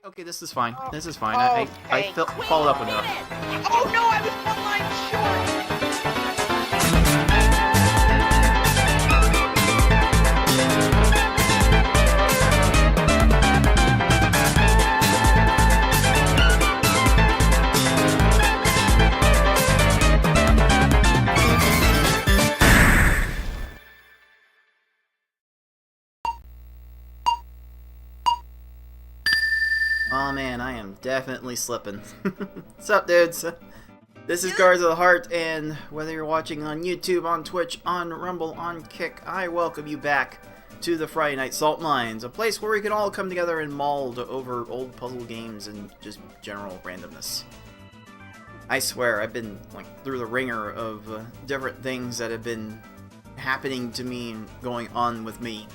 Okay, this is fine. This is fine. Okay. Followed up enough. Oh no, I was one line short! Oh man, I am definitely slipping. What's up, dudes? This is Guards of the Heart, and whether you're watching on YouTube, on Twitch, on Rumble, on Kick, I welcome you back to the Friday Night Salt Mines, a place where we can all come together and maul over old puzzle games and just general randomness. I swear, I've been like through the ringer of different things that have been happening to me and going on with me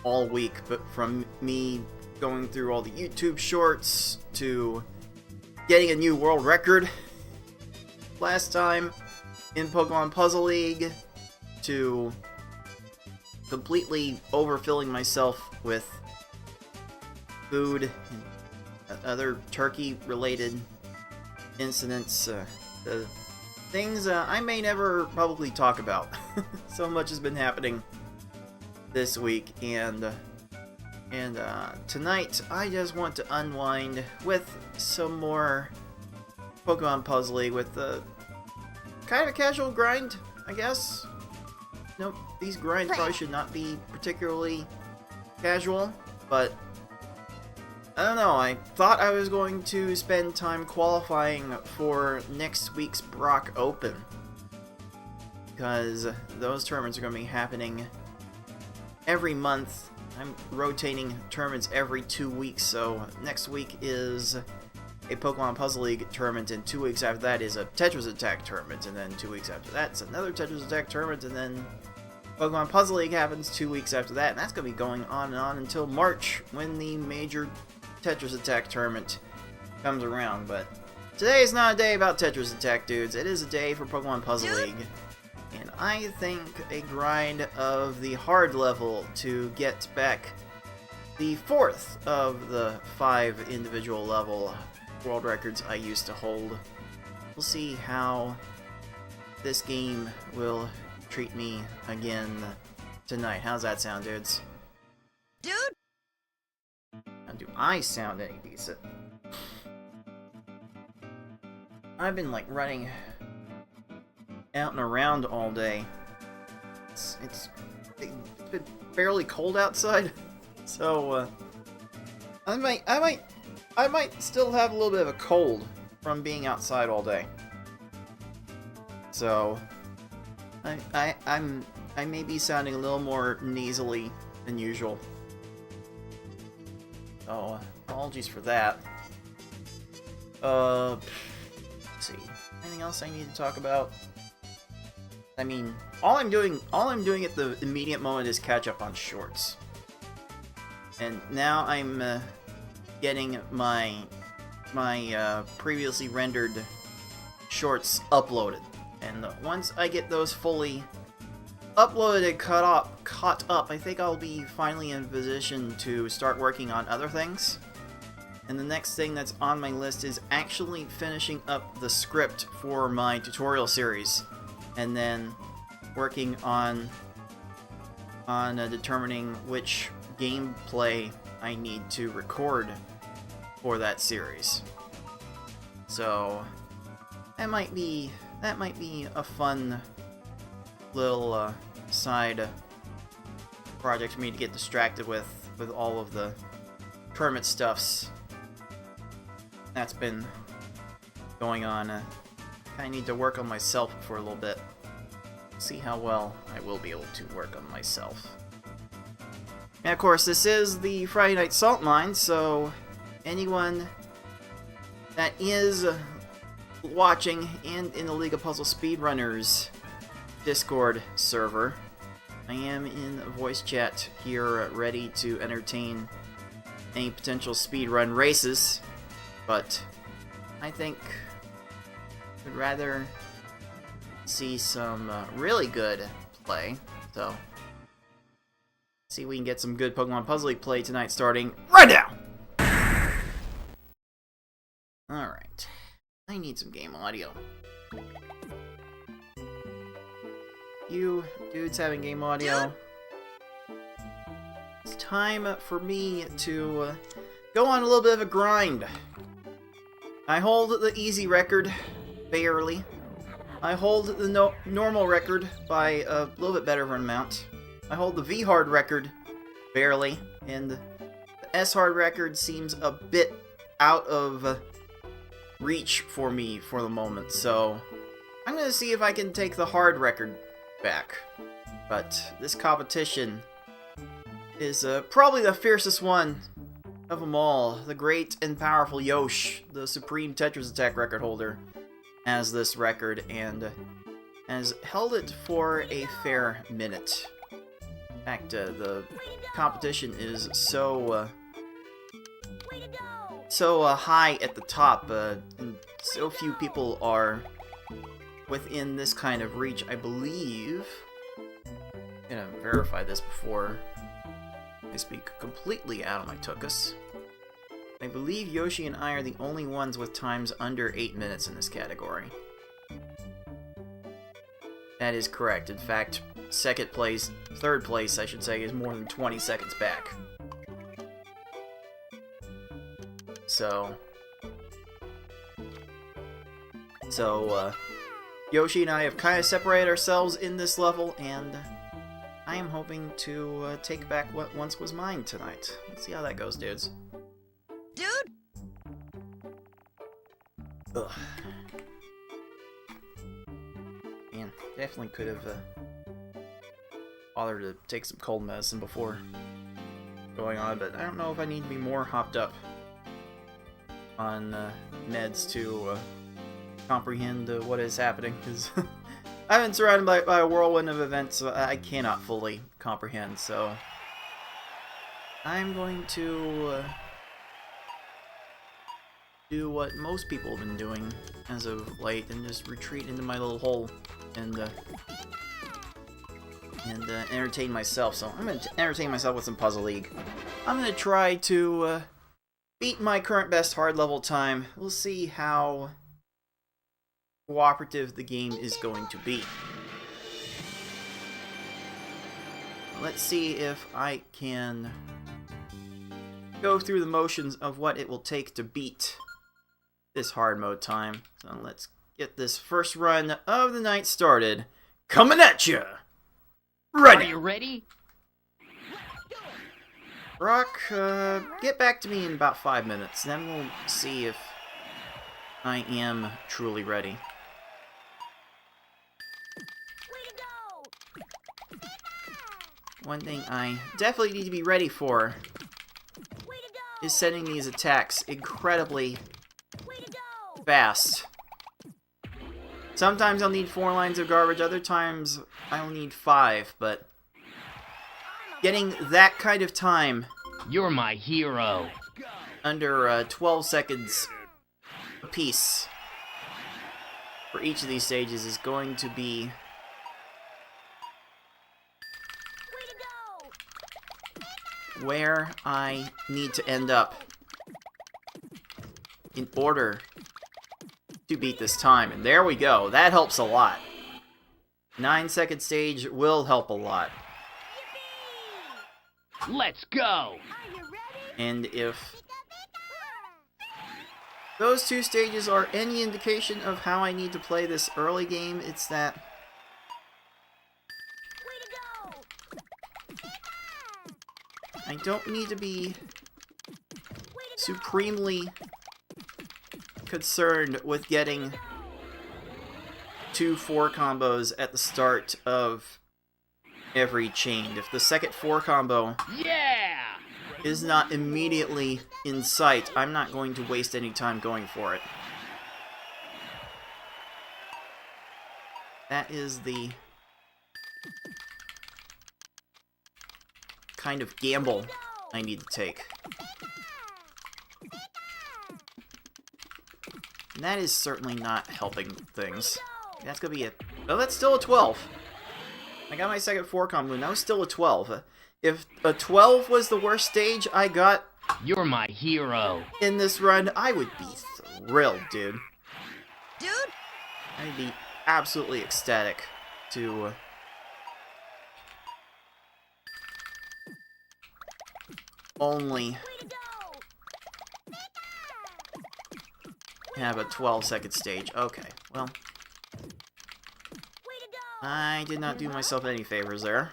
all week, but from me going through all the YouTube shorts to getting a new world record last time in Pokemon Puzzle League to completely overfilling myself with food and other turkey related incidents, the things I may never publicly talk about. So much has been happening this week, and tonight I just want to unwind with some more Pokemon Puzzle League with a kind of a casual grind, I guess. Nope, these grinds probably should not be particularly casual, but I don't know, I thought I was going to spend time qualifying for next week's Brock Open, because those tournaments are going to be happening every month. I'm rotating tournaments every 2 weeks, so next week is a Pokemon Puzzle League tournament, and 2 weeks after that is a Tetris Attack tournament, and then 2 weeks after that is another Tetris Attack tournament, and then Pokemon Puzzle League happens 2 weeks after that, and that's going to be going on and on until March, when the major Tetris Attack tournament comes around. But today is not a day about Tetris Attack, dudes. It is a day for Pokemon Puzzle League. And I think a grind of the hard level to get back the 4th of the 5 individual level world records I used to hold. We'll see how this game will treat me again tonight. How's that sound, dudes? Dude! Now, do I sound any decent? I've been like running out and around all day. It's been fairly cold outside, so I might still have a little bit of a cold from being outside all day. So I may be sounding a little more nasally than usual. So apologies for that. Let's see. Anything else I need to talk about? I mean, all I'm doing at the immediate moment is catch up on shorts. And now I'm getting my previously rendered shorts uploaded. And once I get those fully uploaded and caught up, I think I'll be finally in position to start working on other things. And the next thing that's on my list is actually finishing up the script for my tutorial series, and then working on determining which gameplay I need to record for that series. So that might be a fun little side project for me to get distracted with all of the tournament stuffs that's been going on. I need to work on myself for a little bit. See how well I will be able to work on myself. And of course, this is the Friday Night Salt Mine, so anyone that is watching and in the League of Puzzle Speedrunners Discord server, I am in a voice chat here ready to entertain any potential speedrun races, but I think I'd rather see some really good play, so see if we can get some good Pokemon Puzzle League play tonight starting right now! I need some game audio. You dudes having game audio. It's time for me to go on a little bit of a grind. I hold the easy record, barely. I hold the normal record by a little bit better of an amount. I hold the V-hard record, barely. And the S-hard record seems a bit out of reach for me for the moment. So I'm going to see if I can take the hard record back. But this competition is probably the fiercest one of them all. The great and powerful Yosh, the supreme Tetris Attack record holder, has this record and has held it for a fair minute. In fact, the competition is so high at the top, and so few people are within this kind of reach. I believe, I'm gonna verify this before I speak completely out of my tuchus. I believe Yoshi and I are the only ones with times under 8 minutes in this category. That is correct. In fact, third place, I should say, is more than 20 seconds back. So, Yoshi and I have kind of separated ourselves in this level, and I am hoping to take back what once was mine tonight. Let's see how that goes, dudes. Dude? Ugh. Man, definitely could have bothered to take some cold medicine before going on, but I don't know if I need to be more hopped up on meds to comprehend what is happening, because I've been surrounded by a whirlwind of events I cannot fully comprehend, so I'm going to do what most people have been doing as of late and just retreat into my little hole and entertain myself. So I'm going to entertain myself with some Puzzle League. I'm going to try to beat my current best hard level time. We'll see how cooperative the game is going to be. Let's see if I can go through the motions of what it will take to beat this hard mode time. So let's get this first run of the night started. Coming at ya! Ready! Are you ready? Rock, get back to me in about 5 minutes, then we'll see if I am truly ready. One thing I definitely need to be ready for is setting these attacks incredibly fast. Sometimes I'll need 4 lines of garbage, other times I'll need 5, but getting that kind of time, You're my hero. under 12 seconds apiece for each of these stages is going to be where I need to end up in order to beat this time. And there we go. That helps a lot. 9-second stage will help a lot. Let's go. And if those 2 stages are any indication of how I need to play this early game, it's that I don't need to be supremely concerned with getting 2 4 combos at the start of every chain. If the second 4 combo is not immediately in sight, I'm not going to waste any time going for it. That is the kind of gamble I need to take. And that is certainly not helping things. That's gonna be a... Oh, that's still a 12. I got my second 4 combo, and that was still a 12. If a 12 was the worst stage I got... You're my hero. ...in this run, I would be thrilled, dude. I'd be absolutely ecstatic to only have a 12-second stage. Okay, well, I did not do myself any favors there.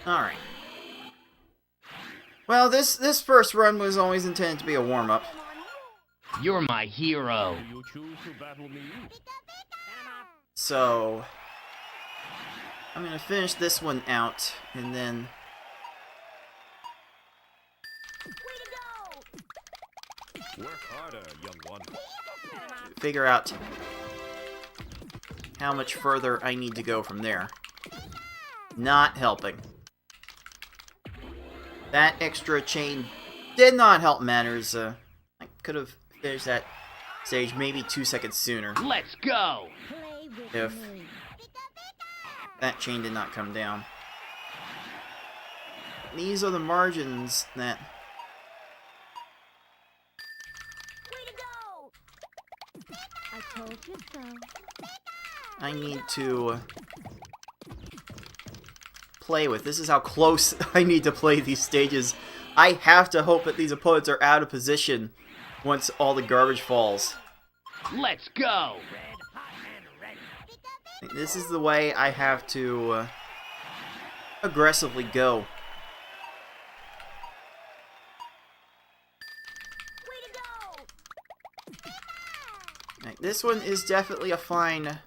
Alright. Well, this first run was always intended to be a warm-up. You're my hero. You choose to battle me? So, I'm gonna finish this one out, and then Work harder, young one. figure out how much further I need to go from there. Not helping. That extra chain did not help matters. I could have finished that stage maybe 2 seconds sooner Let's go. if that chain did not come down. These are the margins that I told you so. I need to play with. This is how close I need to play these stages. I have to hope that these opponents are out of position once all the garbage falls. Let's go. This is the way I have to aggressively go. Right, this one is definitely a fine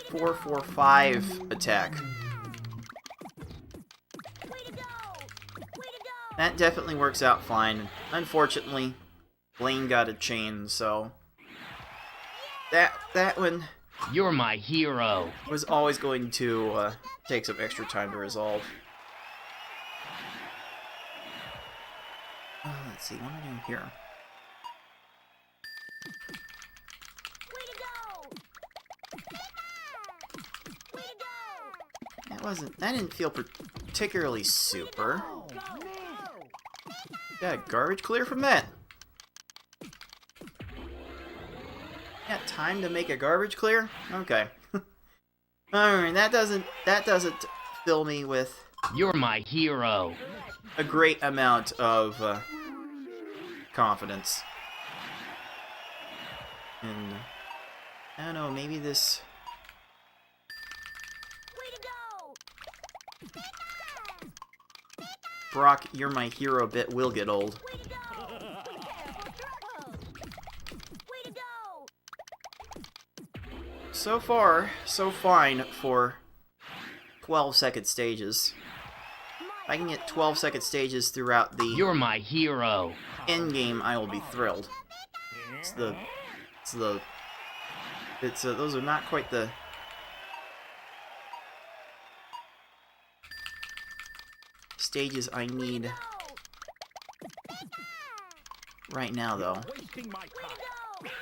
4-4-5 attack. That definitely works out fine. Unfortunately, Blaine got a chain, so that one You're my hero. was always going to take some extra time to resolve. Let's see, what am I doing here? That didn't feel particularly super. Got a garbage clear from that. Got time to make a garbage clear? Okay. Alright, that doesn't fill me with You're my hero. a great amount of confidence. And I don't know, maybe this Brock, you're my hero bit will get old. So far, so fine for 12-second stages. If I can get 12-second stages throughout the You're my hero. end game, I will be thrilled. Those are not quite the stages I need right now, though. Wasting my time.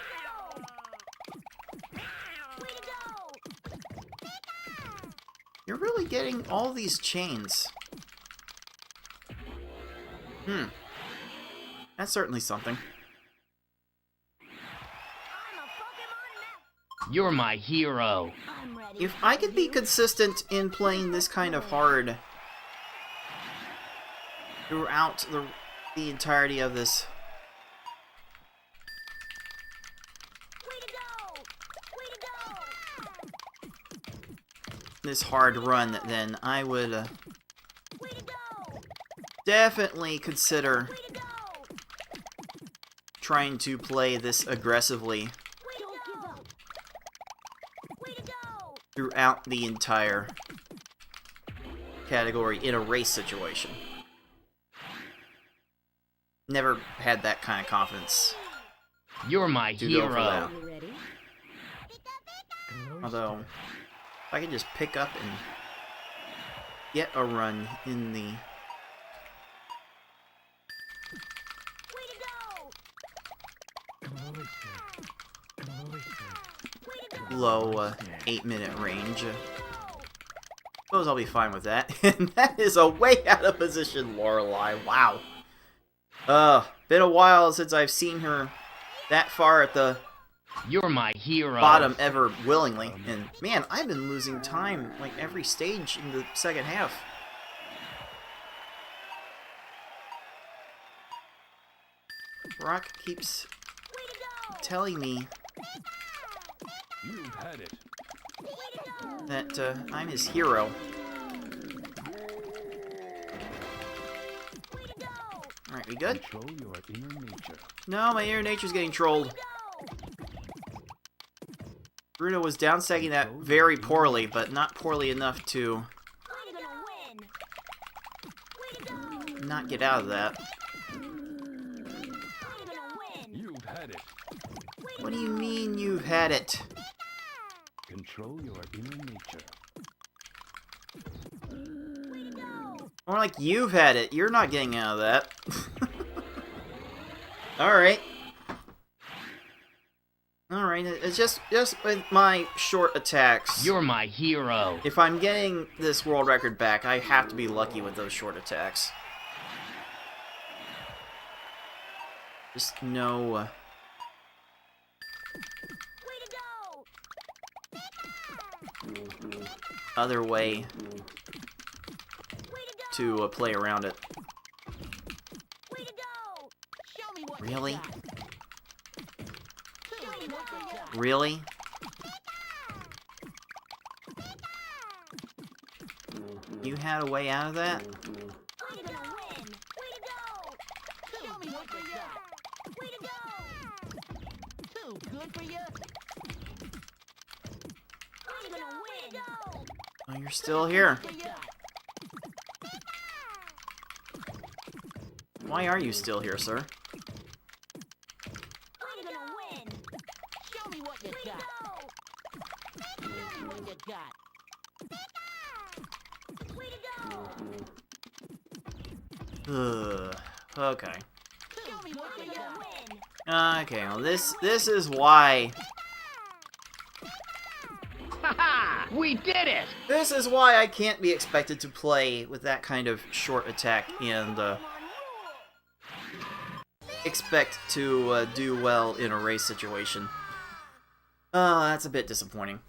You're really getting all these chains. That's certainly something. You're my hero. If I could be consistent in playing this kind of hard throughout the entirety of this hard run, then I would definitely consider trying to play this aggressively throughout the entire category in a race situation. Never had that kind of confidence You're my to go for that. hero. You ready? Although, if I could just pick up and get a run in the low 8-minute range, Suppose I'll be fine with that. And that is a way out of position, Lorelei. Wow. Been a while since I've seen her that far at the You're my hero. bottom ever willingly. And man, I've been losing time like every stage in the second half. Rock keeps telling me You've had it. that I'm his hero. Alright, we good? Control your inner nature. No, my inner nature's getting trolled. Bruno was downstacking that very poorly, but not poorly enough to not get out of that. You've had it. What do you mean you've had it? Control your inner nature. More like you've had it. You're not getting out of that. Alright. Alright, it's just with my short attacks. You're my hero. If I'm getting this world record back, I have to be lucky with those short attacks. Just no... other way to play around it. Really? Really? You had a way out of that? Oh, you're still here. Why are you still here, sir? Ugh. Okay. Okay, well this is why... Haha! We did it! This is why I can't be expected to play with that kind of short attack and expect to do well in a race situation. That's a bit disappointing.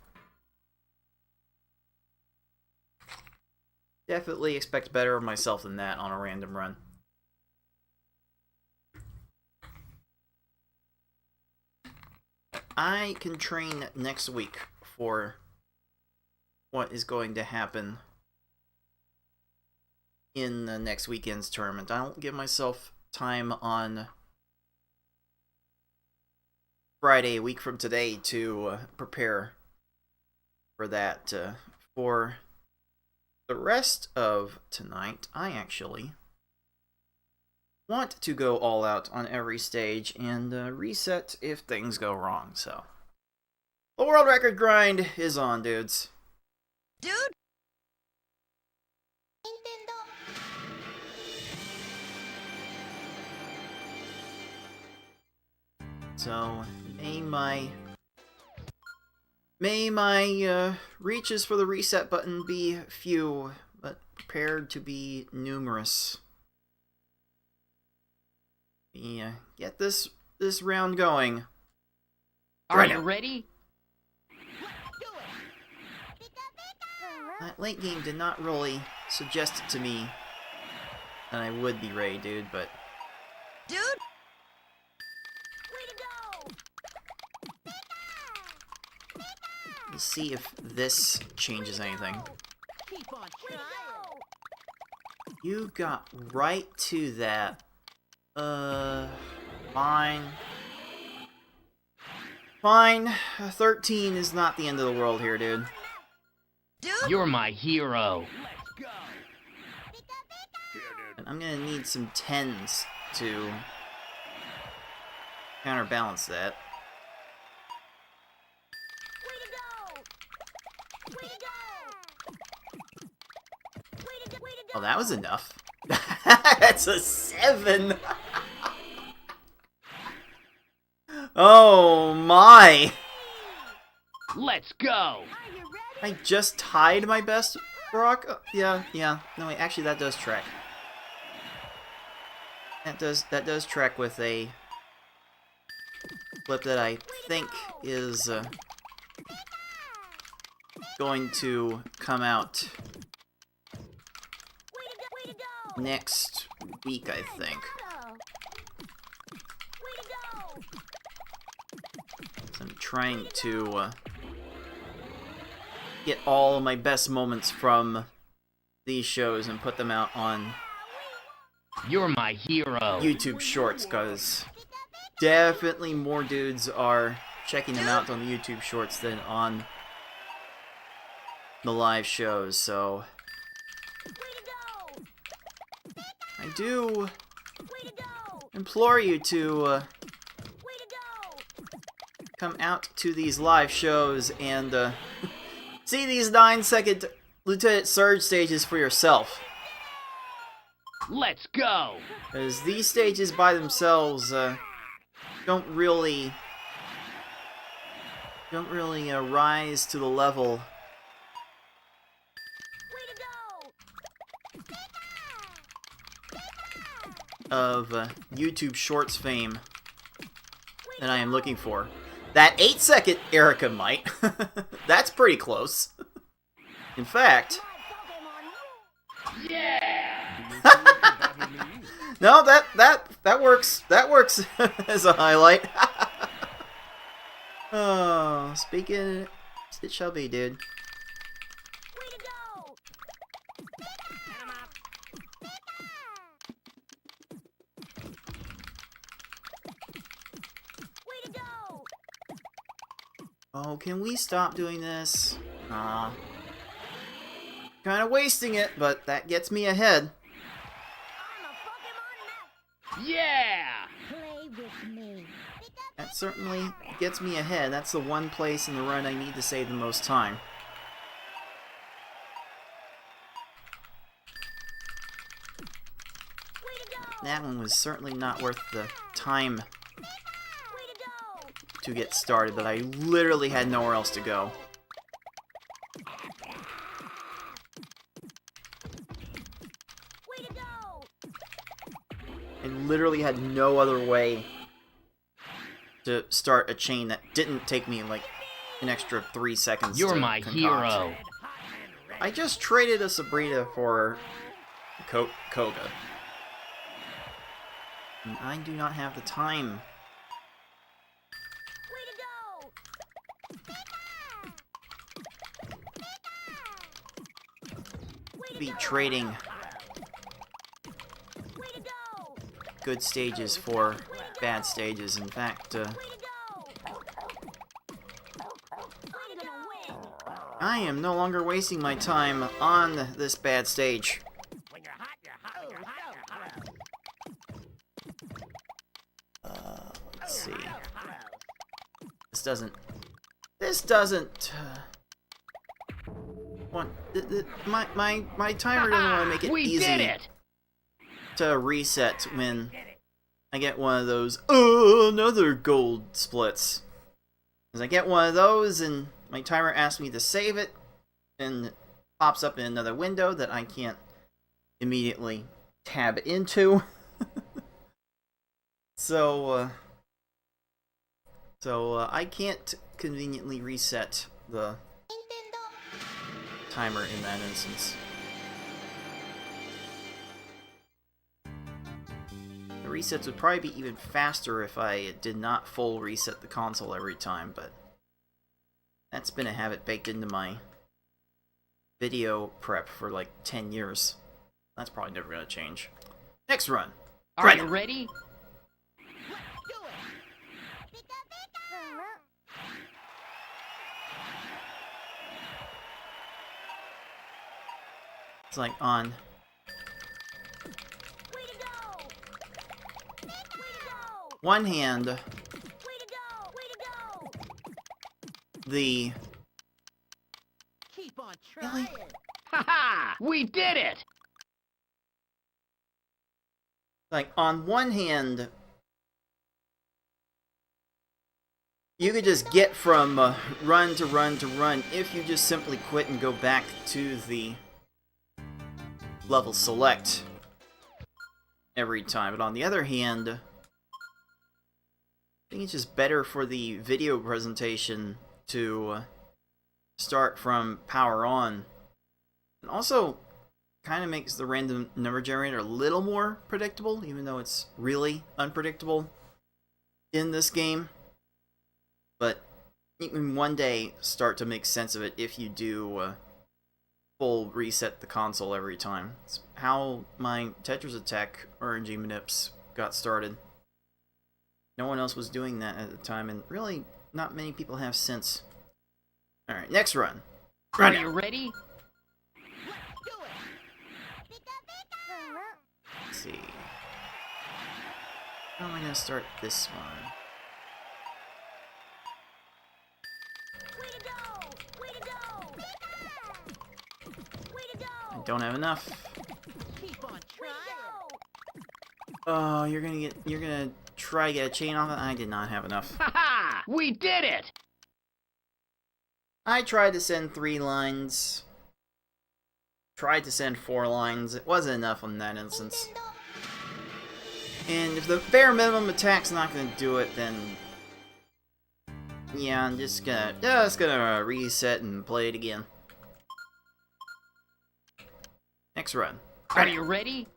Definitely expect better of myself than that on a random run. I can train next week for what is going to happen in the next weekend's tournament. I don't give myself time on Friday, a week from today, to prepare for that. For the rest of tonight, I actually want to go all out on every stage and reset if things go wrong. So, the world record grind is on, dudes. Dude! So, may my reaches for the reset button be few, but prepared to be numerous. Yeah, get this round going. Are Right you now. ready? That late game did not really suggest to me that I would be ready, dude, but... Dude! Let's see if this changes anything. Keep on trying. You got right to that. Fine. Fine. 13 is not the end of the world here, dude. Dude! You're my hero. And I'm gonna need some 10s to counterbalance that. Oh, that was enough. That's a 7! Oh my! Let's go! I just tied my best Brock? Yeah. No, wait, actually that does track. That does track with a clip that I think is going to come out next week, I think. So I'm trying to get all of my best moments from these shows and put them out on You're my hero. YouTube Shorts, because definitely more dudes are checking them out on the YouTube Shorts than on the live shows, so I do implore you to come out to these live shows and see these 9-second Lieutenant Surge stages for yourself. Let's go. Because these stages by themselves don't really rise to the level of YouTube Shorts fame that I am looking for. That 8-second Erica might. That's pretty close. In fact, no, that works. That works as a highlight. Oh, speaking, it shall be, dude. Oh, can we stop doing this? Kind of wasting it, but that gets me ahead. Yeah. Play with me. That certainly gets me ahead. That's the one place in the run I need to save the most time. That one was certainly not worth the time to get started, but I literally had nowhere else to go. I literally had no other way to start a chain that didn't take me like an extra 3 seconds You're to my concoct. hero. I just traded a Sabrina for Koga. And I do not have the time to be trading good stages for bad stages. In fact, I am no longer wasting my time on this bad stage. Let's see. This doesn't my timer doesn't want to make it We easy did it. to reset when I get one of those another gold splits. Because I get one of those and my timer asks me to save it and it pops up in another window that I can't immediately tab into. So I can't conveniently reset the timer in that instance. The resets would probably be even faster if I did not full reset the console every time, but that's been a habit baked into my video prep for like 10 years. That's probably never gonna change. Next run. Are Right. you ready? It's like on one hand, the Keep on Really? trying. Ha! We did it. on one hand, you could just get from run to run to run if you just simply quit and go back to the level select every time. But on the other hand, I think it's just better for the video presentation to start from power on. And also, kind of makes the random number generator a little more predictable, even though it's really unpredictable in this game. But you can one day start to make sense of it if you do full reset the console every time. It's how my Tetris Attack RNG manips got started. No one else was doing that at the time, and really not many people have since. Alright, next run. Are you ready? Let's see. How am I going to start this one? I don't have enough. Keep on trying. Oh, you're gonna try to get a chain off it? I did not have enough. Ha! We did it! I tried to send 3 lines. Tried to send 4 lines. It wasn't enough on that instance. And if the bare minimum attack's not gonna do it, then yeah, I'm just gonna reset and play it again. Next run. Are you ready?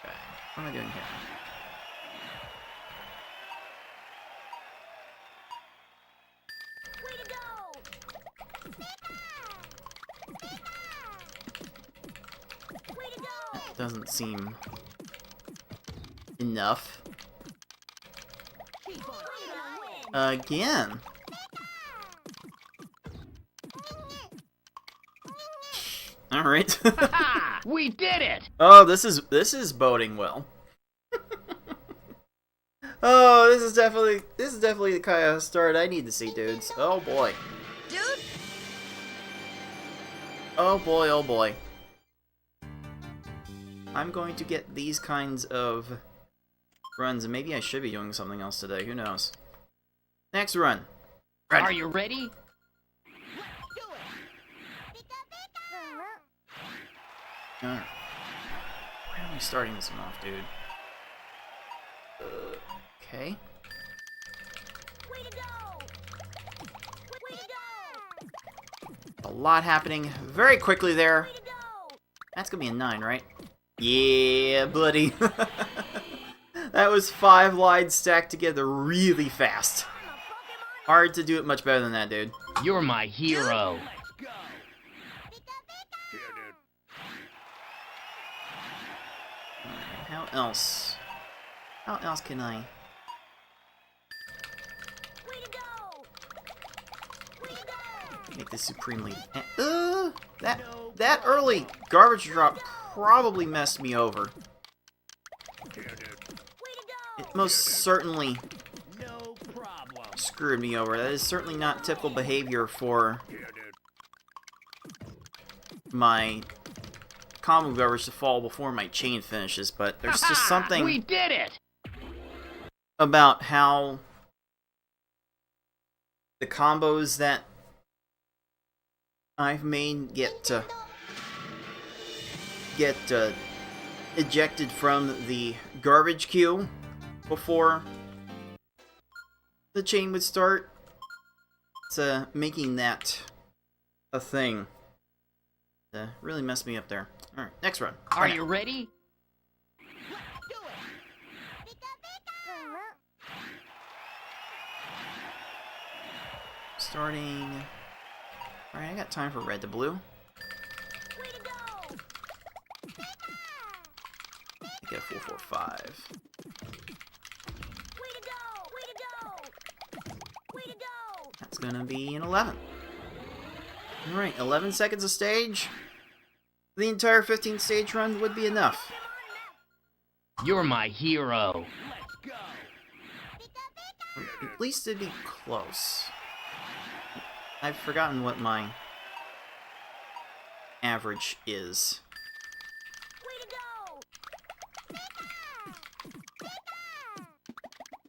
Okay, what am I doing here? That doesn't seem enough. Again. All right. Ha! We did it! Oh, this is boding well. Oh, this is definitely the kind of start I need to see, dudes. Oh boy. Dude? Oh boy, oh boy. I'm going to get these kinds of runs, and maybe I should be doing something else today. Who knows? Next run. Ready. Are you ready? Alright. Why am I starting this one off, dude? Okay. A lot happening very quickly there. That's gonna be a 9, right? Yeah, buddy. That was 5 lines stacked together really fast. Hard to do it much better than that, dude. You're my hero. Let's go. Here, dude. How else? How else can I? Make this supremely. That early garbage drop probably messed me over. Here, dude. It most certainly No problem. screwed me over. That is certainly not typical behavior for Here, dude. my combo garbage to fall before my chain finishes, but there's just something We did it! about how the combos that I've made get ejected from the garbage queue before the chain would start. It's making that a thing. Really messed me up there. Alright, next run. Are you ready? Starting. Alright, I got time for red to blue. I get a 4-4-5. That's gonna be an 11. Alright, 11 seconds a stage. The entire 15 stage run would be enough. You're my hero. Let's go. At least it'd be close. I've forgotten what my average is.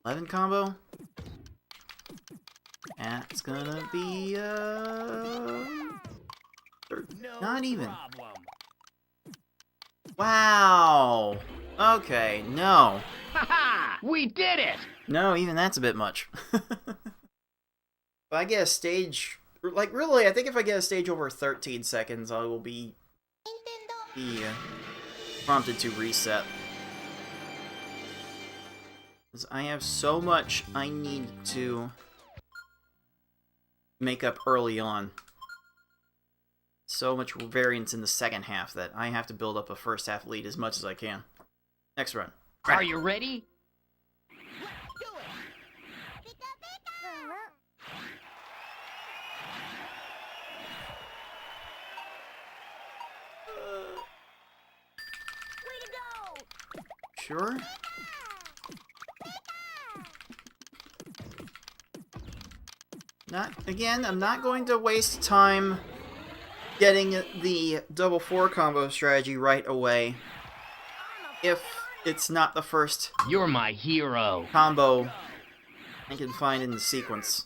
11 combo. That's gonna be No Not even. problem. Wow. Okay, no. Ha! We did it! No, even that's a bit much. If I get a stage... Like, really, I think if I get a stage over 13 seconds, I will be prompted to reset. Because I have so much I need to make up early on. So much variance in the second half that I have to build up a first half lead as much as I can. Next run. Are you ready? Sure. Again, I'm not going to waste time getting the double 4 combo strategy right away if it's not the first You're my hero. combo I can find in the sequence.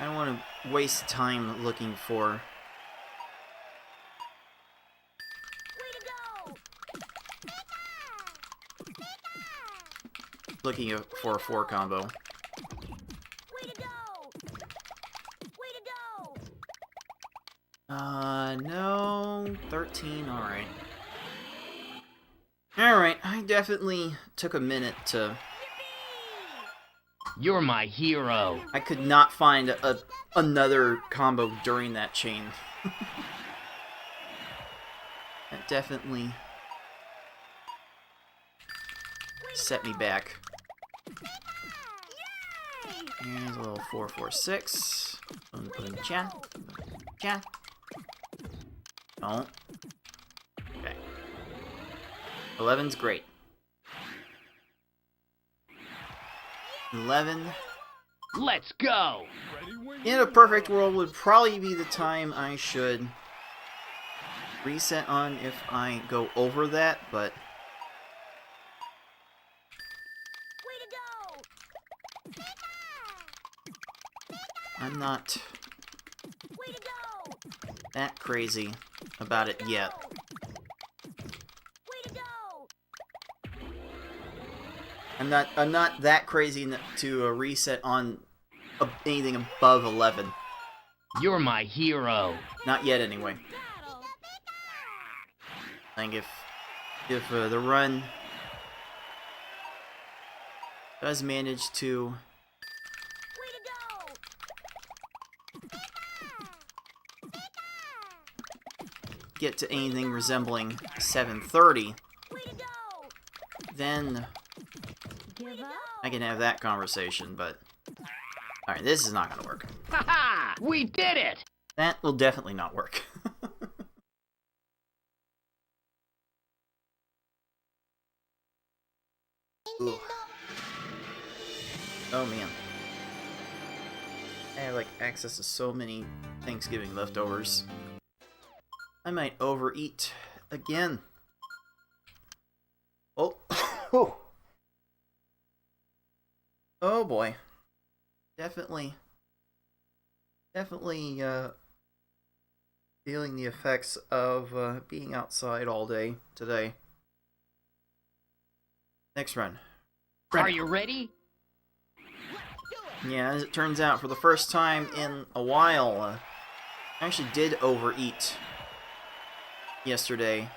I don't want to waste time looking for a 4 combo. No, 13, alright. Alright, I definitely took a minute to... You're my hero. I could not find another combo during that chain. That definitely set me back. Here's a little 4-4-6. Put in chat. Chat. Don't. Okay. 11's great. 11. Let's go. In a perfect world would probably be the time I should reset on if I go over that, but I'm not that crazy about it yet. I'm not that crazy to reset on anything above 11. You're my hero. Not yet, anyway. I think if the run does manage to get to anything resembling 730, then I can have that conversation, but... Alright, this is not gonna work. Ha ha! We did it! That will definitely not work. Ooh. Oh man. I have like access to so many Thanksgiving leftovers. I might overeat again. Oh. Oh boy. Definitely feeling the effects of being outside all day today. Next run. Are you ready? Yeah, as it turns out, for the first time in a while, I actually did overeat yesterday.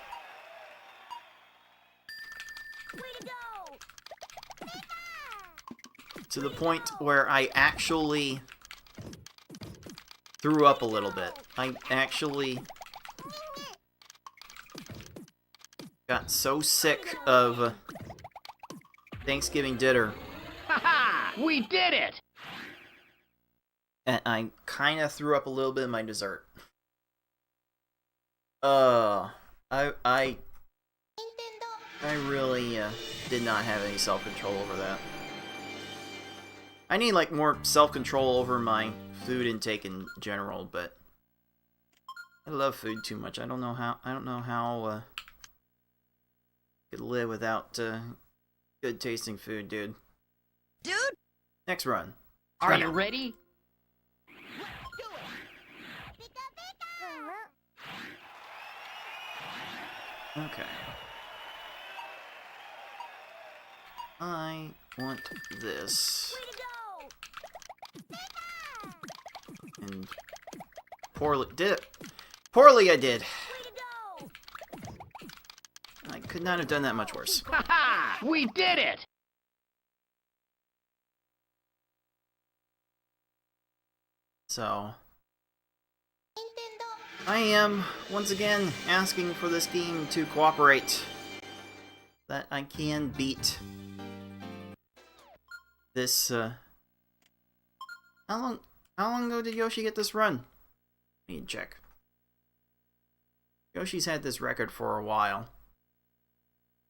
To the point where I actually threw up a little bit. I actually got so sick of Thanksgiving dinner Ha ha! We did it! and I kind of threw up a little bit of my dessert. I really did not have any self-control over that. I need like more self-control over my food intake in general, but I love food too much. I don't know how I could live without good tasting food, dude. Dude! Next run. Are you ready? Okay. I want this. And poorly did it. Poorly I did. I could not have done that much worse. Ha ha! We did it! So I am once again asking for this game to cooperate. That I can beat this how long ago did Yoshi get this run? I need to check. Yoshi's had this record for a while.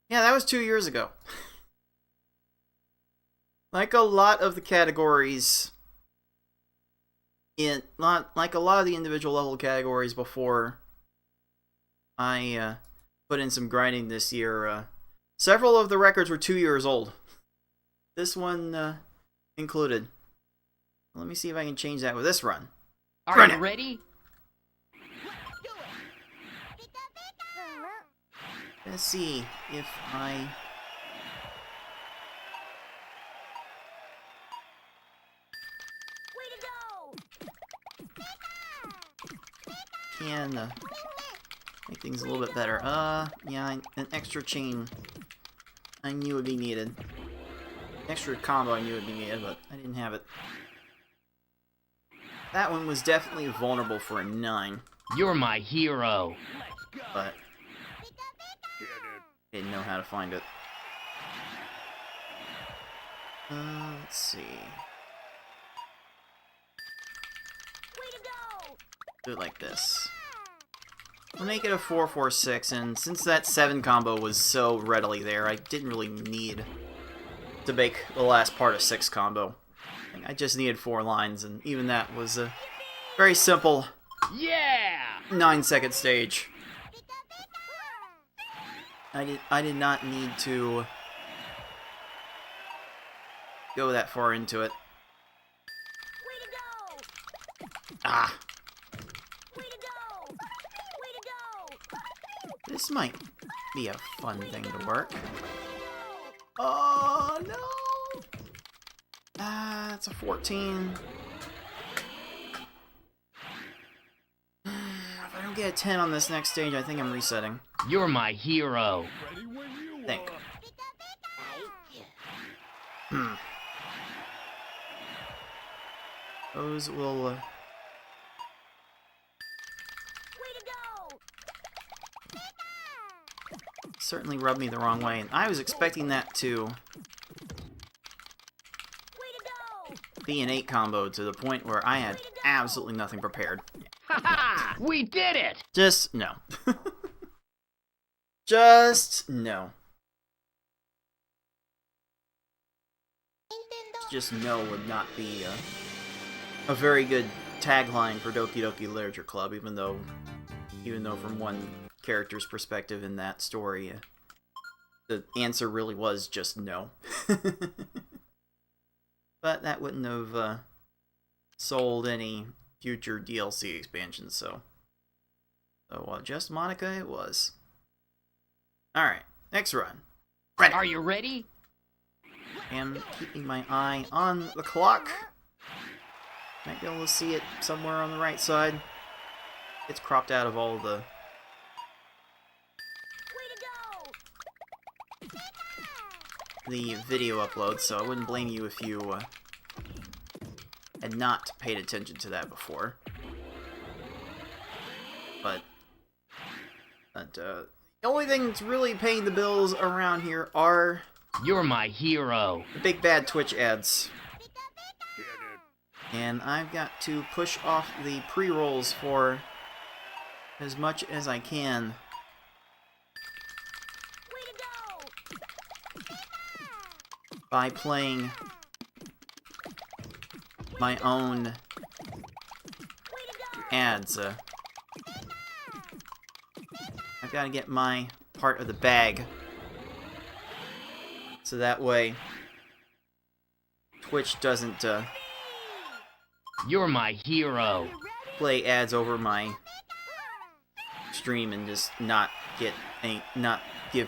Yeah, that was 2 years ago. Like a lot of the categories like a lot of the individual level categories before I put in some grinding this year, several of the records were 2 years old. This one included. Let me see if I can change that with this run. Are you ready? Let's see if I... can make things a little bit better. Yeah, an extra chain I knew would be needed. Extra combo I knew would be needed, but I didn't have it. That one was definitely vulnerable for a 9. You're my hero. But didn't know how to find it. Let's see. Do it like this. We'll make it a 4-4-6, and since that 7 combo was so readily there, I didn't really need to make the last part of 6 combo. I just needed 4 lines, and even that was a very simple Yeah! 9-second stage. I did not need to go that far into it. Ah! This might be a fun thing to work. Oh no! It's a 14. If I don't get a 10 on this next stage, I think I'm resetting. You're my hero. Think. Those will... certainly rubbed me the wrong way, and I was expecting that to be an 8 combo to the point where I had absolutely nothing prepared. Ha ha! We did it! Just no. Just no. Just no would not be a very good tagline for Doki Doki Literature Club, even though from one character's perspective in that story, the answer really was just no. But that wouldn't have sold any future DLC expansions, so just Monica it was. Alright, next run. Ready. Are you ready? I'm keeping my eye on the clock. Might be able to see it somewhere on the right side. It's cropped out of all the video upload, so I wouldn't blame you if you had not paid attention to that before. But the only thing that's really paying the bills around here are You're my hero. the big bad Twitch ads. And I've got to push off the pre-rolls for as much as I can. By playing my own ads. I've got to get my part of the bag. So that way Twitch doesn't You're my hero. play ads over my stream and just not give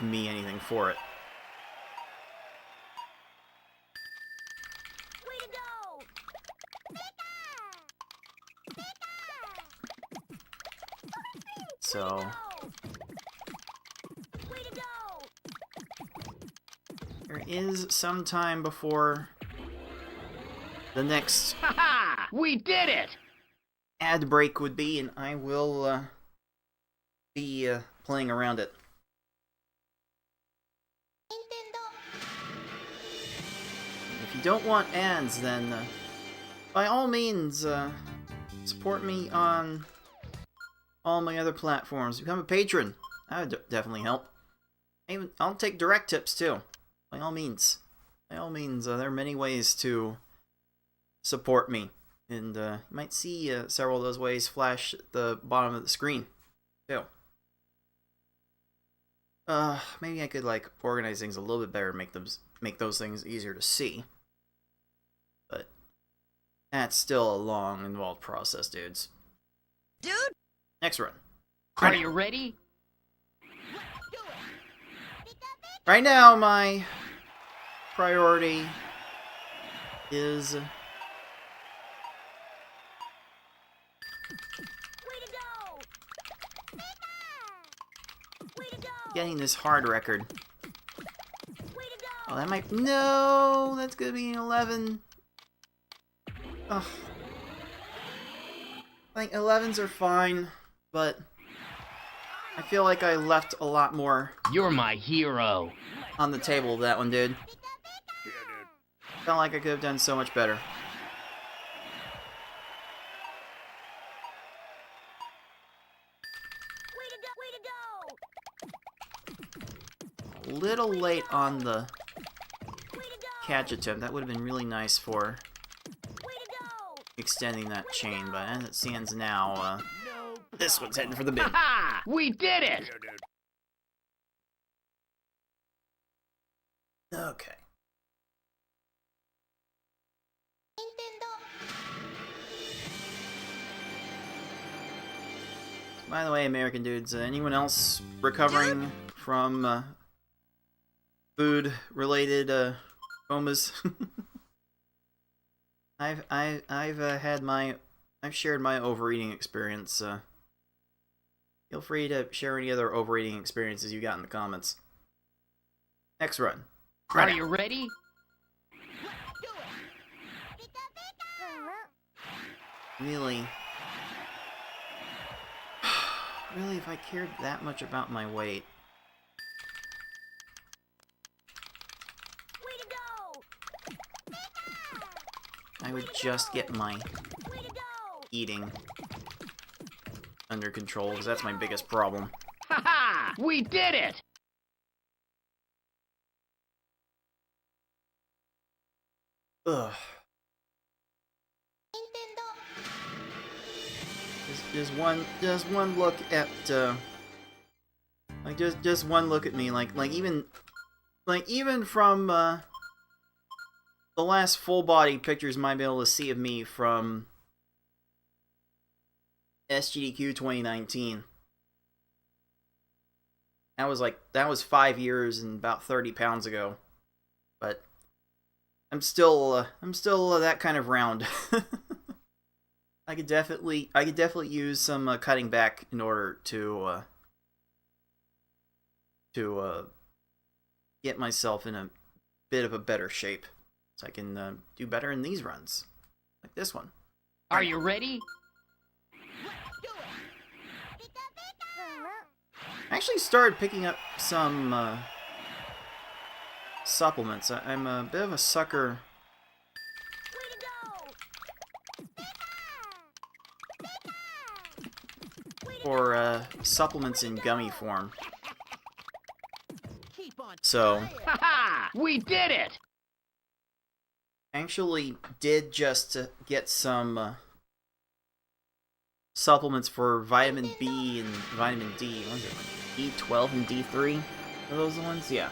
me anything for it. Way to go! So Way to go! there is some time before the next Ha-ha! We did it! ad break would be, and I will be playing around it. If you don't want ads, then by all means support me on all my other platforms. Become a patron. That would definitely help. I'll take direct tips too. By all means. By all means, there are many ways to support me. And you might see several of those ways flash at the bottom of the screen, too. Maybe I could, like, organize things a little bit better and make those things easier to see. But that's still a long, involved process, dudes. Dude, Next run. Are you ready? Right now, my priority is Way to go! Way to go! getting this hard record. Way to go! Oh, that might... No! That's gonna be an 11. Ugh. I think 11s are fine, but I feel like I left a lot more You're my hero. on the table with that one, dude. Yeah, dude. Felt like I could have done so much better. Way to go! Way to go! Little late on the Way to go! catch attempt. That would have been really nice for Way to go! extending that chain, but as it stands now, No this one's heading for the bin. Ha-ha! We did Yeah, it! dude. Okay. By the way, American dudes, anyone else recovering from food-related comas? I've shared my overeating experience. Feel free to share any other overeating experiences you got in the comments. Next run. Are you ready? Really, if I cared that much about my weight, Way to go! I would just get my Way to go! eating under control, because that's my biggest problem. Ha-ha! We did it! Ugh. Just one look at like just one look at me, like even from the last full body pictures you might be able to see of me from SGDQ 2019. That was 5 years and about 30 pounds ago, but I'm still that kind of round. I could definitely use some cutting back in order to get myself in a bit of a better shape, so I can do better in these runs, like this one. Are you ready? I actually started picking up some supplements. I'm a bit of a sucker for supplements in gummy form. keep on So trying. Ha-ha! We did it! I actually did just get some supplements for vitamin B and vitamin D. What is it, like D12 and D3? Are those the ones? Yeah.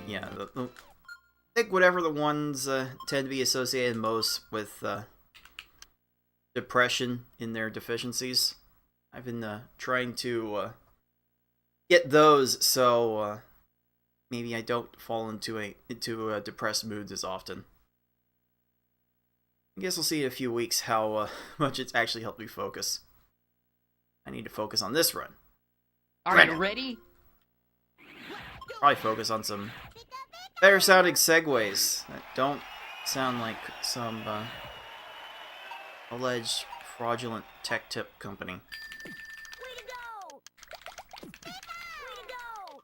Yeah. I think whatever the ones tend to be associated most with depression in their deficiencies. I've been trying to get those so maybe I don't fall into depressed moods as often. I guess we'll see in a few weeks how much it's actually helped me focus. I need to focus on this run. Are you ready? Probably focus on some better sounding segues that don't sound like some alleged fraudulent tech tip company. Way to go! Way to go!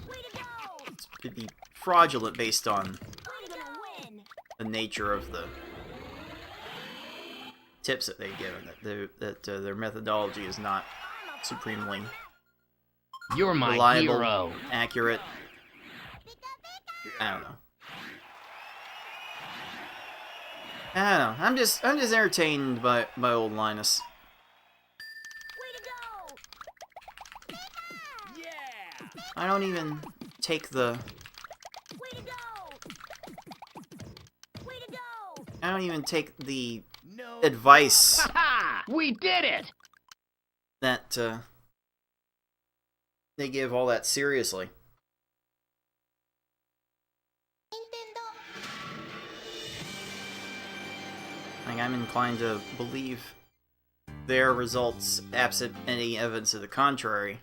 Way to go! It could be fraudulent based on I'm gonna win! the nature of the tips that they've given. That their methodology is not supremely You're my reliable, hero. accurate. I don't know. I'm just entertained by old Linus. Way to go! Yeah. I don't even take the. Way to go! Way to go! I don't even take the No. advice Ha ha! We did it. that they give all that seriously. Like, I'm inclined to believe their results absent any evidence to the contrary.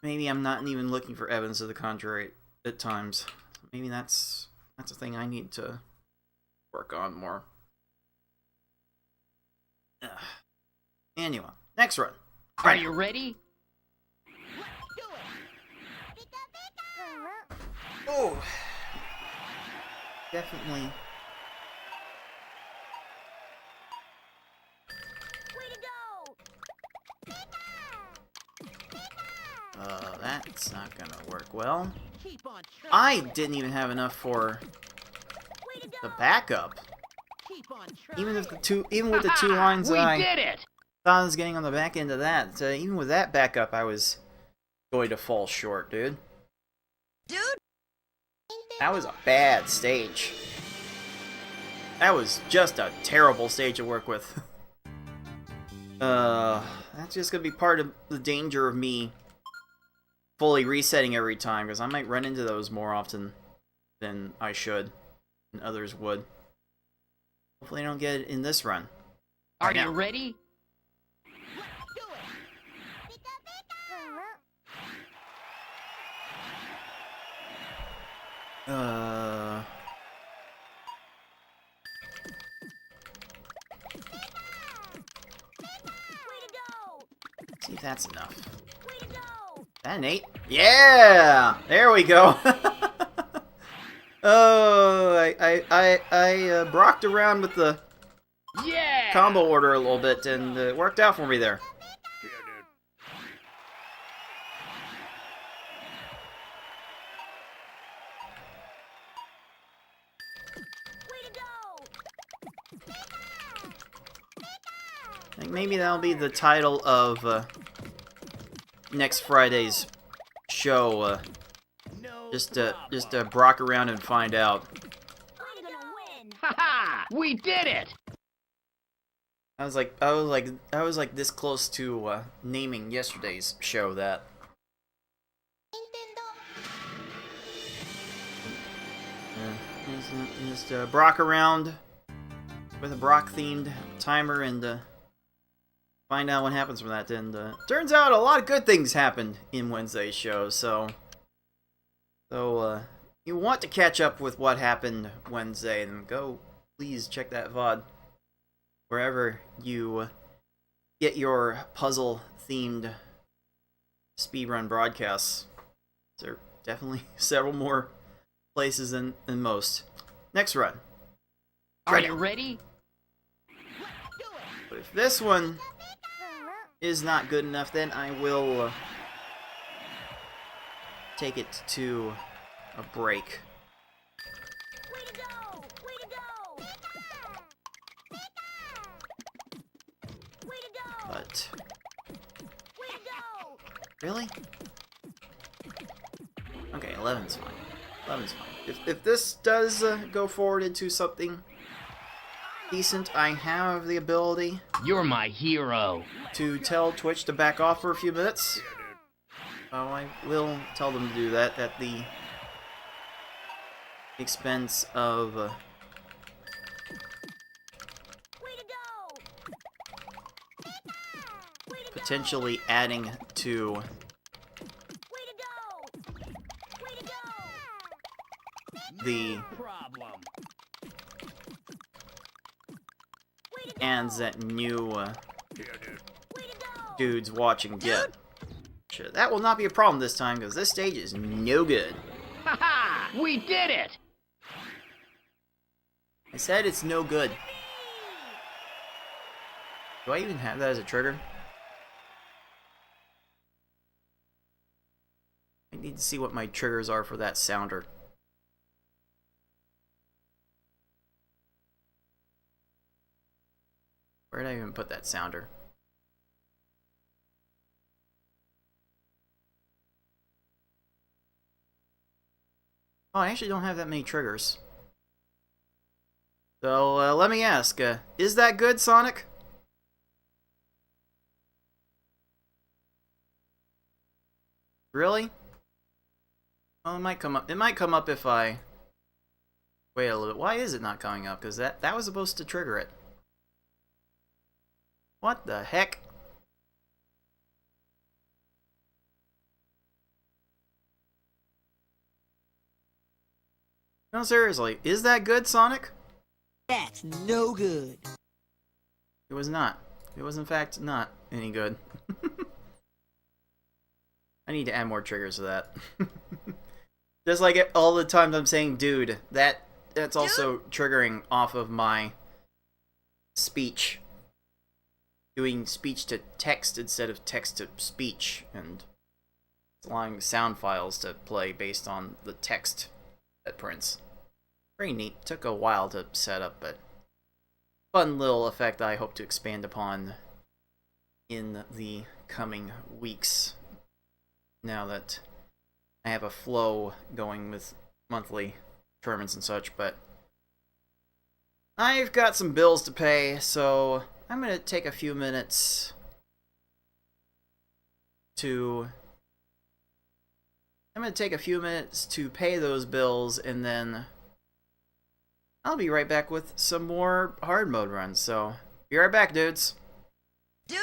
Maybe I'm not even looking for evidence to the contrary at times. Maybe that's a thing I need to work on more. Ugh. Anyway, next run. Are you ready? Oh, definitely. Way to go! That's not gonna work well. Keep on trying. I didn't even have enough for Way to go! the backup. Keep on trying. Even with the two lines we that I did it. thought I was getting on the back end of that, even with that backup, I was going to fall short, dude. Dude. That was a bad stage. That was just a terrible stage to work with. That's just gonna be part of the danger of me fully resetting every time, because I might run into those more often than I should, and others would. Hopefully I don't get it in this run. Are Right you now. ready? Way to go! See if that's enough. Way to go! That an 8? Yeah! There we go! Oh, I brocked around with the Yeah. combo order a little bit, and it worked out for me there. Way to go! I think maybe that'll be the title of next Friday's show. No Just brock around and find out. I'm gonna win! Ha ha! We did it. I was like this close to naming yesterday's show that. Just brock around with a Brock themed timer and find out what happens from that. And turns out a lot of good things happened in Wednesday's show. So you want to catch up with what happened Wednesday, then go please check that VOD wherever you get your puzzle themed speedrun broadcasts. There are definitely several more places than most. Next run. Are you ready? But if this one is not good enough, then I will take it to a break. Way to go! Way to go! Way to go! But Way to go! really? Okay, 11's fine. 11's fine. If this does go forward into something decent, I have the ability You're my hero. to tell Twitch to back off for a few minutes. Oh, I will tell them to do that at the expense of Way to go! Way to potentially adding to go! Way to go! Way to go! the Problem. Way to go! hands that new Way to go! dudes watching get. Shit, that will not be a problem this time, because this stage is no good. Ha ha! We did it! I said it's no good. Do I even have that as a trigger? I need to see what my triggers are for that sounder. Where did I even put that sounder? Oh, I actually don't have that many triggers. So, let me ask, is that good, Sonic? Really? Oh, it might come up. It might come up if I wait a little bit. Why is it not coming up? Because that was supposed to trigger it. What the heck? No, seriously, is that good, Sonic? That's no good. It was not. It was in fact not any good. I need to add more triggers to that. Just like all the times I'm saying dude, that's also triggering off of my speech. Doing speech to text instead of text to speech, and allowing sound files to play based on the text that prints. Very neat. Took a while to set up, but fun little effect I hope to expand upon in the coming weeks. Now that I have a flow going with monthly tournaments and such, but I've got some bills to pay, so I'm going to take a few minutes to pay those bills, and then I'll be right back with some more hard mode runs. So, be right back, dudes. Dude?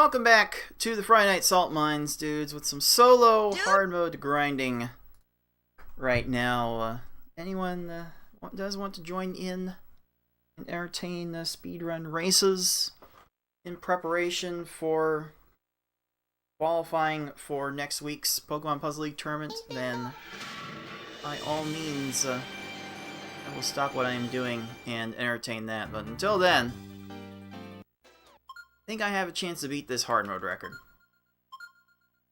Welcome back to the Friday Night Salt Mines, dudes, with some solo Dude. hard mode grinding right now. Anyone does want to join in and entertain speedrun races in preparation for qualifying for next week's Pokemon Puzzle League tournament, then by all means, I will stop what I am doing and entertain that. But until then, I think I have a chance to beat this hard mode record.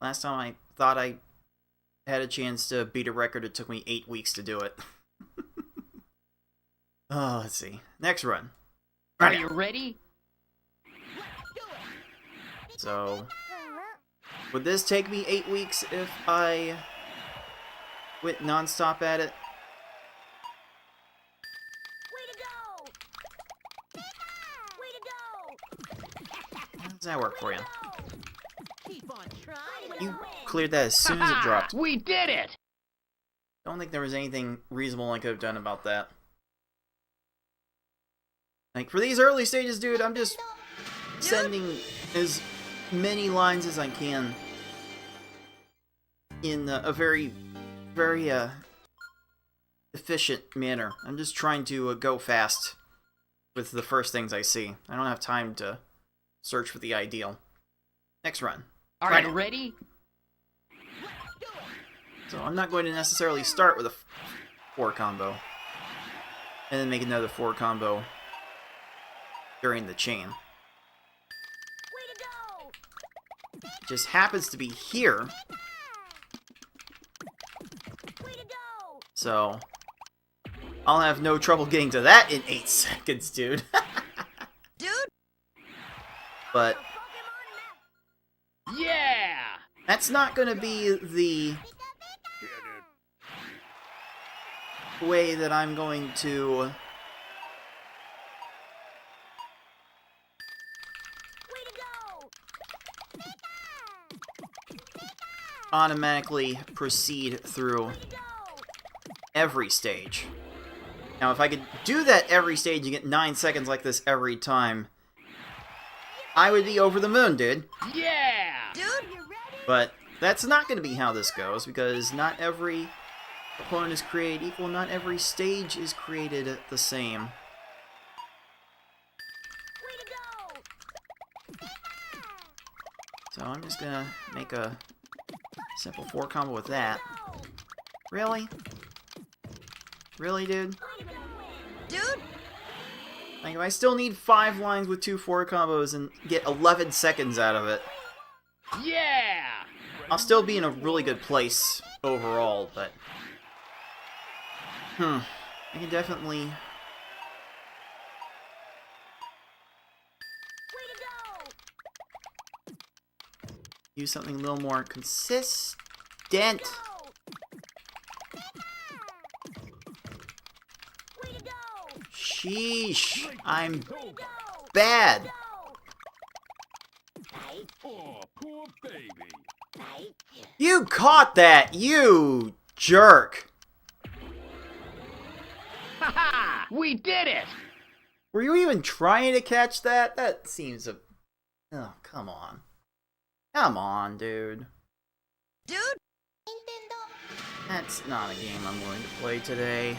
Last time I thought I had a chance to beat a record, it took me 8 weeks to do it. Oh, let's see. Next run. Are you ready? So, would this take me 8 weeks if I went non-stop at it? How does that work for you? Keep on trying. You cleared that as soon as it dropped. We did it! Don't think there was anything reasonable I could have done about that. Like, for these early stages, dude, I'm just sending as many lines as I can in a very, very efficient manner. I'm just trying to go fast with the first things I see. I don't have time to search for the ideal. Next run. Are you ready? So I'm not going to necessarily start with a 4 combo and then make another 4 combo during the chain. It just happens to be here. So I'll have no trouble getting to that in 8 seconds, dude. Dude, But Yeah! that's not going to be the way that I'm going to automatically proceed through every stage. Now, if I could do that every stage and get 9 seconds like this every time, I would be over the moon, dude. Yeah! dude, But that's not going to be how this goes, because not every opponent is created equal, not every stage is created the same. So I'm just going to make a simple 4 combo with that. Really? Really, dude? dude, Like, if I still need 5 lines with 2 4 combos and get 11 seconds out of it, Yeah! I'll still be in a really good place overall, but I can definitely use something a little more consistent. Sheesh, I'm bad. Oh, poor baby. You caught that, you jerk. Ha! We did it! Were you even trying to catch that? That seems a... Oh, come on. Come on, dude. dude, That's not a game I'm going to play today.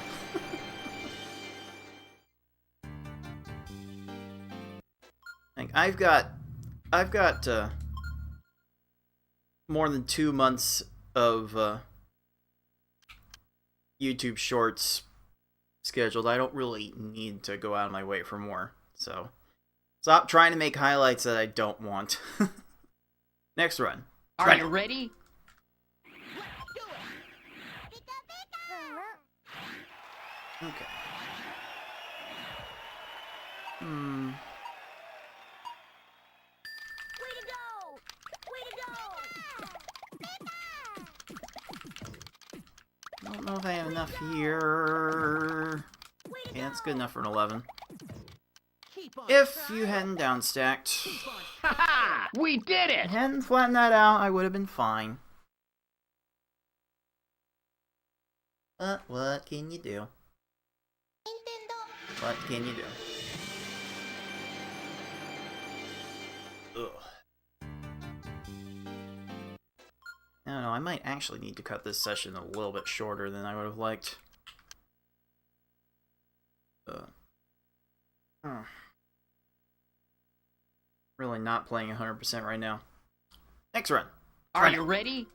Like, I've got more than 2 months of YouTube Shorts scheduled. I don't really need to go out of my way for more. So, stop trying to make highlights that I don't want. Next run. Are you ready? Okay. I don't know if I have enough here. Yeah, that's good enough for an 11. If you hadn't downstacked, Ha ha! We did it! hadn't flattened that out, I would have been fine. But what can you do? What can you do? Ugh. I might actually need to cut this session a little bit shorter than I would have liked. Really not playing 100% right now. Next run. Are you ready?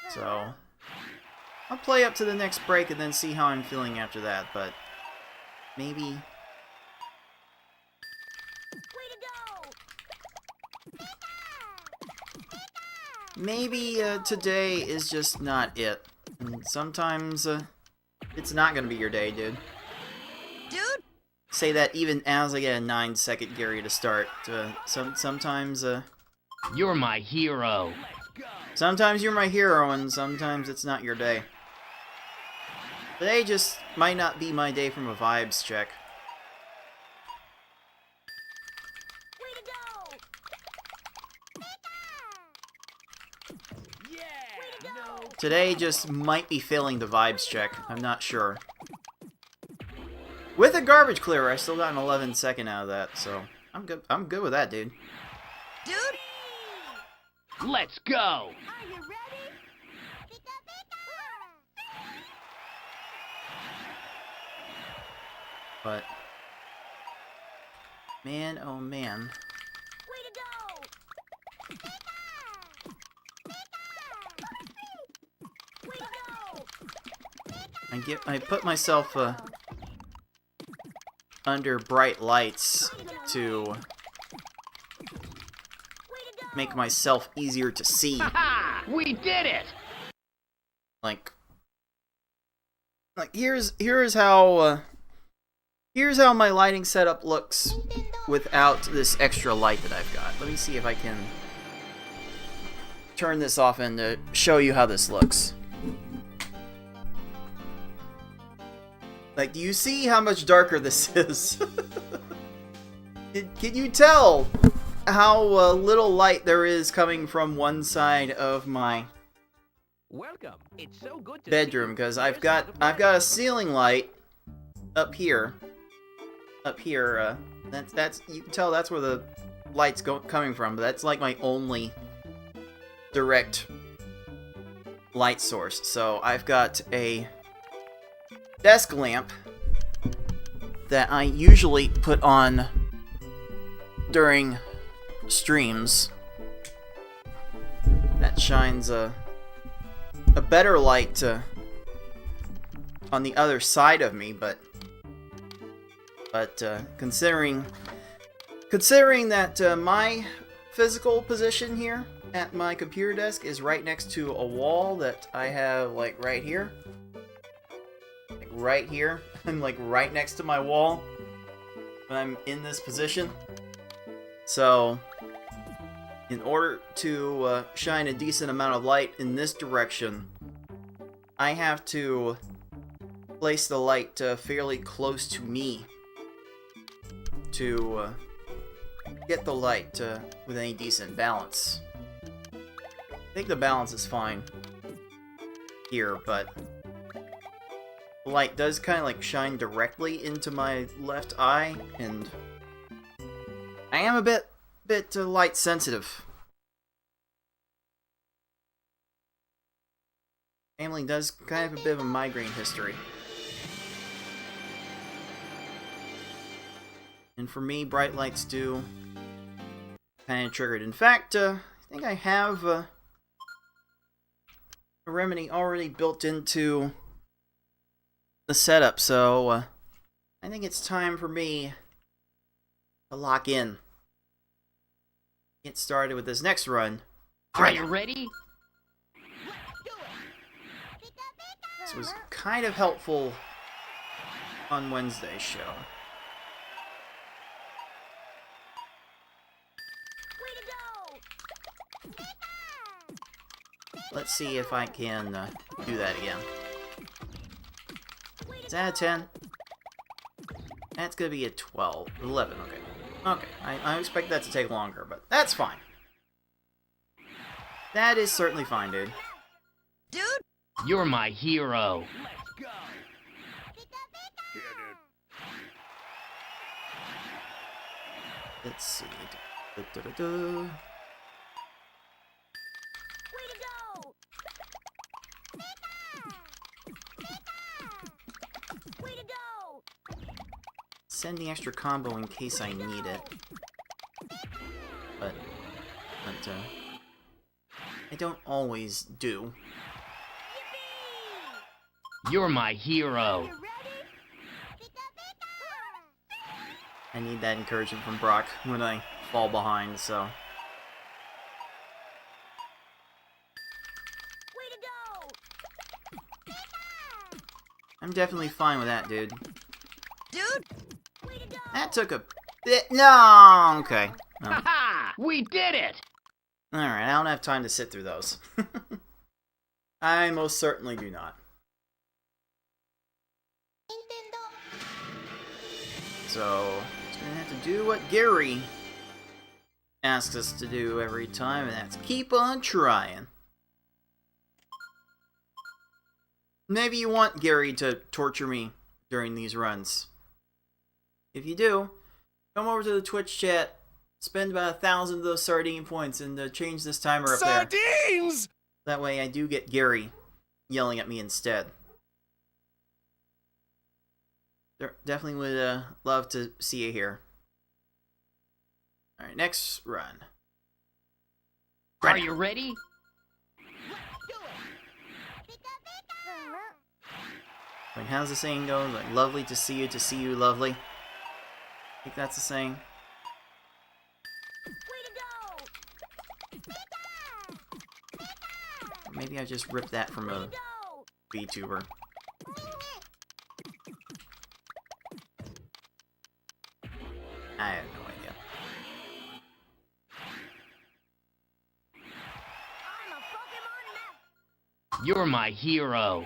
So, I'll play up to the next break and then see how I'm feeling after that, but maybe... Maybe today is just not it. And sometimes it's not gonna be your day, dude. Dude, Say that even as I get a 9-second Gary to start. Sometimes You're my hero. sometimes you're my hero and sometimes it's not your day. Today just might not be my day from a vibes check. Today just might be failing the vibes check. I'm not sure. With a garbage clearer, I still got an 11-second out of that, so I'm good. I'm good with that, dude. dude, Let's go. Are you ready? Pika pika! But man, oh man, Way to go! Pika! Pika! Way to go! I put myself under bright lights to Way to go! make myself easier to see. Ha! We did it. Like here's how my lighting setup looks without this extra light that I've got. Let me see if I can turn this off and show you how this looks. Like, do you see how much darker this is? Can you tell how little light there is coming from one side of my Welcome. It's so good to bedroom? Because I've got a ceiling light up here. That's you can tell that's where the light's coming from. But that's like my only direct light source. So I've got a desk lamp that I usually put on during streams that shines a better light on the other side of me, but considering that my physical position here at my computer desk is right next to a wall that I have like right here. Right here. I'm like right next to my wall when I'm in this position. So, in order to shine a decent amount of light in this direction, I have to place the light fairly close to me to get the light with any decent balance. I think the balance is fine here, but the light does kind of like shine directly into my left eye, and I am a bit light sensitive. Family does kind of have a bit of a migraine history. And for me, bright lights do kind of trigger it. In fact, I think I have a remedy already built into the setup, so I think it's time for me to lock in. Get started with this next run. Are you ready? This was kind of helpful on Wednesday's show. Way to go! Let's see if I can do that again. Is that a 10? That's gonna be a 12. 11, okay. Okay, I expect that to take longer, but that's fine. That is certainly fine, dude. dude, You're my hero. Let's go. Yeah, dude. Let's see. Da-da-da-da. send the extra combo in case I need it. But I don't always do. You're my hero. I need that encouragement from Brock when I fall behind, so... I'm definitely fine with that, dude. Dude, That took a bit... No! Okay. No. Ha! We did it! Alright, I don't have time to sit through those. I most certainly do not. So, just gonna have to do what Gary asks us to do every time, and that's keep on trying. Maybe you want Gary to torture me during these runs. If you do, come over to the Twitch chat, spend about 1,000 of those sardine points, and change this timer up there. Sardines! That way I do get Gary yelling at me instead. Definitely would love to see you here. Alright, next run. Are you ready? Like, how's the saying go? Like, lovely to see you, lovely. I think that's the saying. Maybe I just ripped that from a VTuber. I have no idea. You're my hero.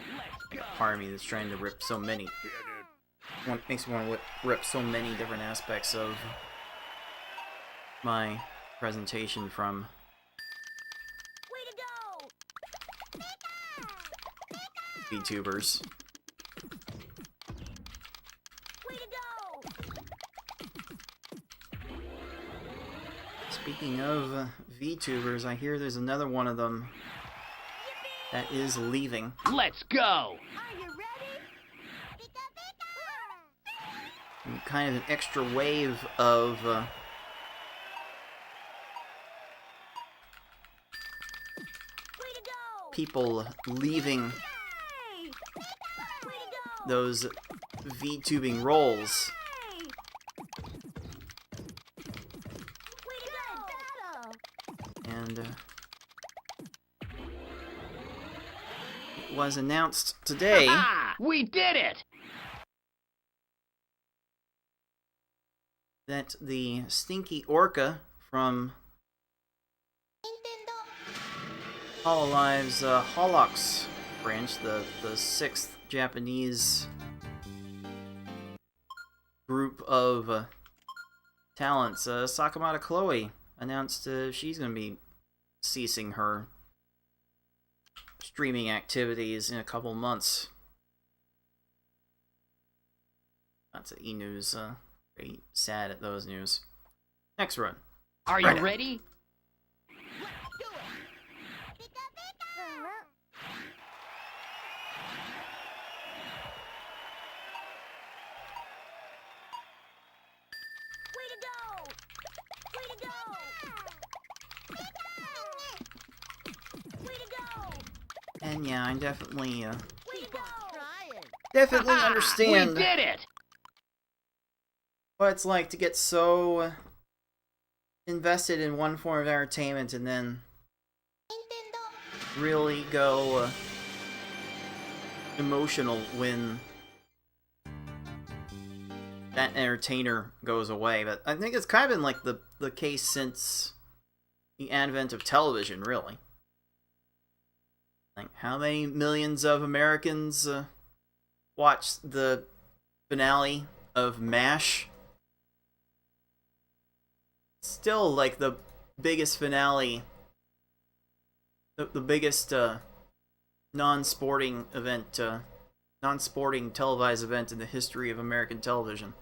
Part of me that's trying to rip so many. Makes me want to rip so many different aspects of my presentation from VTubers. Speaking of VTubers, I hear there's another one of them that is leaving. Let's go! And kind of an extra wave of people leaving those VTubing roles. And it was announced today Ha! We did it! that the Stinky Orca from Hololive's Holox branch, the 6th Japanese group of talents, Sakamata Chloe, announced she's going to be ceasing her streaming activities in a couple months. That's an e-news. Very sad at those news. Next run. Are you ready? And yeah, I definitely Ha! understand We did it! what it's like to get so invested in one form of entertainment and then really go emotional when that entertainer goes away. But I think it's kind of been like the case since the advent of television, really. Like, how many millions of Americans watched the finale of MASH? Still, like, the biggest finale, the biggest non-sporting event, non-sporting televised event in the history of American television.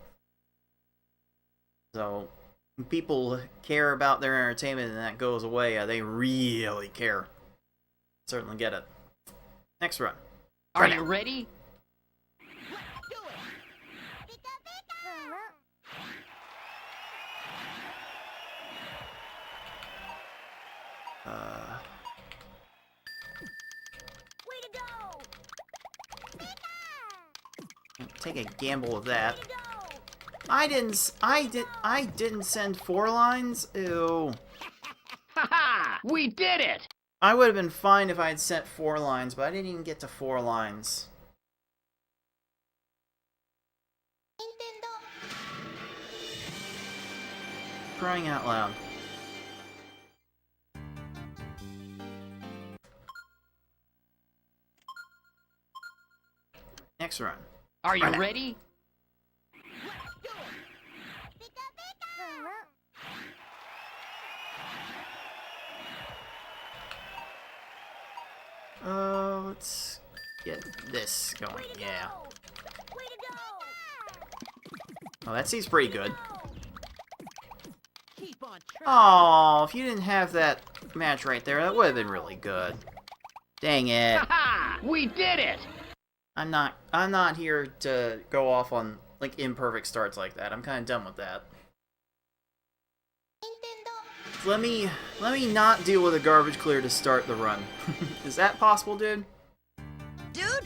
So, when people care about their entertainment and that goes away, they really care. Certainly get it. Next run. Are you ready? Way to go! Take a gamble with that. Way to go! I didn't send 4 lines? Ew. Ha! We did it! I would have been fine if I had sent 4 lines, but I didn't even get to 4 lines. Crying out loud. Next run. Are you Run it. ready? Let's get this going. Yeah. Way to go! Oh, that seems pretty good. Keep on trying. Oh, if you didn't have that match right there, that would have been really good. Dang it. Ha! We did it! I'm not here to go off on like imperfect starts like that. I'm kind of done with that. Let me not deal with a garbage clear to start the run. Is that possible, dude? Dude,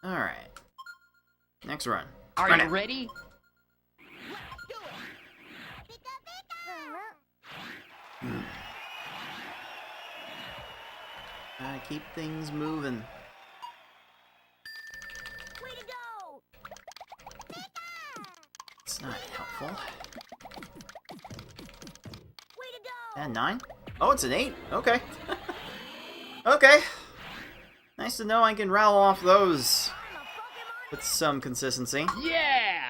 All right. Next run. Are Run you it. ready? Gotta keep things moving. Way to go! It's not helpful. Way to go! And 9? Oh, it's an 8. Okay. Okay. Nice to know I can rattle off those I'm a Pokémon! with some consistency. Yeah!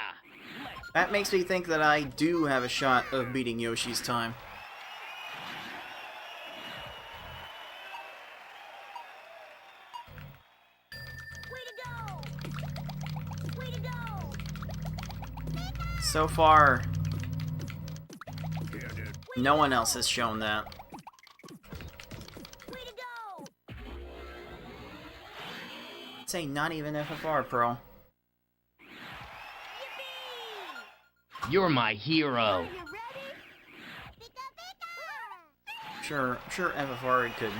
That makes me think that I do have a shot of beating Yoshi's time. Way to go! Way to go! So far, Here, dude. no one else has shown that. Way to go! I'd say not even FFR Pro. Yippee! You're my hero. You ready? Pika pika! Sure FFR could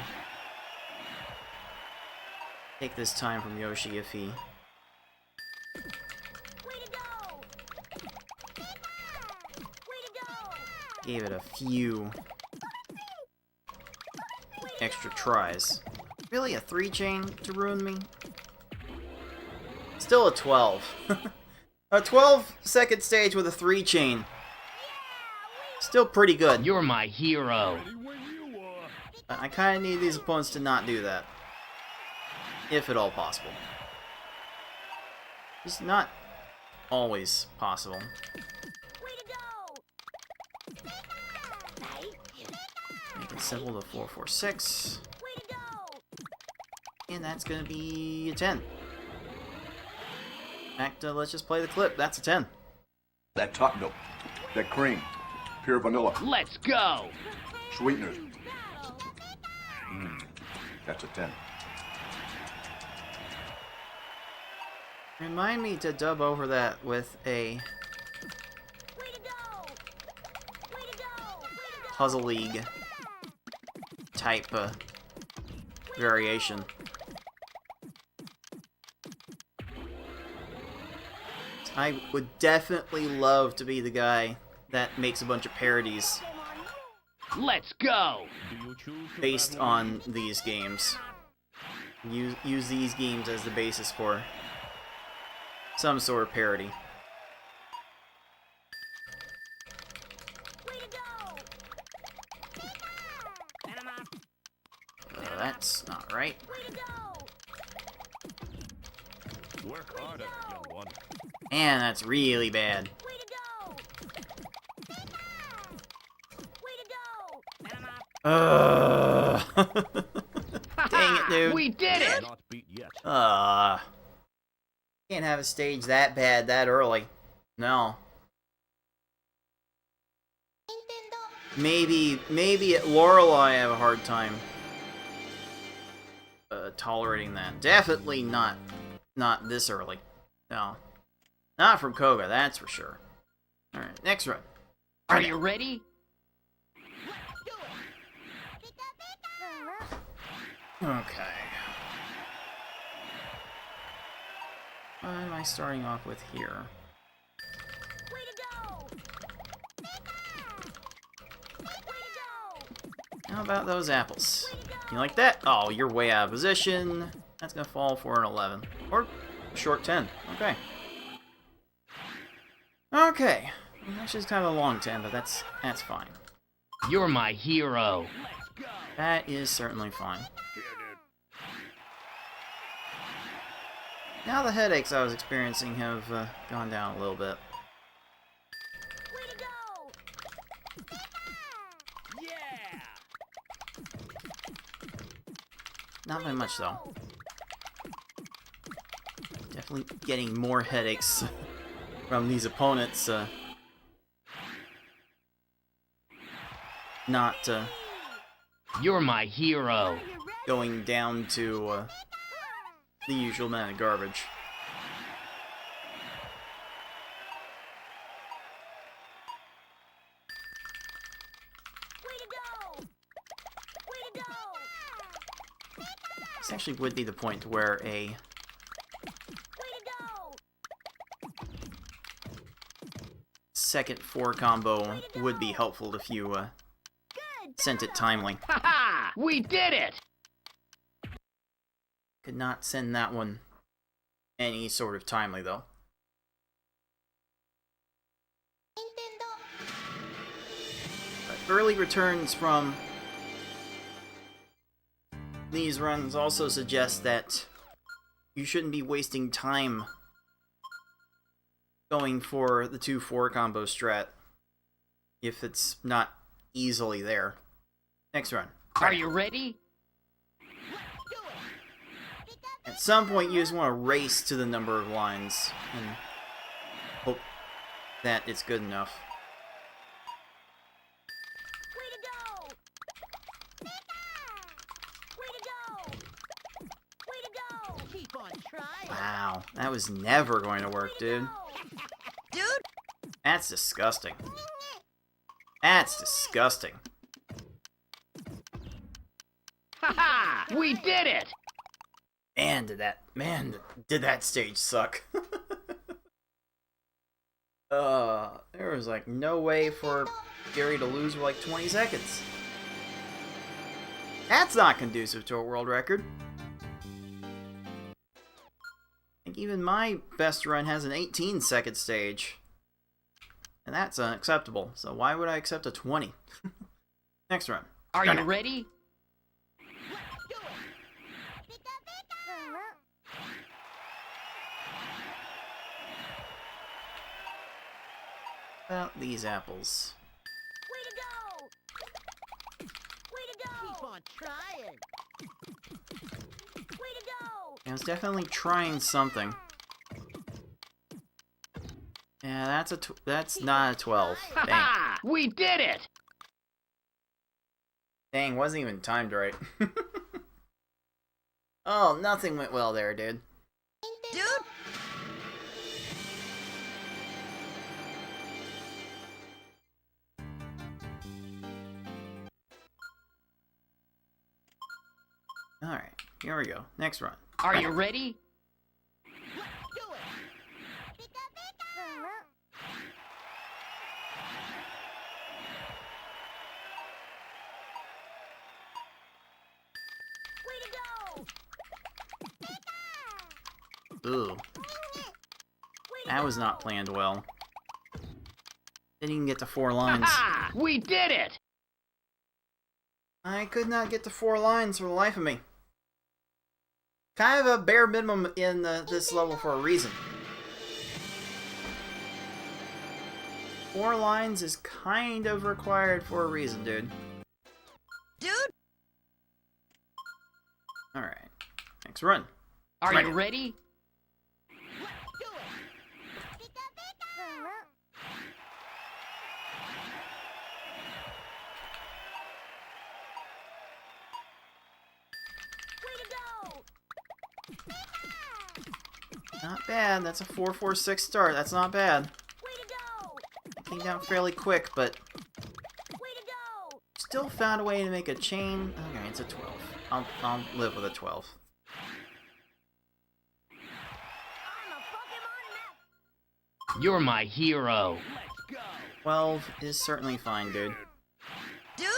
take this time from Yoshi if he Way to go! Way to go! gave it a few extra tries. Really, a 3 chain to ruin me? Still a 12. A 12-second stage with a 3 chain. Still pretty good. You're my hero. Ready when you are. But I kind of need these opponents to not do that. If at all possible. It's not always possible. Way to go! Make it simple to 446. Way to go! And that's gonna be a 10. Back to let's just play the clip. That's a 10. That top milk, that cream, pure vanilla, Let's go! sweeteners. That's a 10. Remind me to dub over that with a Way to go! Way to go! Puzzle League type variation. I would definitely love to be the guy that makes a bunch of parodies Let's go! Do you choose to based battle on these games. Use these games as the basis for some sort of parody. Way to go! That's not right. Way to go! Work harder, young one. And that's really bad. Way to go! Way to go! Dang it, dude. We did it! Not beat yet. Can't have a stage that bad that early. No. Maybe at Lorelei I have a hard time tolerating that. Definitely not this early. No. Not from Koga, that's for sure. Alright, next run. Are you ready? Okay. What am I starting off with here? Way to go! Way to go! How about those apples? You like that? Oh, you're way out of position. That's gonna fall for an 11. Or a short 10. Okay. Okay. Actually, it's kind of a long 10, but that's fine. You're my hero. That is certainly fine. Here, dude. Now the headaches I was experiencing have gone down a little bit. Way to go! Yeah! Not by much, though. Definitely getting more headaches from these opponents. Not You're my hero. going down to the usual amount of garbage. Way to go! Way to go! This actually would be the point where a Way to go! second 4 combo would be helpful if you sent it timely. Ha ha! We did it! Could not send that one any sort of timely, though. But early returns from these runs also suggest that you shouldn't be wasting time going for the 2-4 combo strat if it's not easily there. Next run. Are you ready? At some point, you just want to race to the number of lines and hope that it's good enough. Way to go! Way to go! Way to go! Keep on trying. Wow, that was never going to work, dude. Dude, That's disgusting. That's disgusting. Ha ha! We did it! Man, did that stage suck. There was like no way for Gary to lose for like 20 seconds. That's not conducive to a world record. I think even my best run has an 18-second stage. And that's unacceptable, so why would I accept a 20? Next run. Are Done you it. ready? About these apples. Way to go! Way to keep go! on trying. Way to go! I was definitely trying something. Yeah, that's not a 12. Ha Dang. ha! We did it! Dang, wasn't even timed right. Oh, nothing went well there, dude. Dude, Alright, here we go. Next run. Are you ready? Way to go! Ooh, that was not planned well. Didn't even get to 4 Ha lines. ha! We did it! I could not get to 4 lines for the life of me. Kind of a bare minimum in this level for a reason. 4 lines is kind of required for a reason, dude. dude, Alright, next run. Are Right. you ready? Way to go! Not bad, that's a 4-4-6 start, that's not bad. Way to go! It came down fairly quick, but Way to go! still still found a way to make a chain. Okay, it's a 12. I'll live with a 12. I'm a Pokemon map. You're my hero. Let's go. 12 is certainly fine, dude. Dude.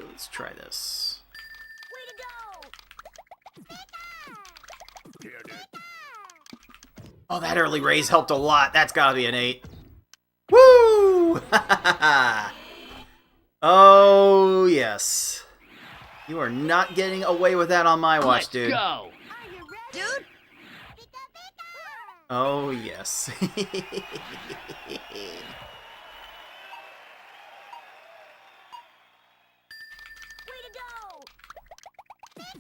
Let's try this. Way to go. Here, dude. Oh, that early raise helped a lot. That's gotta be an 8. Woo! Oh, yes. You are not getting away with that on my watch, Let's dude. go. Are you ready? Dude. Oh, yes. Way to go. Way to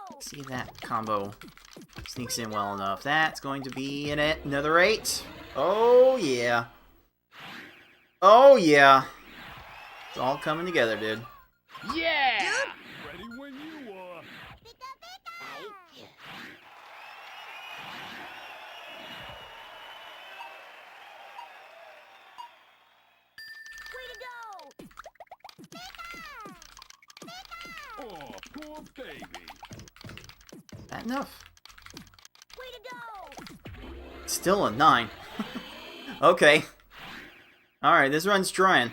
go. See, that combo sneaks in well enough. That's going to be in it. Another 8. Oh, yeah. Oh, yeah. It's all coming together, dude. Yeah. Ready when you are. Way to go. Oh, poor baby. That enough? Way to go. Still a 9. Okay. Alright, this run's trying.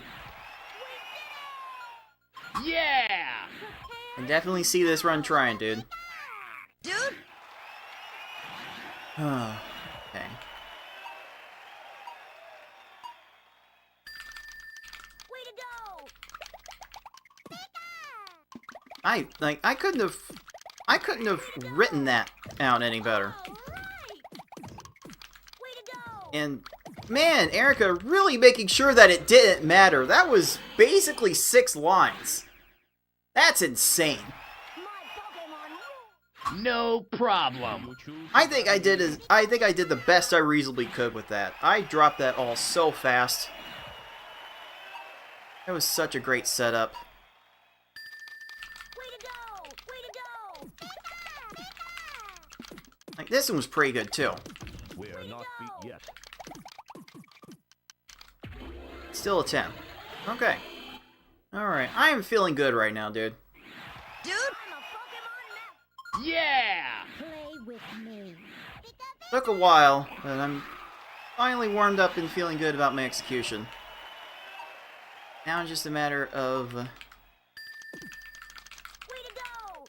Yeah. I definitely see this run trying, dude. Dude. Okay. Way to go. I couldn't have written that out any better. All right. Way to go. And man, Erica really making sure that it didn't matter. That was basically 6 lines. That's insane. My Pokemon rule. No problem. You choose. I think I did the best I reasonably could with that. I dropped that all so fast. That was such a great setup. Way to go. Way to go. Like this one was pretty good too. We are not beat yet. Still a 10. Okay. Alright, I am feeling good right now, dude. Dude. I'm a Pokemon map. Yeah. Play with me. Took a while, but I'm finally warmed up and feeling good about my execution. Now it's just a matter of Way to go.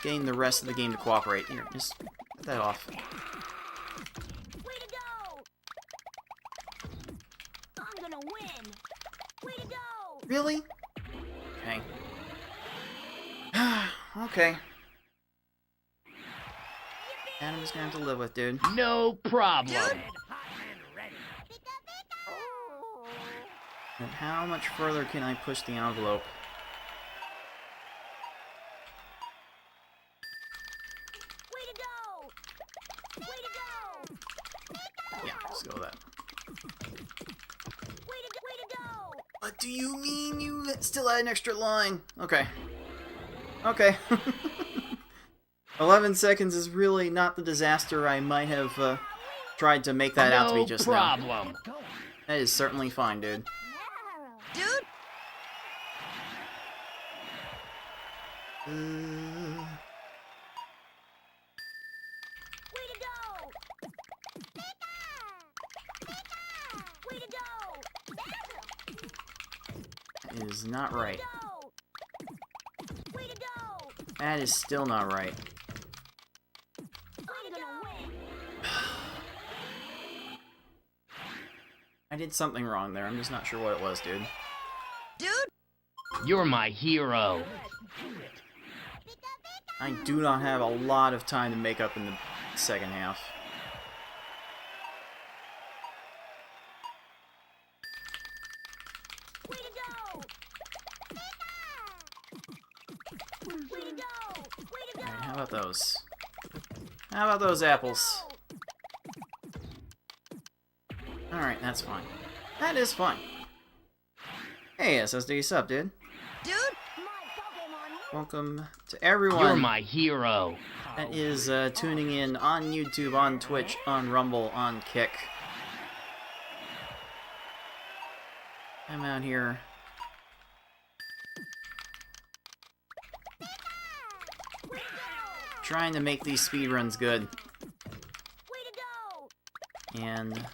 getting the rest of the game to cooperate. Here, just put that off. Way to go. I'm gonna win. Way to go. Really? Okay. Okay. That I'm just gonna have to live with, dude. No problem. Dude. Red hot and ready. And how much further can I push the envelope? Way to go. Way to go. Yeah, let's go with that. Way to go. What do you mean you still had an extra line? Okay. Okay. 11 seconds is really not the disaster I might have tried to make that out to be just no now. problem. That is certainly fine, dude. Dude. Uh, Way to go. Way to go. that is not right. Go. Way to go. That is still not right. I'm gonna win. I did something wrong there. I'm just not sure what it was, dude. Dude. You're my hero. I do not have a lot of time to make up in the second half. Way to go. Way to go. Way to go. Alright, how about those? How about those apples? Alright, that's fine. That is fine. Hey, SSD, sup, dude? Dude. My Pokemon rule. Welcome to everyone. You're my hero. That is tuning in on YouTube, on Twitch, on Rumble, on Kick. I'm out here trying to make these speedruns good. Way to go! And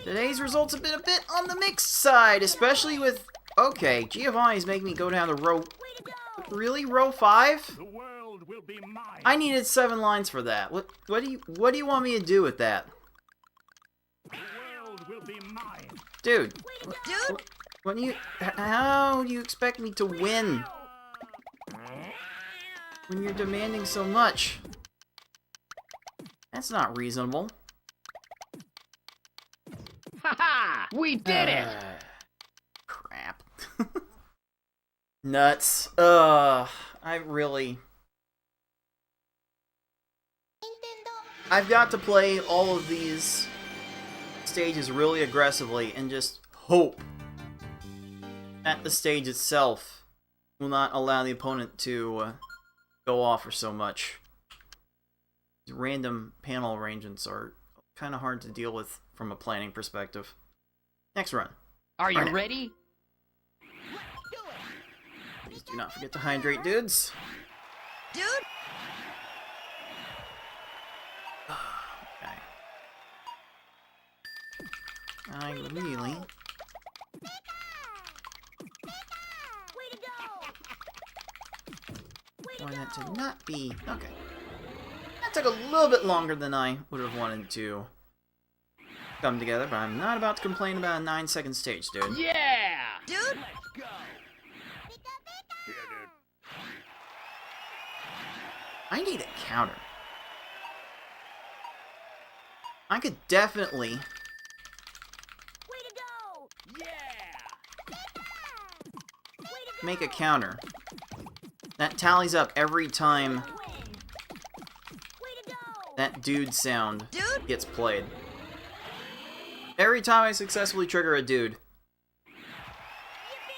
today's results have been a bit on the mixed side, especially with... Okay, Giovanni's making me go down to row... Way to go! Really? Row 5? The world will be mine. I needed 7 lines for that. What do you want me to do with that? The world will be mine. Dude, Dude, what do you... How do you expect me to win when you're demanding so much? That's not reasonable. Ha-ha! We did it! Crap. Nuts. I really... I've got to play all of these stages really aggressively and just hope that the stage itself will not allow the opponent to go off for so much. These random panel arrangements are kind of hard to deal with from a planning perspective. Next run. Are you Arnett. ready? Please do not forget to hydrate, dudes. dude, Okay. I really Way to go! Way to want that go! to not be... Okay. That took a little bit longer than I would have wanted to come together, but I'm not about to complain about a 9-second stage, dude. Yeah! dude, Let's go. Here, dude. I need a counter. I could definitely... Way to go! Yeah! Way to go! make a counter that tallies up every time Win! Way to go! that dude sound dude, gets played. Every time I successfully trigger a dude,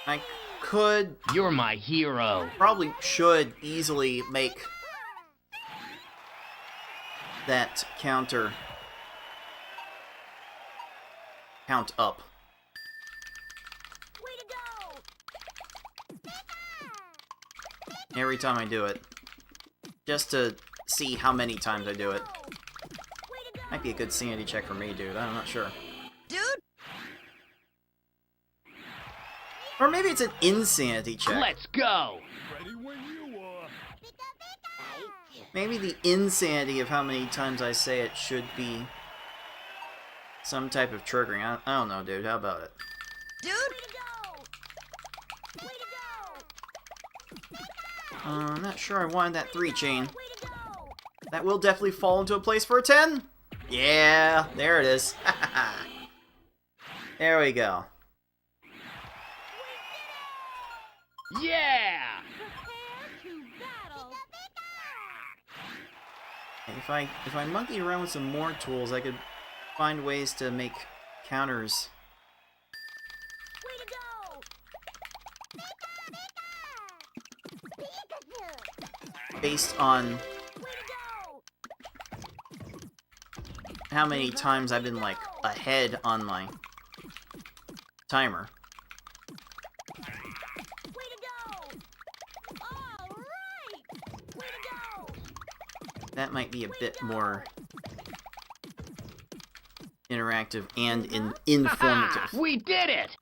I could, You're my hero. probably should easily make that counter count up. Way to go! Every time I do it. Just to see how many times I do it. Way to go! Might be a good sanity check for me, dude. I'm not sure. dude, Or maybe it's an insanity check. Let's go. Ready when you are. Maybe the insanity of how many times I say it should be some type of triggering. I don't know, dude. How about it? dude, Way to go! Way to go! I'm not sure I wanted that 3 chain. Way to go! That will definitely fall into a place for a 10. Yeah, there it is. There we go. Yeah! Prepare to battle! And if I monkeyed around with some more tools, I could find ways to make counters Way to go! based on Way to go! how many times I've been like ahead on my timer. Way to go! All right! Way to go! That might be a bit more interactive and informative. Ha-ha! We did it!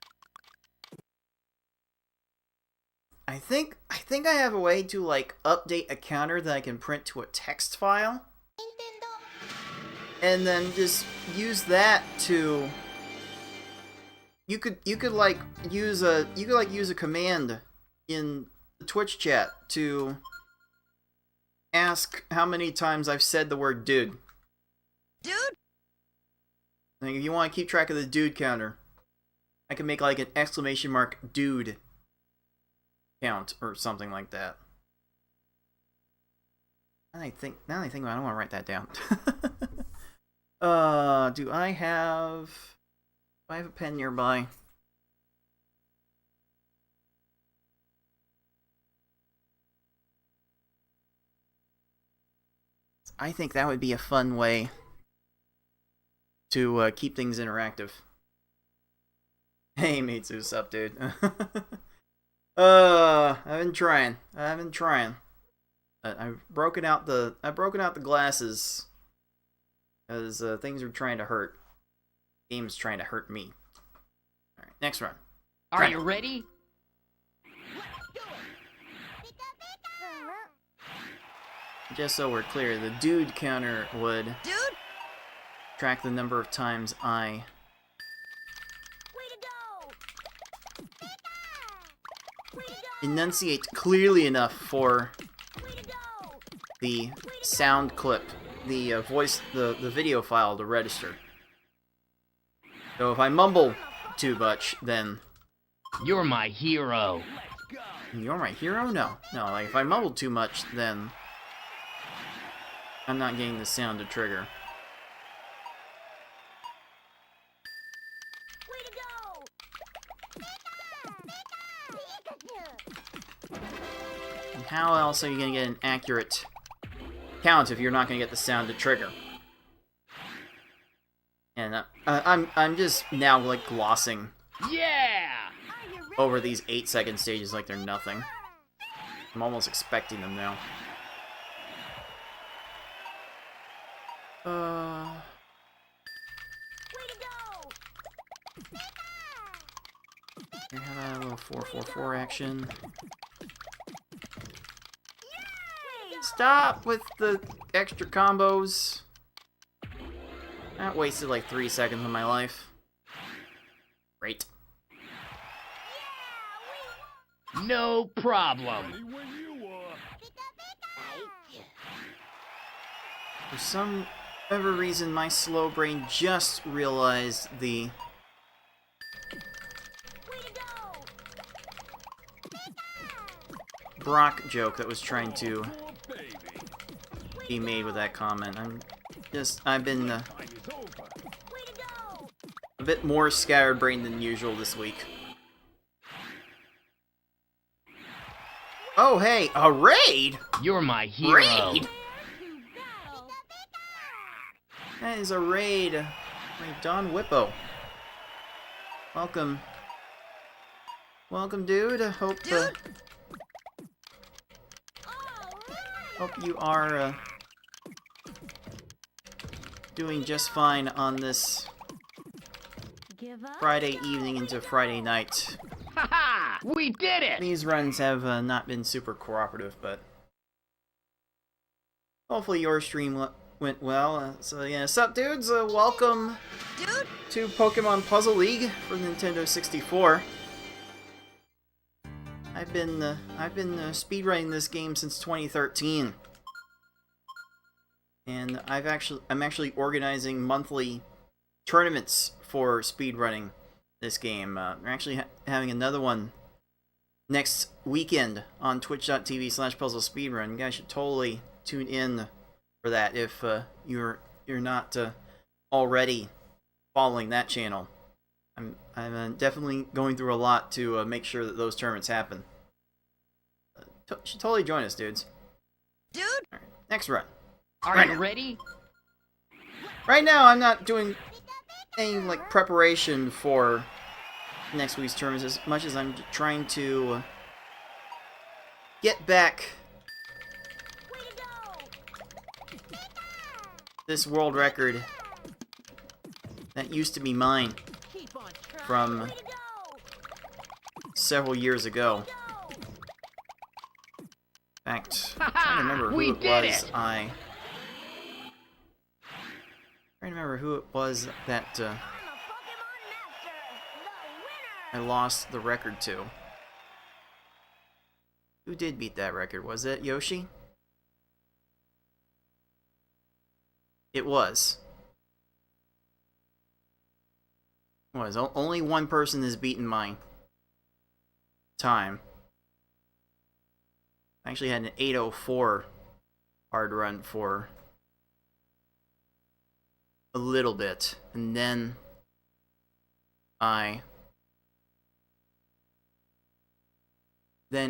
I think I have a way to like update a counter that I can print to a text file, and then just use that to. You could use a command in the Twitch chat to ask how many times I've said the word dude. dude, Like if you want to keep track of the dude counter, I can make like an exclamation mark dude count or something like that. Now that I think about it, I don't want to write that down. Do I have a pen nearby? I think that would be a fun way to keep things interactive. Hey, Mitsu, what's up, dude? I've been trying. I've broken out the glasses because things are trying to hurt. Game's trying to hurt me. All right, next run. Are you ready? Just so we're clear, the dude counter would Dude, track the number of times I Way to go! Way to go! enunciate clearly enough for Way to go! the sound clip, the the video file to register. So if I mumble too much, then You're my hero. you're my hero? No. Like if I mumble too much, then I'm not getting the sound to trigger. Way to go! And how else are you gonna get an accurate count if you're not gonna get the sound to trigger? And I'm just now like glossing Yeah! over these 8-second stages like they're nothing. I'm almost expecting them now. Way to go! Here, have a little 4-4-4 action. Stop with the extra combos. That wasted like 3 seconds of my life. Great. No problem. When you For some ever reason, my slow brain just realized the Way to go! Brock joke that was trying to be made with that comment. I've been Way to go! a bit more scatterbrained than usual this week. Oh, hey, a raid? You're my hero. Raid? To battle! That is a raid. Wait, Don Whippo. Welcome. Welcome, dude. Hope you are doing just fine on this Give up? Friday evening into Friday night. Ha! We did it! These runs have not been super cooperative, but hopefully your stream went well. So yeah, sup dudes? Welcome dude, to Pokemon Puzzle League for Nintendo 64. I've been speedrunning this game since 2013, and I'm actually organizing monthly tournaments for speedrunning this game. We're actually having another one next weekend on twitch.tv/puzzlespeedrun. You guys should totally tune in for that if you're not already following that channel. I'm definitely going through a lot to make sure that those tournaments happen. Should totally join us, dudes. dude, Alright, next run. Are Right you now. ready? Right now, I'm not doing any like preparation for next week's tournaments as much as I'm trying to get back Way to go! this world record that used to be mine Keep on trying! from Way to go! several years ago. In fact, I'm trying to remember who We it did was. it! Trying to remember who it was that I'm a Pokemon Master! The I winner! lost the record to. Who did beat that record? Was it Yoshi? It was. Only one person has beaten my time. I actually had an 8:04 hard run for a little bit, and then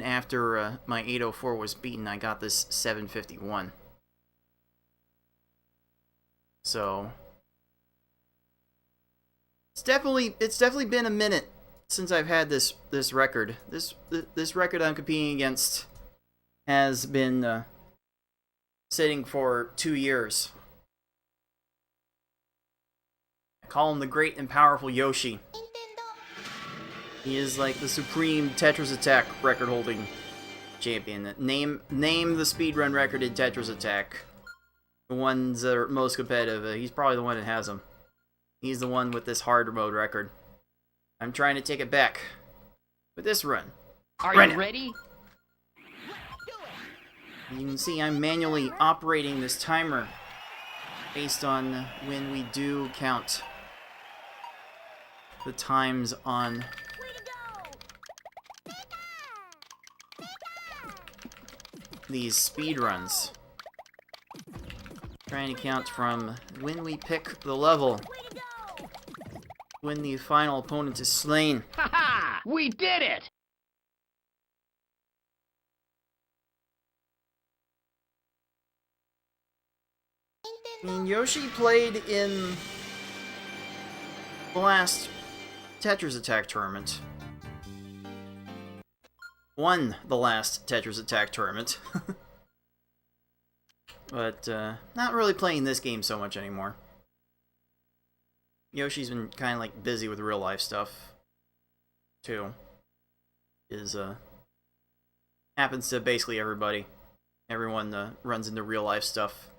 after my 8:04 was beaten, I got this 7:51. So it's definitely been a minute since I've had this record. This record I'm competing against has been sitting for 2 years. I call him the great and powerful Yoshi. He is like the supreme Tetris Attack record-holding champion. Name the speedrun record in Tetris Attack. The ones that are most competitive. He's probably the one that has them. He's the one with this hard mode record. I'm trying to take it back with this run. Are Run you it. ready? You can see I'm manually operating this timer based on when we do count the times on Way to go! these speed runs. Trying to count from when we pick the level, Way to go! when the final opponent is slain. Ha ha! We did it! I mean, Yoshi played in the last Tetris Attack tournament. Won the last Tetris Attack tournament. But, not really playing this game so much anymore. Yoshi's been kind of, like, busy with real-life stuff, too. Happens to basically everybody. Everyone, runs into real-life stuff.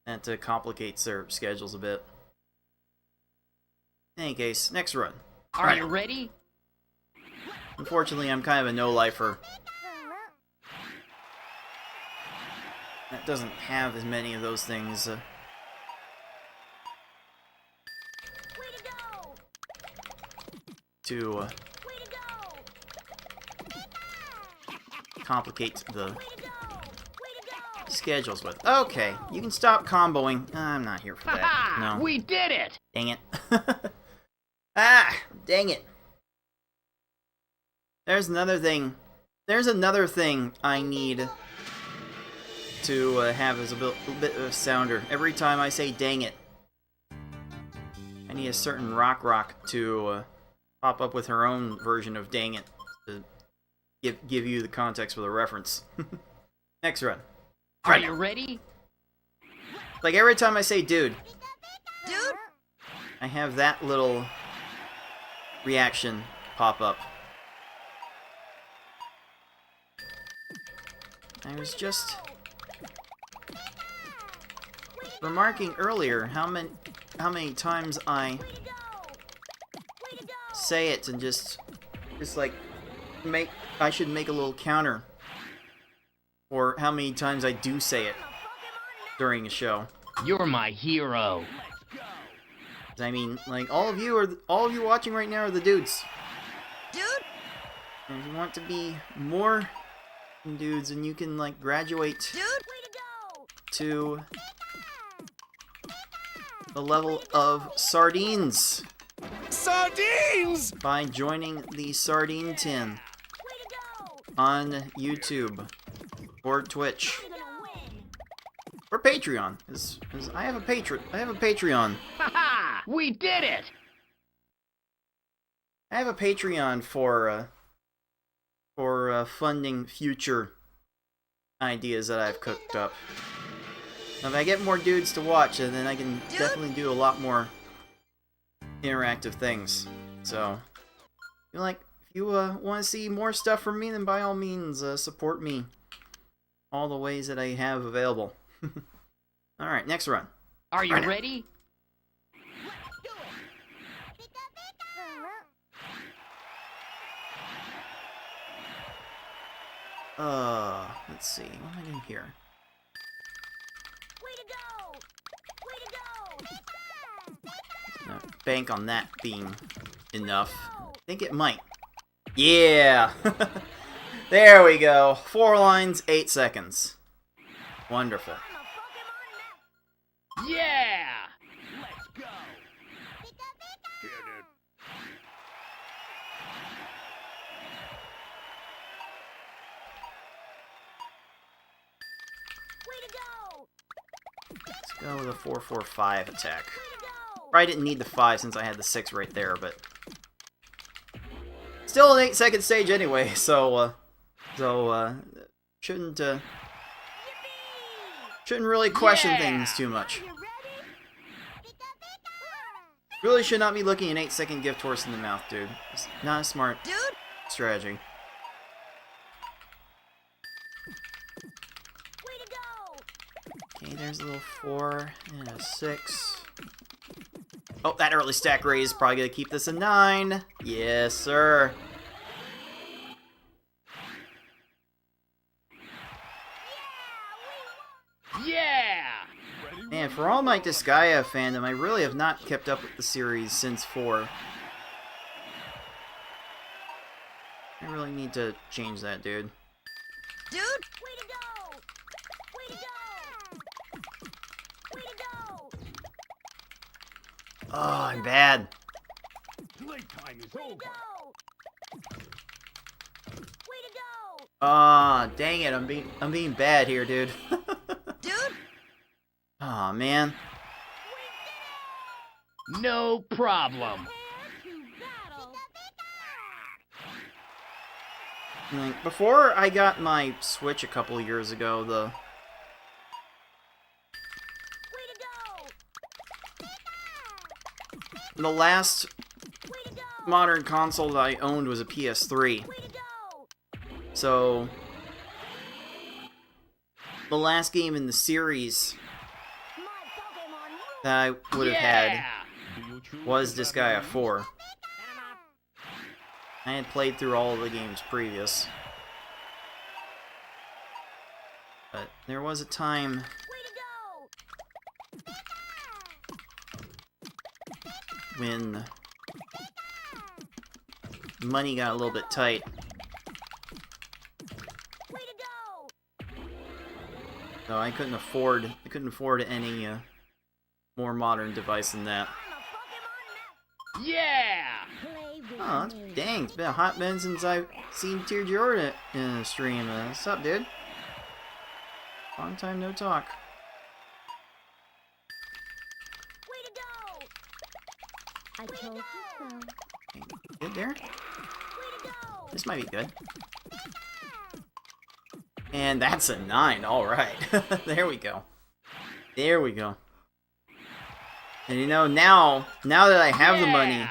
That complicates their schedules a bit. In any case, next run. Are Right. you ready? Unfortunately, I'm kind of a no-lifer. That doesn't have as many of those things. Way to go! To Way to go! complicate the Way to go! Way to go! schedules with. Okay, you can stop comboing. I'm not here for Ha that. ha! No. We did it! Dang it. Ah! Dang it. There's another thing. There's another thing I need to have as a bit of a sounder. Every time I say dang it, I need a certain rock to pop up with her own version of dang it to give you the context for the reference. Next run. Are you ready? Like every time I say dude, Dude, I have that little reaction pop up. I was just remarking earlier how many times I Way to go! Way to go! say it and just like I should make a little counter, or how many times I do say it during a show. You're my hero. I mean, like all of you watching right now are the dudes. dude, And if you want to be more than dudes, and you can like graduate dude, Way to go! to the level of sardines Sardines! by joining the Sardine Tin Way to go! on YouTube or Twitch I'm gonna win! or Patreon. 'Cause I have a Patreon. Ha ha! We did it! I have a Patreon for funding future ideas that I've cooked up. Now, if I get more dudes to watch, then I can definitely do a lot more interactive things. So, if you want to see more stuff from me, then by all means support me all the ways that I have available. All right, next run. Are you Run it. ready? Let's see. What am I doing here? Way to go! Way to go! Bank on that being enough. I think it might. Yeah! There we go. 4 lines, 8 seconds. Wonderful. I'm a Pokemon now! Yeah! Way to go! Go with a 4-4-5 attack. Probably didn't need the 5 since I had the 6 right there, but still an 8-second stage anyway, so shouldn't really question things too much. Really should not be looking an 8-second gift horse in the mouth, dude. It's not a smart strategy. Okay, there's a little 4 and a 6. Oh, that early stack raise probably gonna keep this a 9. Yes, sir. Yeah! Man, for all my Disgaea fandom, I really have not kept up with the series since 4. I really need to change that, dude. Dude, Way to go! Way to go! Way to go! Oh, I'm bad. Playtime is over. Go! Way to go! Ah, dang it, I'm being bad here, dude. dude, Aw, man. No problem. Like, before I got my Switch a couple years ago, Way to go! the last Way to go! modern console that I owned was a PS3. Way to go! So, the last game in the series My Pokémon move! that I would have had Do you choose was to Disgaea run? 4. I had played through all of the games previous. But there was a time Way to go! when money got a little bit tight. Way to go! So I couldn't afford any more modern device than that. I'm a Pokémon Yeah! Play with Oh, me. dang, it's been a hot minute since I've seen Tear Jordan in a stream. What's up, dude? Long time no talk. Way to go! I told you so. Okay, good there? Way to go! This might be good. And that's a 9, alright. There we go. There we go. And you know, now that I have the money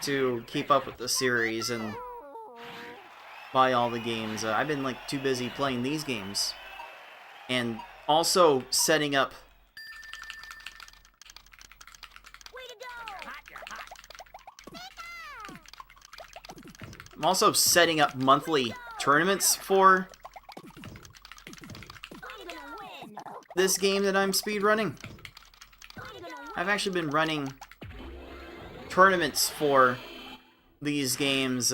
to keep up with the series and buy all the games, I've been like too busy playing these games. And also setting up Way to go! I'm also setting up monthly tournaments for I'm gonna win! this game that I'm speedrunning. I'm gonna win! I've actually been running tournaments for these games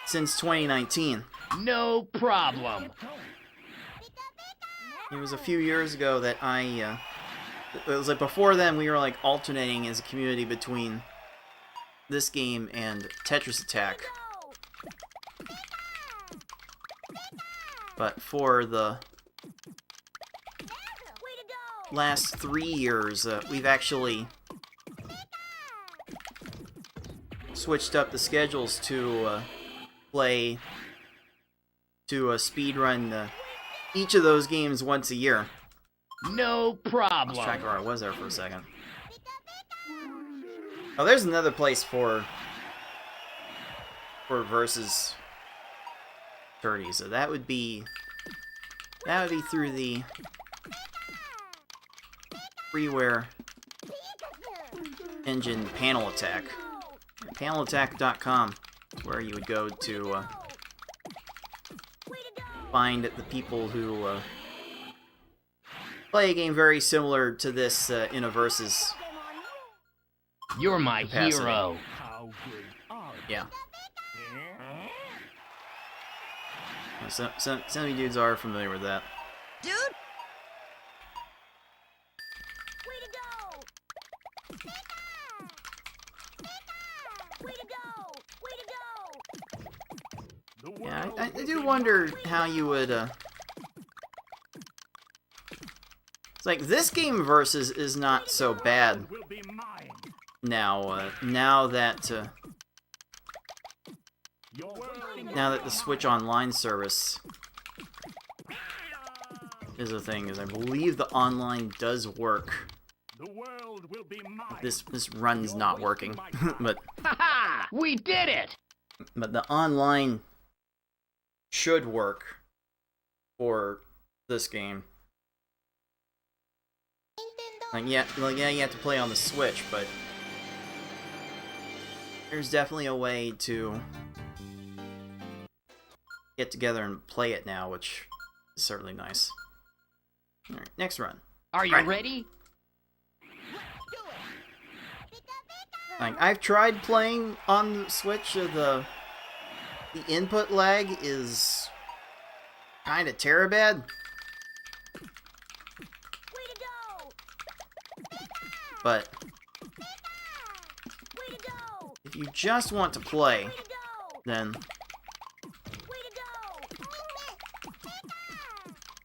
since 2019. No problem. It was a few years ago that it was like before then we were like alternating as a community between this game and Tetris Attack. But for the Way to go! last 3 years, we've actually switched up the schedules to speedrun each of those games once a year. No Lost problem. track of where I was there for a second. Oh, there's another place for versus 30. So that would be through the freeware engine Panel Attack. Panelattack.com is where you would go to find the people who play a game very similar to this in a versus. You're my Capacity. hero. How good are you? Yeah. Some of you dudes are familiar with that. dude, Way to go! Way to go! Way to go! The Yeah, world I will do be wonder mine. how you would It's like, this game versus is not so bad Will be mine. now, now that Your world now that the Switch Online service is a thing, is I believe the online does work. The world will be mine. This run's not working, but Ha! We did it! the online should work for this game. Like yeah, you have to play on the Switch, but there's definitely a way to get together and play it now, which is certainly nice. Alright, next run. Are you Right. ready? Like, I've tried playing on the Switch, the input lag is kinda terribad. Way to go! But Way to go! if you just want to play, Way to go! then Way to go!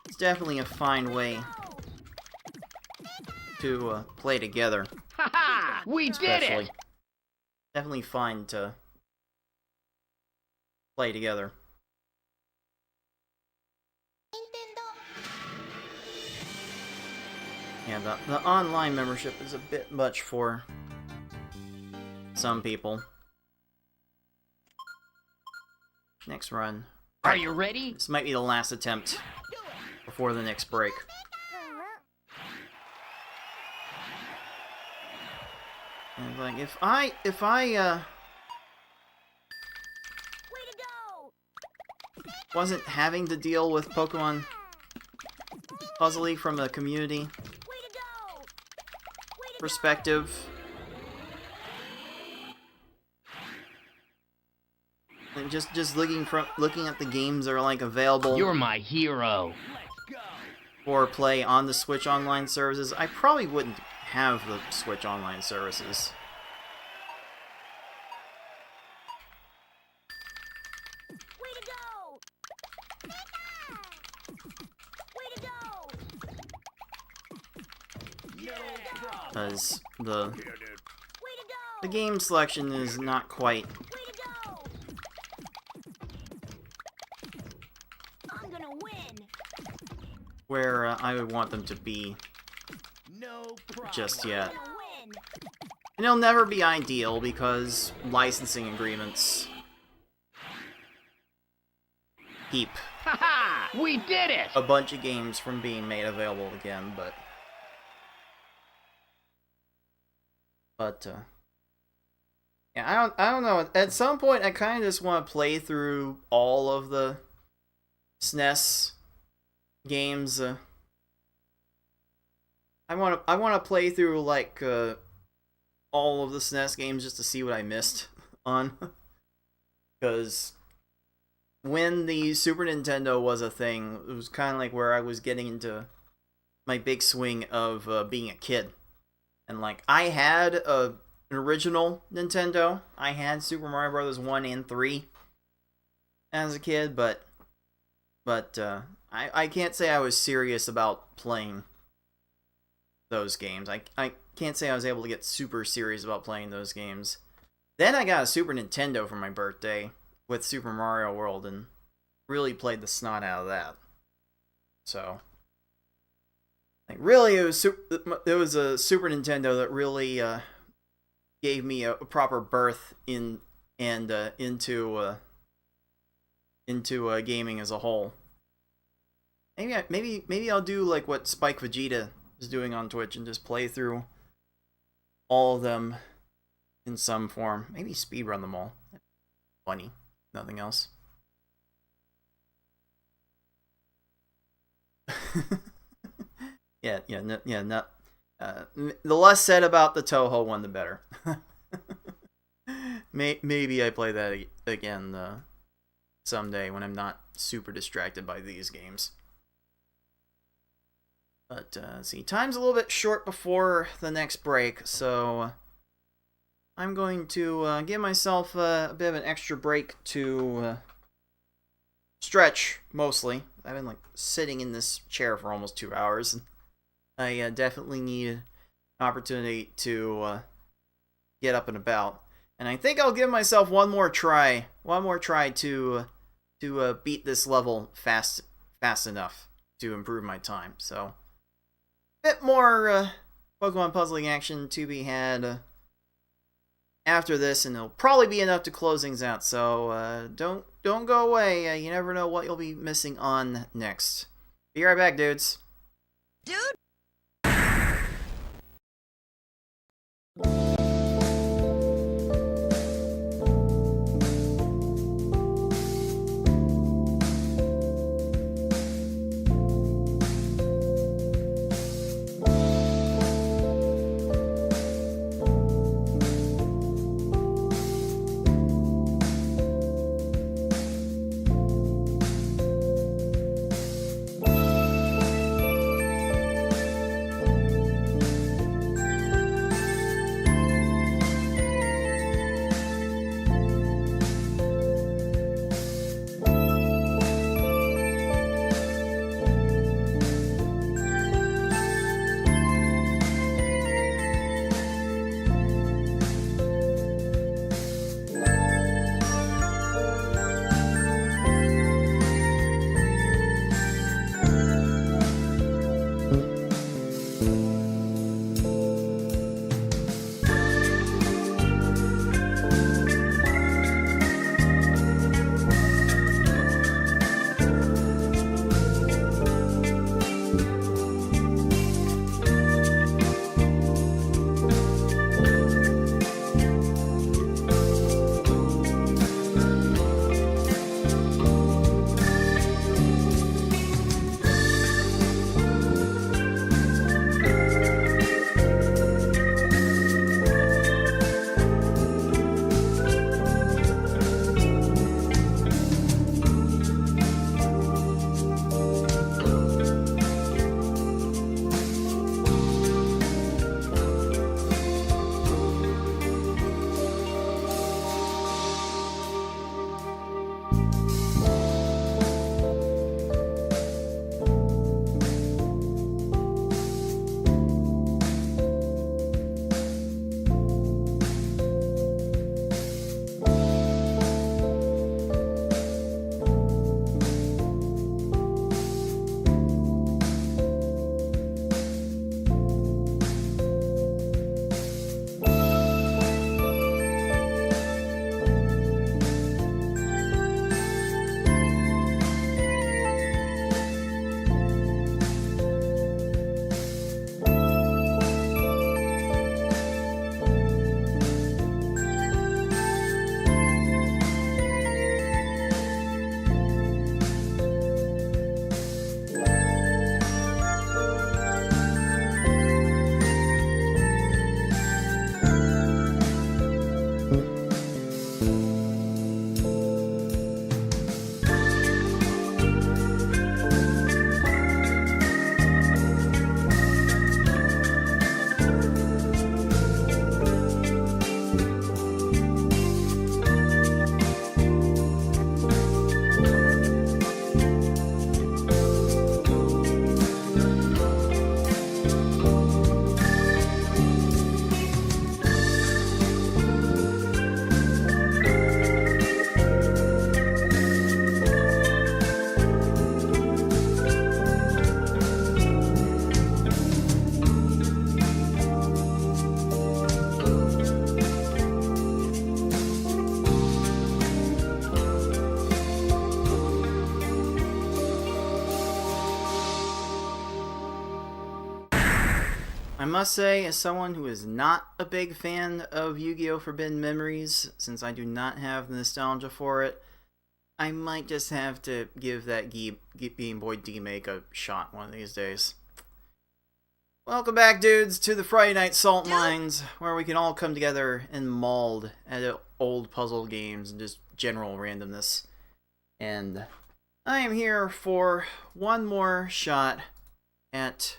it's definitely a fine way to play together. Ha ha! We did Especially. it! Definitely fun to play together. Yeah, the online membership is a bit much for some people. Next run. Are you ready? This might be the last attempt before the next break. And like, if I Way to go! wasn't having to deal with Pokemon Puzzle League from a community Way to go! Way to perspective, and just looking at the games that are like available You're my hero. for play on the Switch Online services, I probably wouldn't have the Switch Online services. Way to go! Way to go! Because the Here, dude. Way to the go! game selection is not quite Way to go! I'm gonna win! where I would want them to be No problem. just I'm yet. gonna win! And it'll never be ideal because licensing agreements keep Ha ha! We did it! a bunch of games from being made available again, but yeah, I don't know. At some point, I kind of just want to play through all of the SNES games. I want to play through like all of the SNES games just to see what I missed on, because when the Super Nintendo was a thing, it was kind of like where I was getting into my big swing of being a kid. And like, I had an original Nintendo. I had Super Mario Bros. 1 and 3 as a kid, but I can't say I was serious about playing those games. I can't say I was able to get super serious about playing those games. Then I got a Super Nintendo for my birthday with Super Mario World and really played the snot out of that. So, like, really, it was a Super Nintendo that really gave me a proper birth into gaming as a whole. Maybe I'll do like what Spike Vegeta is doing on Twitch and just play through all of them in some form. Maybe speedrun them all. Funny. Nothing else. The less said about the Toho one, the better. Maybe I play that again someday when I'm not super distracted by these games. But, see, time's a little bit short before the next break, so I'm going to give myself a bit of an extra break to stretch, mostly. I've been, like, sitting in this chair for almost 2 hours. I definitely need an opportunity to get up and about. And I think I'll give myself one more try to beat this level fast enough to improve my time. So, a bit more Pokemon puzzling action to be had after this, and it'll probably be enough to close things out. So don't go away. You never know what you'll be missing on next. Be right back, dudes. Dude. I must say, as someone who is not a big fan of Yu-Gi-Oh! Forbidden Memories, since I do not have the nostalgia for it, I might just have to give that Game Boy D-Make a shot one of these days. Welcome back, dudes, to the Friday Night Salt Mines, where we can all come together and mauled at old puzzle games and just general randomness. And I am here for one more shot at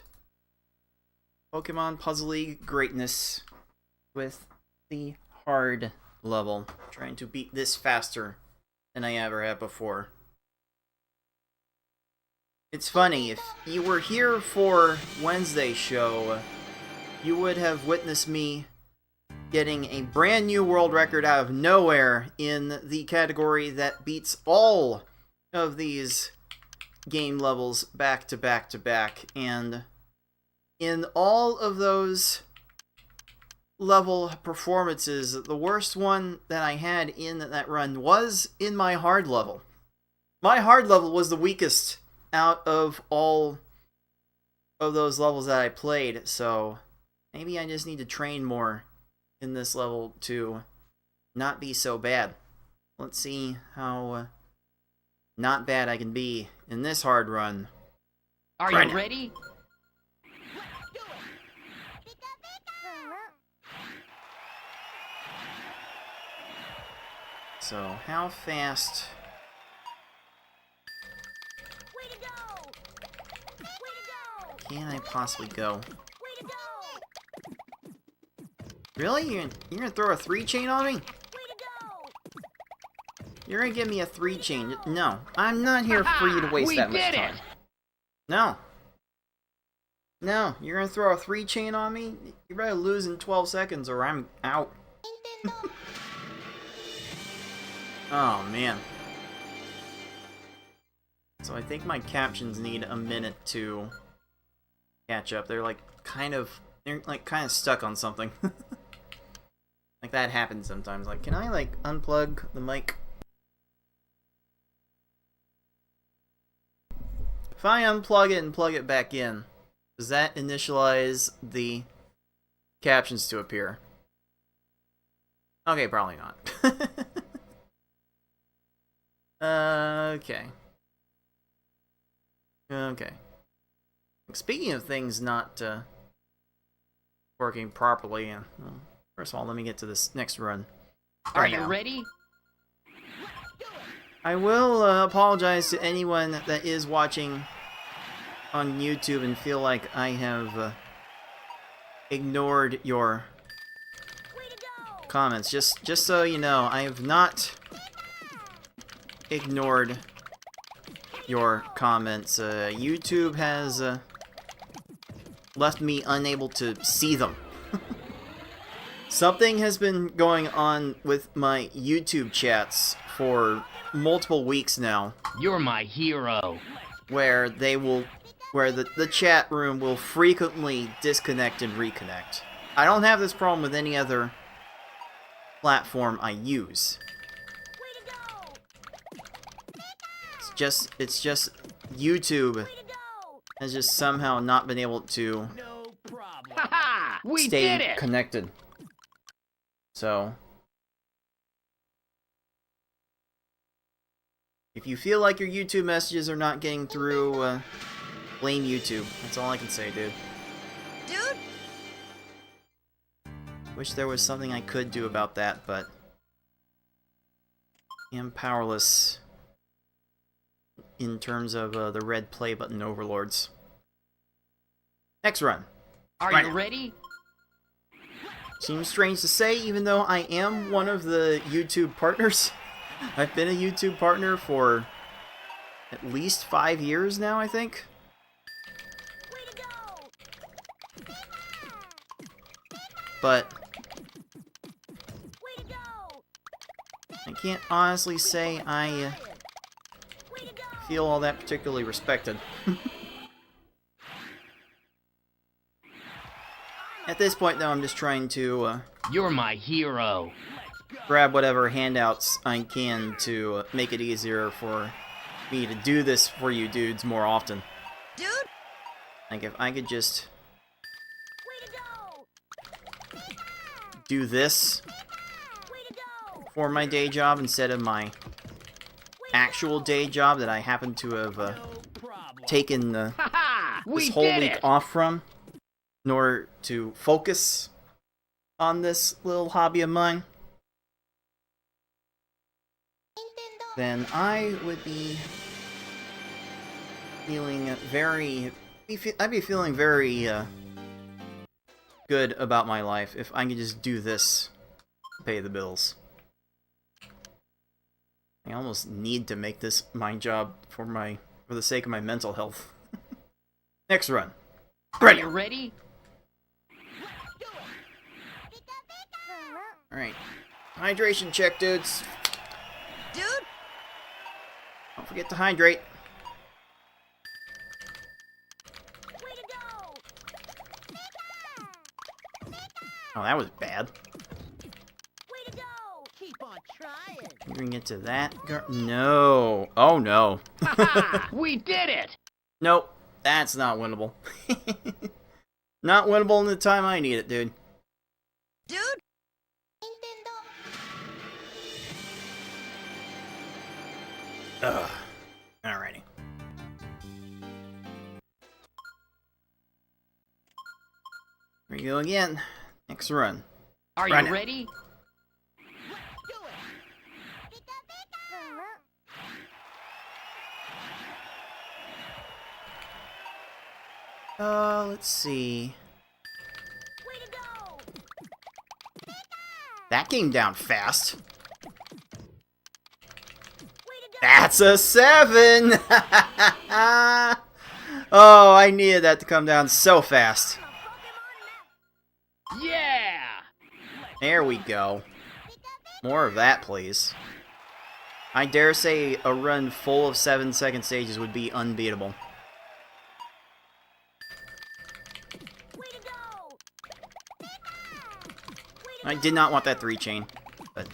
Pokemon Puzzle League greatness with the hard level, trying to beat this faster than I ever have before. It's funny, if you were here for Wednesday's show, you would have witnessed me getting a brand new world record out of nowhere in the category that beats all of these game levels back to back to back. And in all of those level performances, the worst one that I had in that run was in my hard level. My hard level was the weakest out of all of those levels that I played, so maybe I just need to train more in this level to not be so bad. Let's see how not bad I can be in this hard run. Are Right you now. ready? So, how fast Way to go! Way to go! can I possibly go? Way to go! Really? You're gonna throw a 3-chain on me? Way to go! You're gonna give me a 3-chain? No, I'm not here for you to waste We that much did time. it! No. No, you're gonna throw a 3-chain on me? You better lose in 12 seconds or I'm out. Oh, man. So I think my captions need a minute to catch up. They're like kind of stuck on something. Like that happens sometimes. Like, can I like unplug the mic? If I unplug it and plug it back in, does that initialize the captions to appear? Okay, probably not. Okay. Okay. Speaking of things not working properly, well, first of all, let me get to this next run. Are Right you now. ready? I will apologize to anyone that is watching on YouTube and feel like I have ignored your Way to go! comments. Just so you know, I have not ignored your comments. YouTube has left me unable to see them. Something has been going on with my YouTube chats for multiple weeks now, You're my hero. where the chat room will frequently disconnect and reconnect. I don't have this problem with any other platform I use. Way to go! It's just YouTube Way to go! has just somehow not been able to No problem. Ha ha! We stay did it! connected. So, if you feel like your YouTube messages are not getting through, blame YouTube. That's all I can say, dude. Dude, Wish there was something I could do about that, but am powerless in terms of the red play button overlords. Next run. Are Right you now. ready? Seems strange to say, even though I am one of the YouTube partners. I've been a YouTube partner for at least 5 years now, I think. Way to go! But Way to go! I can't honestly say I Way to go! feel all that particularly respected. At this point, though, I'm just trying to You're my hero. grab whatever handouts I can to make it easier for me to do this for you dudes more often. dude, Like, if I could just Way to go! do this Way to go! for my day job instead of my actual day job that I happen to have No problem. taken Ha ha! We this whole did week it! off from in order to focus on this little hobby of mine, then I would be feeling I'd be feeling very good about my life if I could just do this to pay the bills. I almost need to make this my job for my for the sake of my mental health. Next run. Are you ready? Alright. Hydration check, dudes. Dude, Don't forget to hydrate. Way to go! Oh, that was bad. Way to go! keep on trying. Bring it to that. No. Oh, no. Ha! We did it! Nope. That's not winnable. Not winnable in the time I need it, dude. Dude, Ugh. Alrighty. Here we go again. Next run. Are Right you now. ready? Let's see. Way to go! That came down fast. Way to go! That's a 7! Oh, I needed that to come down so fast. Yeah! There we go. More of that, please. I dare say a run full of 7-second stages would be unbeatable. Way to go! I did not want that 3 chain, but Way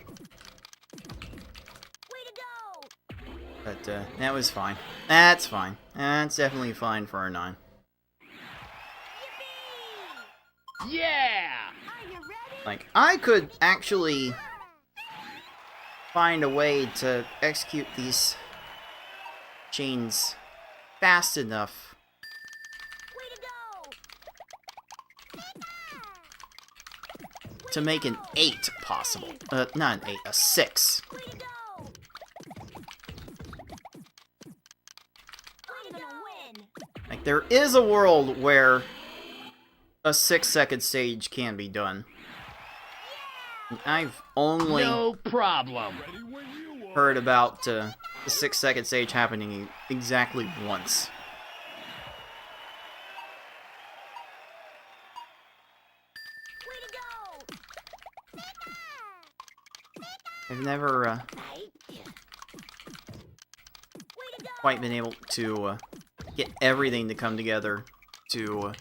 to go! that was fine. That's fine. That's definitely fine for a 9. Yeah! Are you ready? Like, I could actually find a way to execute these chains fast enough Way to go! to make an 8 possible. Not an 8, a 6. Way to go! I'm gonna win! Like, there is a world where a 6-second stage can be done. And I've only No problem. heard about the 6-second stage happening exactly once. Way to go! I've never Way to go! quite been able to get everything to come together to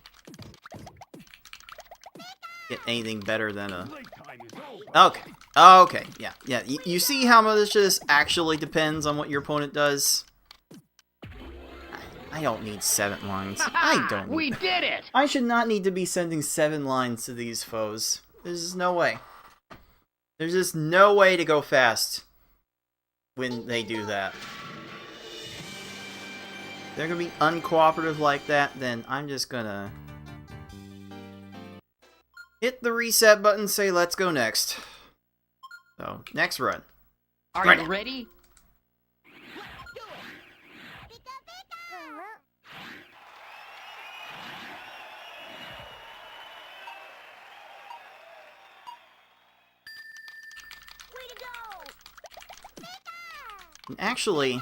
get anything better than a... Playtime is over. Okay. Okay. Yeah. Yeah. You see how much this actually depends on what your opponent does? I don't need 7 lines. I don't We need... did it! I should not need to be sending 7 lines to these foes. There's just no way. There's just no way to go fast when they do that. If they're gonna be uncooperative like that, then I'm just gonna hit the reset button, say let's go next. So, next run. Are Right. you ready? Way to go! And actually,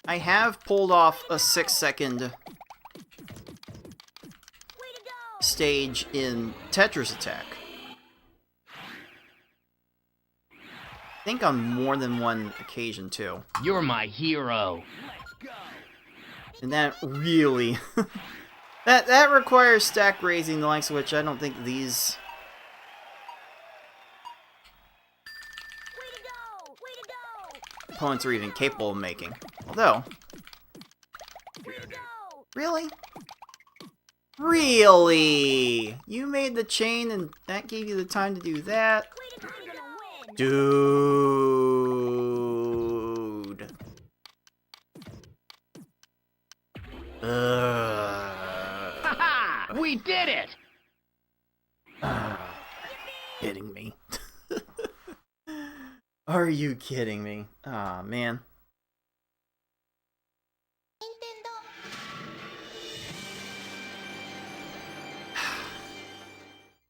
I have pulled off a 6-second Way to go! stage in Tetris Attack. I think on more than one occasion, too. You're my hero. And that really... that requires stack raising, the likes of which I don't think these... Way to go! Way to go! opponents are even capable of making. Although, Way to go! really? Really? You made the chain and that gave you the time to do that? Way to go! I'm gonna win! Dude. Ha! We did it! Kidding me? Are you kidding me? Aw, man.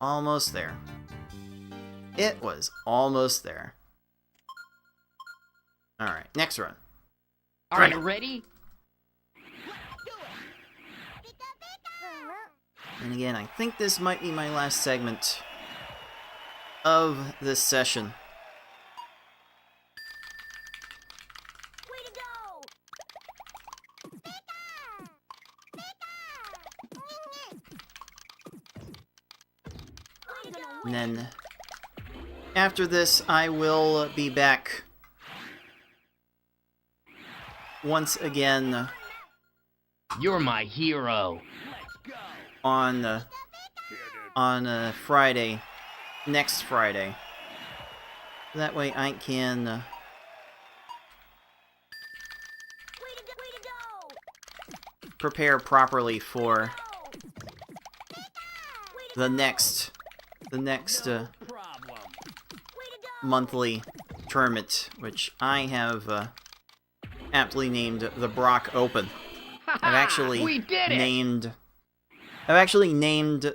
Almost there. It was almost there. Alright, next run. Are Right. you ready? And again, I think this might be my last segment of this session. Way to go! And then after this, I will be back once again You're my hero. on Friday, next Friday. That way I can Way to go! prepare properly for the next Problem. monthly tournament, which I have aptly named the Brock Open. I've actually We did it! named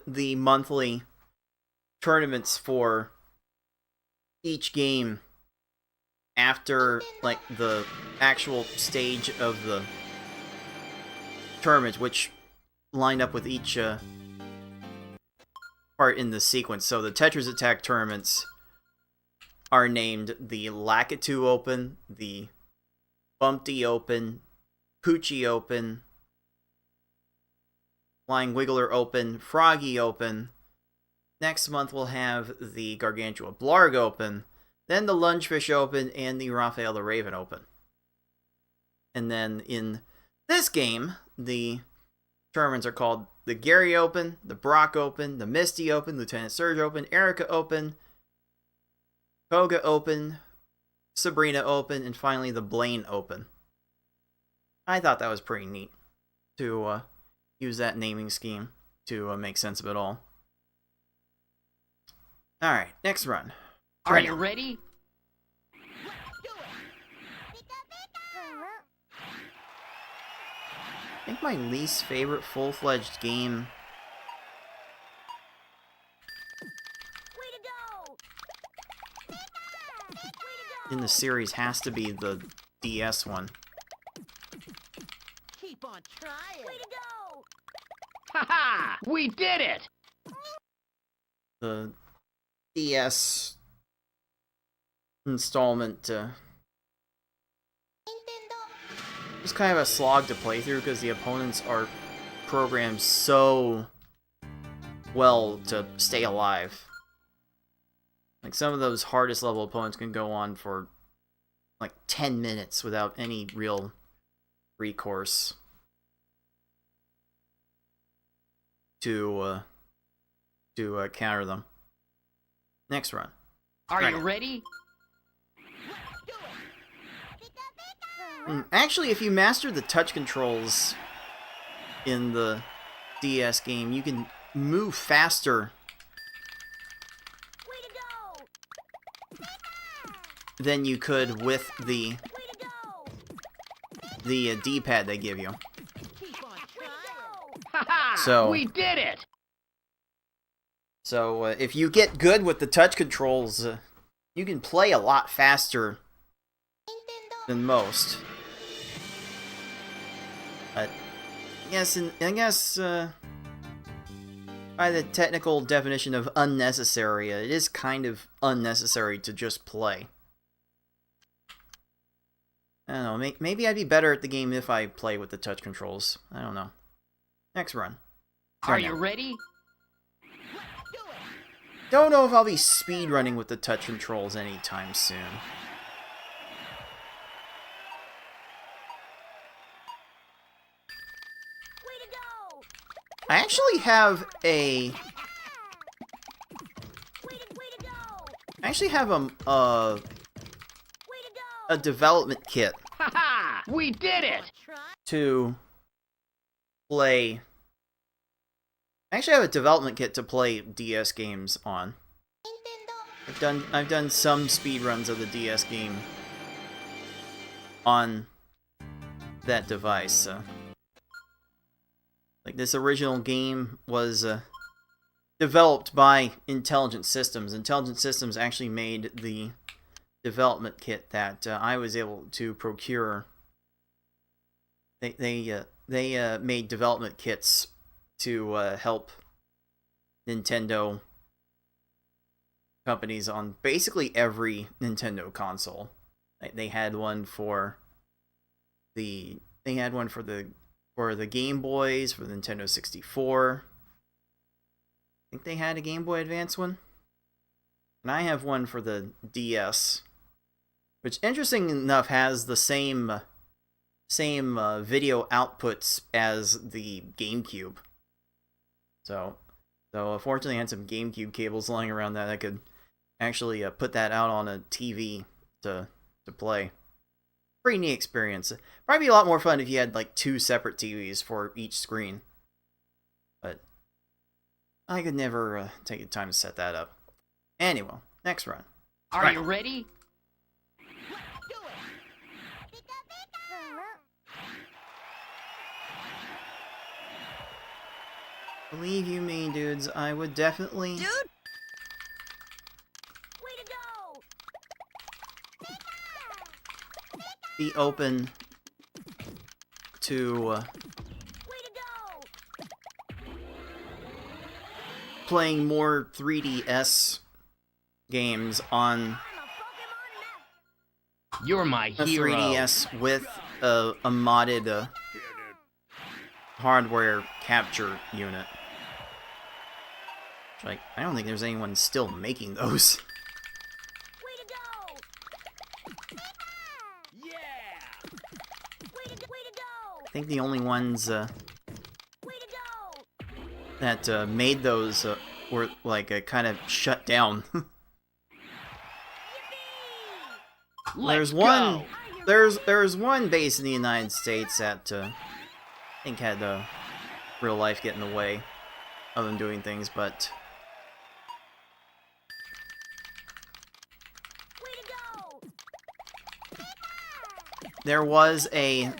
the monthly tournaments for each game after like the actual stage of the tournament, which lined up with each part in the sequence. So the Tetris Attack tournaments are named the Lakitu Open, the Bumpty Open, Poochie Open, Flying Wiggler Open, Froggy Open. Next month we'll have the Gargantua Blarg Open, then the Lungefish Open, and the Raphael the Raven Open. And then in this game, the tournaments are called the Gary Open, the Brock Open, the Misty Open, Lieutenant Surge Open, Erica Open, Koga Open, Sabrina Open, and finally the Blaine Open. I thought that was pretty neat to use that naming scheme to make sense of it all. Alright, next run. Are you ready? I think my least favorite full-fledged game Way to go! in the series has to be the DS one. Keep on trying. Way to go! Ha! We did it! The DS installment was kind of a slog to play through because the opponents are programmed so well to stay alive. Like some of those hardest level opponents can go on for like 10 minutes without any real recourse to counter them. Next run. Are Right. you ready? Actually, if you master the touch controls in the DS game, you can move faster Way to go! than you could with the Way to go! D-pad they give you. Keep on trying. Ha! So- We did it! So if you get good with the touch controls, you can play a lot faster than most. But I guess by the technical definition of unnecessary, it is kind of unnecessary to just play. I don't know, maybe I'd be better at the game if I play with the touch controls. I don't know. Next run. Are Right you now. ready? Don't know if I'll be speedrunning with the touch controls anytime soon. Way to go! I actually have a... Way to go! I actually have Way to a go! development kit Ha ha! We did it! Try. to play... I actually have a development kit to play DS games on. I've done some speedruns of the DS game on that device. Like this original game was developed by Intelligent Systems. Intelligent Systems actually made the development kit that I was able to procure. They made development kits to help Nintendo companies on basically every Nintendo console. They had one for the Game Boys, for the Nintendo 64. I think they had a Game Boy Advance one. And I have one for the DS, which, interesting enough, has the same video outputs as the GameCube. So unfortunately, I had some GameCube cables lying around that I could actually put that out on a TV to play. Pretty neat experience. Probably be a lot more fun if you had like 2 separate TVs for each screen. But I could never take the time to set that up. Anyway, next run. Are you ready? Believe you me, dudes, I would definitely... Dude! Way to go! be open to Way to go! playing more 3DS games on I'm a Pokemon master. You're my a hero. 3DS with a modded Here, dude. hardware capture unit. Like, I don't think there's anyone still making those. Way to go! Yeah! Way to go! I think the only ones Way to go! that made those were like kind of shut down. Let's There's one. go. There's one base in the United States that I think had real life get in the way of them doing things, but Way to go! there was a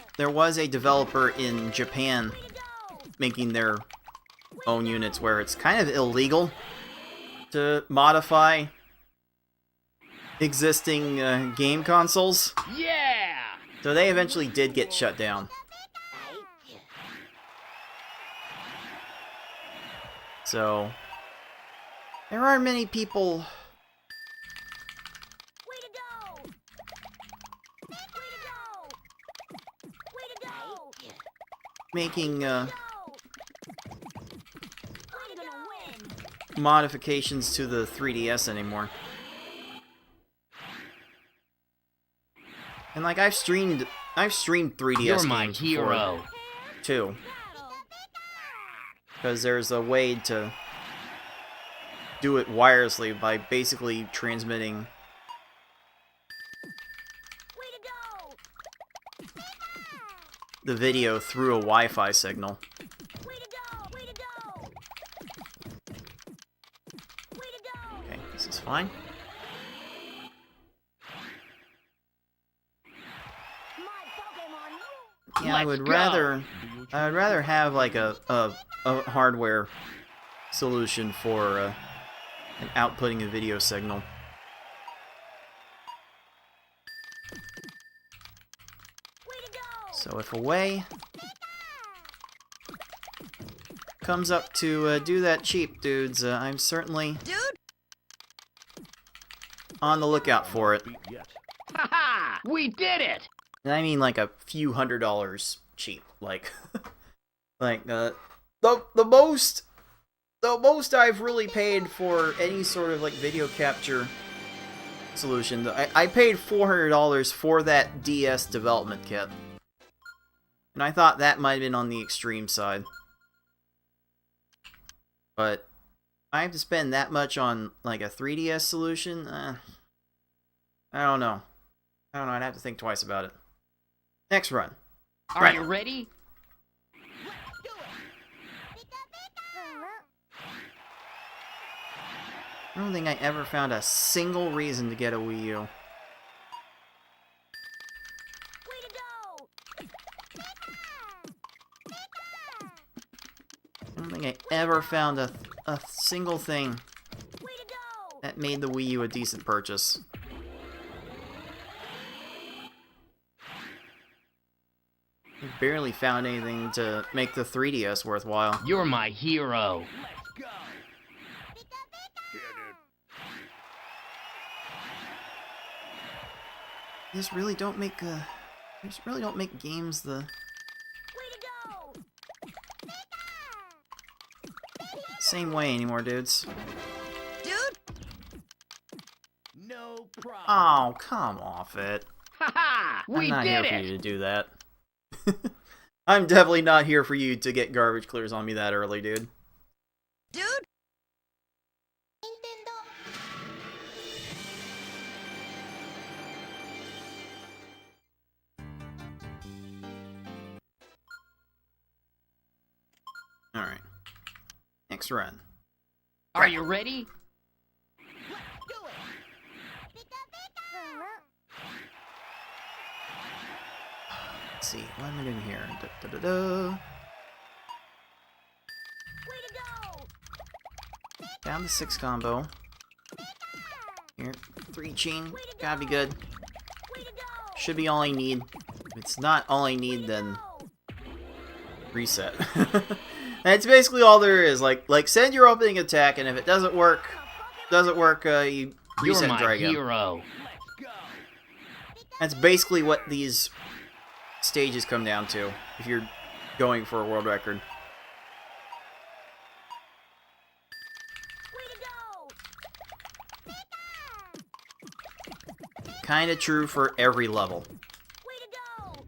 developer in Japan Way to go! making their own units where it's kind of illegal to modify existing game consoles. Yeah! So they eventually did get shut down. So there aren't many people Way to go! Way to go! Way to go! making Go! I'm gonna win! modifications to the 3DS anymore. And like I've streamed 3DS You're my games hero. before too, because there's a way to do it wirelessly by basically transmitting Way to go! the video through a Wi-Fi signal. Way to go! Way to go! Way to go! Okay, this is fine. My Pokemon! Yeah, I Let's would go. rather have like a hardware solution for an outputting a video signal. Way to go! So if a way comes up to do that cheap, dudes, I'm certainly on the lookout for it. Beat yet. Ha ha! We did it! And I mean like a few $100s cheap, like like the most I've really paid for any sort of like video capture solution. I paid $400 for that DS development kit, and I thought that might have been on the extreme side. But I have to spend that much on like a 3DS solution. I don't know. I'd have to think twice about it. Next run. Are Right. you ready? I don't think I ever found a single reason to get a Wii U. Way to go! I don't think I ever found a single thing Way to go! that made the Wii U a decent purchase. I barely found anything to make the 3DS worthwhile. You're my hero. Let's go! You just really don't make games the Way to go! same way anymore, dudes. No problem. Oh, come off it. Ha ha! I'm We not here did for it! you to do that. I'm definitely not here for you to get garbage clears on me that early, dude. Alright. Next run. Are you ready? Let's see, what am I doing here? Da-da-da-da. Way to go! Down the 6 combo. Here, 3 chain. Gotta be good. Way to go! Should be all I need. If it's not all I need, then reset. That's basically all there is. Like send your opening attack, and if it doesn't work, you You're reset and try my again. hero. Let's go. That's basically what these stages come down to, if you're going for a world record. Way to go! Kinda true for every level. Way to go!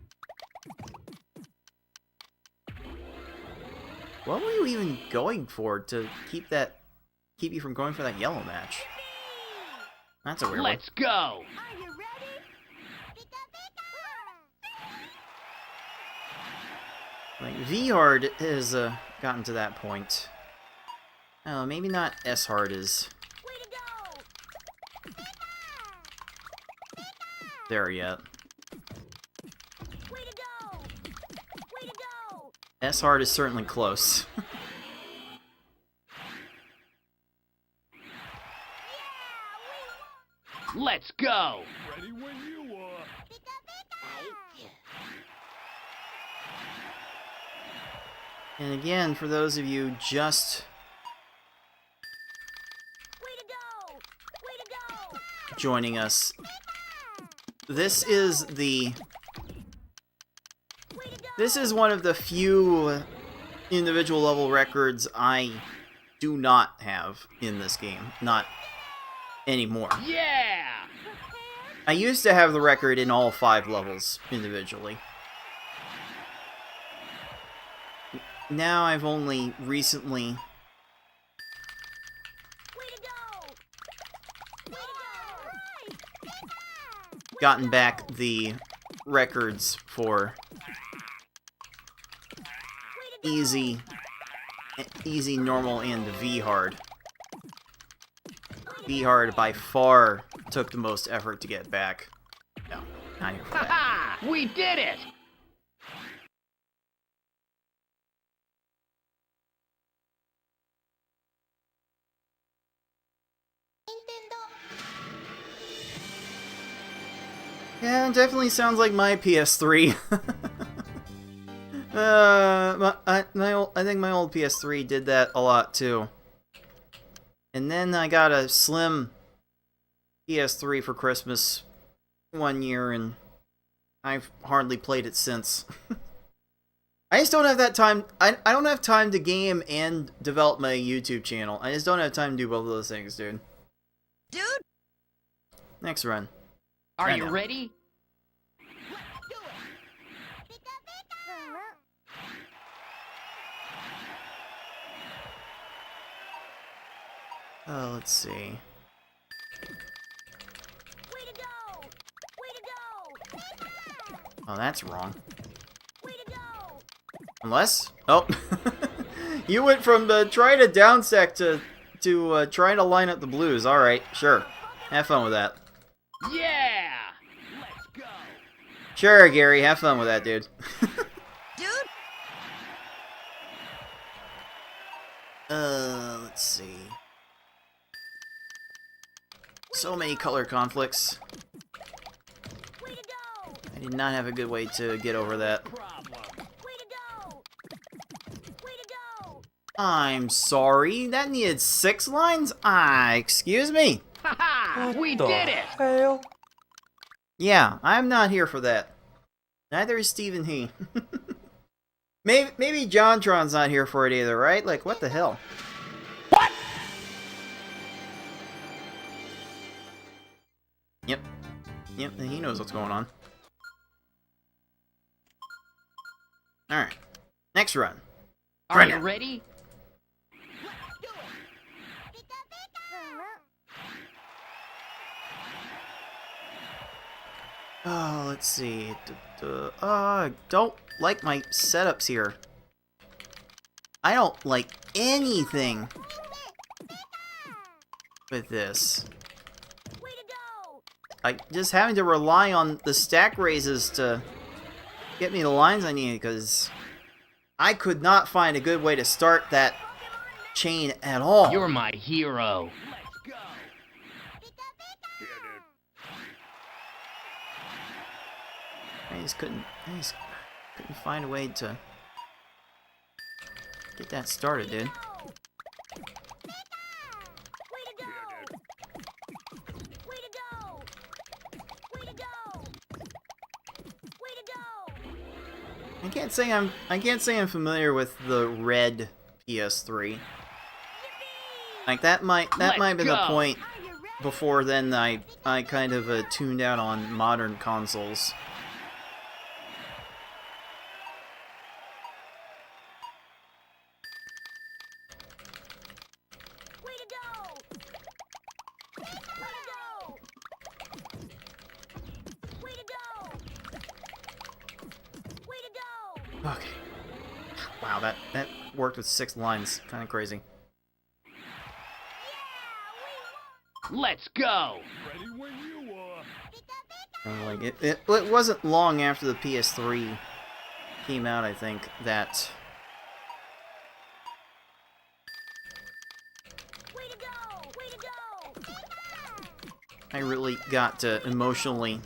What were you even going for to keep you from going for that yellow match? That's a weird one. Let's go! Are you ready? Like, V-Hard has gotten to that point. Oh, maybe not S-Hard is Way to go! there yet. Way to go! Way to go! S-Hard is certainly close. Let's go! Ready when you are. And again, for those of you just Way to go! Way to go! joining us, this is one of the few individual level records I do not have in this game. Not anymore. Yeah! I used to have the record in all 5 levels individually. Now I've only recently Way to go! Way to go! gotten back the records for easy, normal, and V-Hard. V-Hard by far took the most effort to get back. No, not here for Ha that. ha! We did it! Yeah, it definitely sounds like my PS3. I think my old PS3 did that a lot too. And then I got a slim PS3 for Christmas one year, and I've hardly played it since. I just don't have that time. I don't have time to game and develop my YouTube channel. I just don't have time to do both of those things, dude. Next run. Are I you know. ready? Let's see. Way to go! Way to go! Oh, that's wrong. Way to go! Unless... Oh. You went from trying to downsec to trying to line up the blues. Alright, sure. Have fun with that. Yeah! Let's go. Sure, Gary. Have fun with that, dude. Let's see. So many color conflicts. Way to go! I did not have a good way to get over that. Problem. Way to go! Way to go! I'm sorry, that needed 6 lines? Excuse me. Ha ha! We did it! Yeah, I'm not here for that. Neither is Stephen He. maybe JonTron's not here for it either, right? Like, what the hell? What? Yep. Yep, he knows what's going on. Alright. Next run. Are Bring you it. ready? Oh, let's see. I don't like my setups here. I don't like anything with this. Way to go! I just having to rely on the stack raises to get me the lines I need, because I could not find a good way to start that chain at all. You're my hero. Let's go. I just couldn't find a way to get that started, dude. Way to go! Way to go! Way to go! Way to go! I can't say I'm familiar with the red PS3. Like that might have been the Let's go. point. Before then, I kind of tuned out on modern consoles. Way to go! Way to go! Way to go! Way to go! Okay. Wow, that worked with 6 lines. Kind of crazy. Let's go. Ready when you are. Like it wasn't long after the PS3 came out, I think, that Way to go! Way to go! I really got emotionally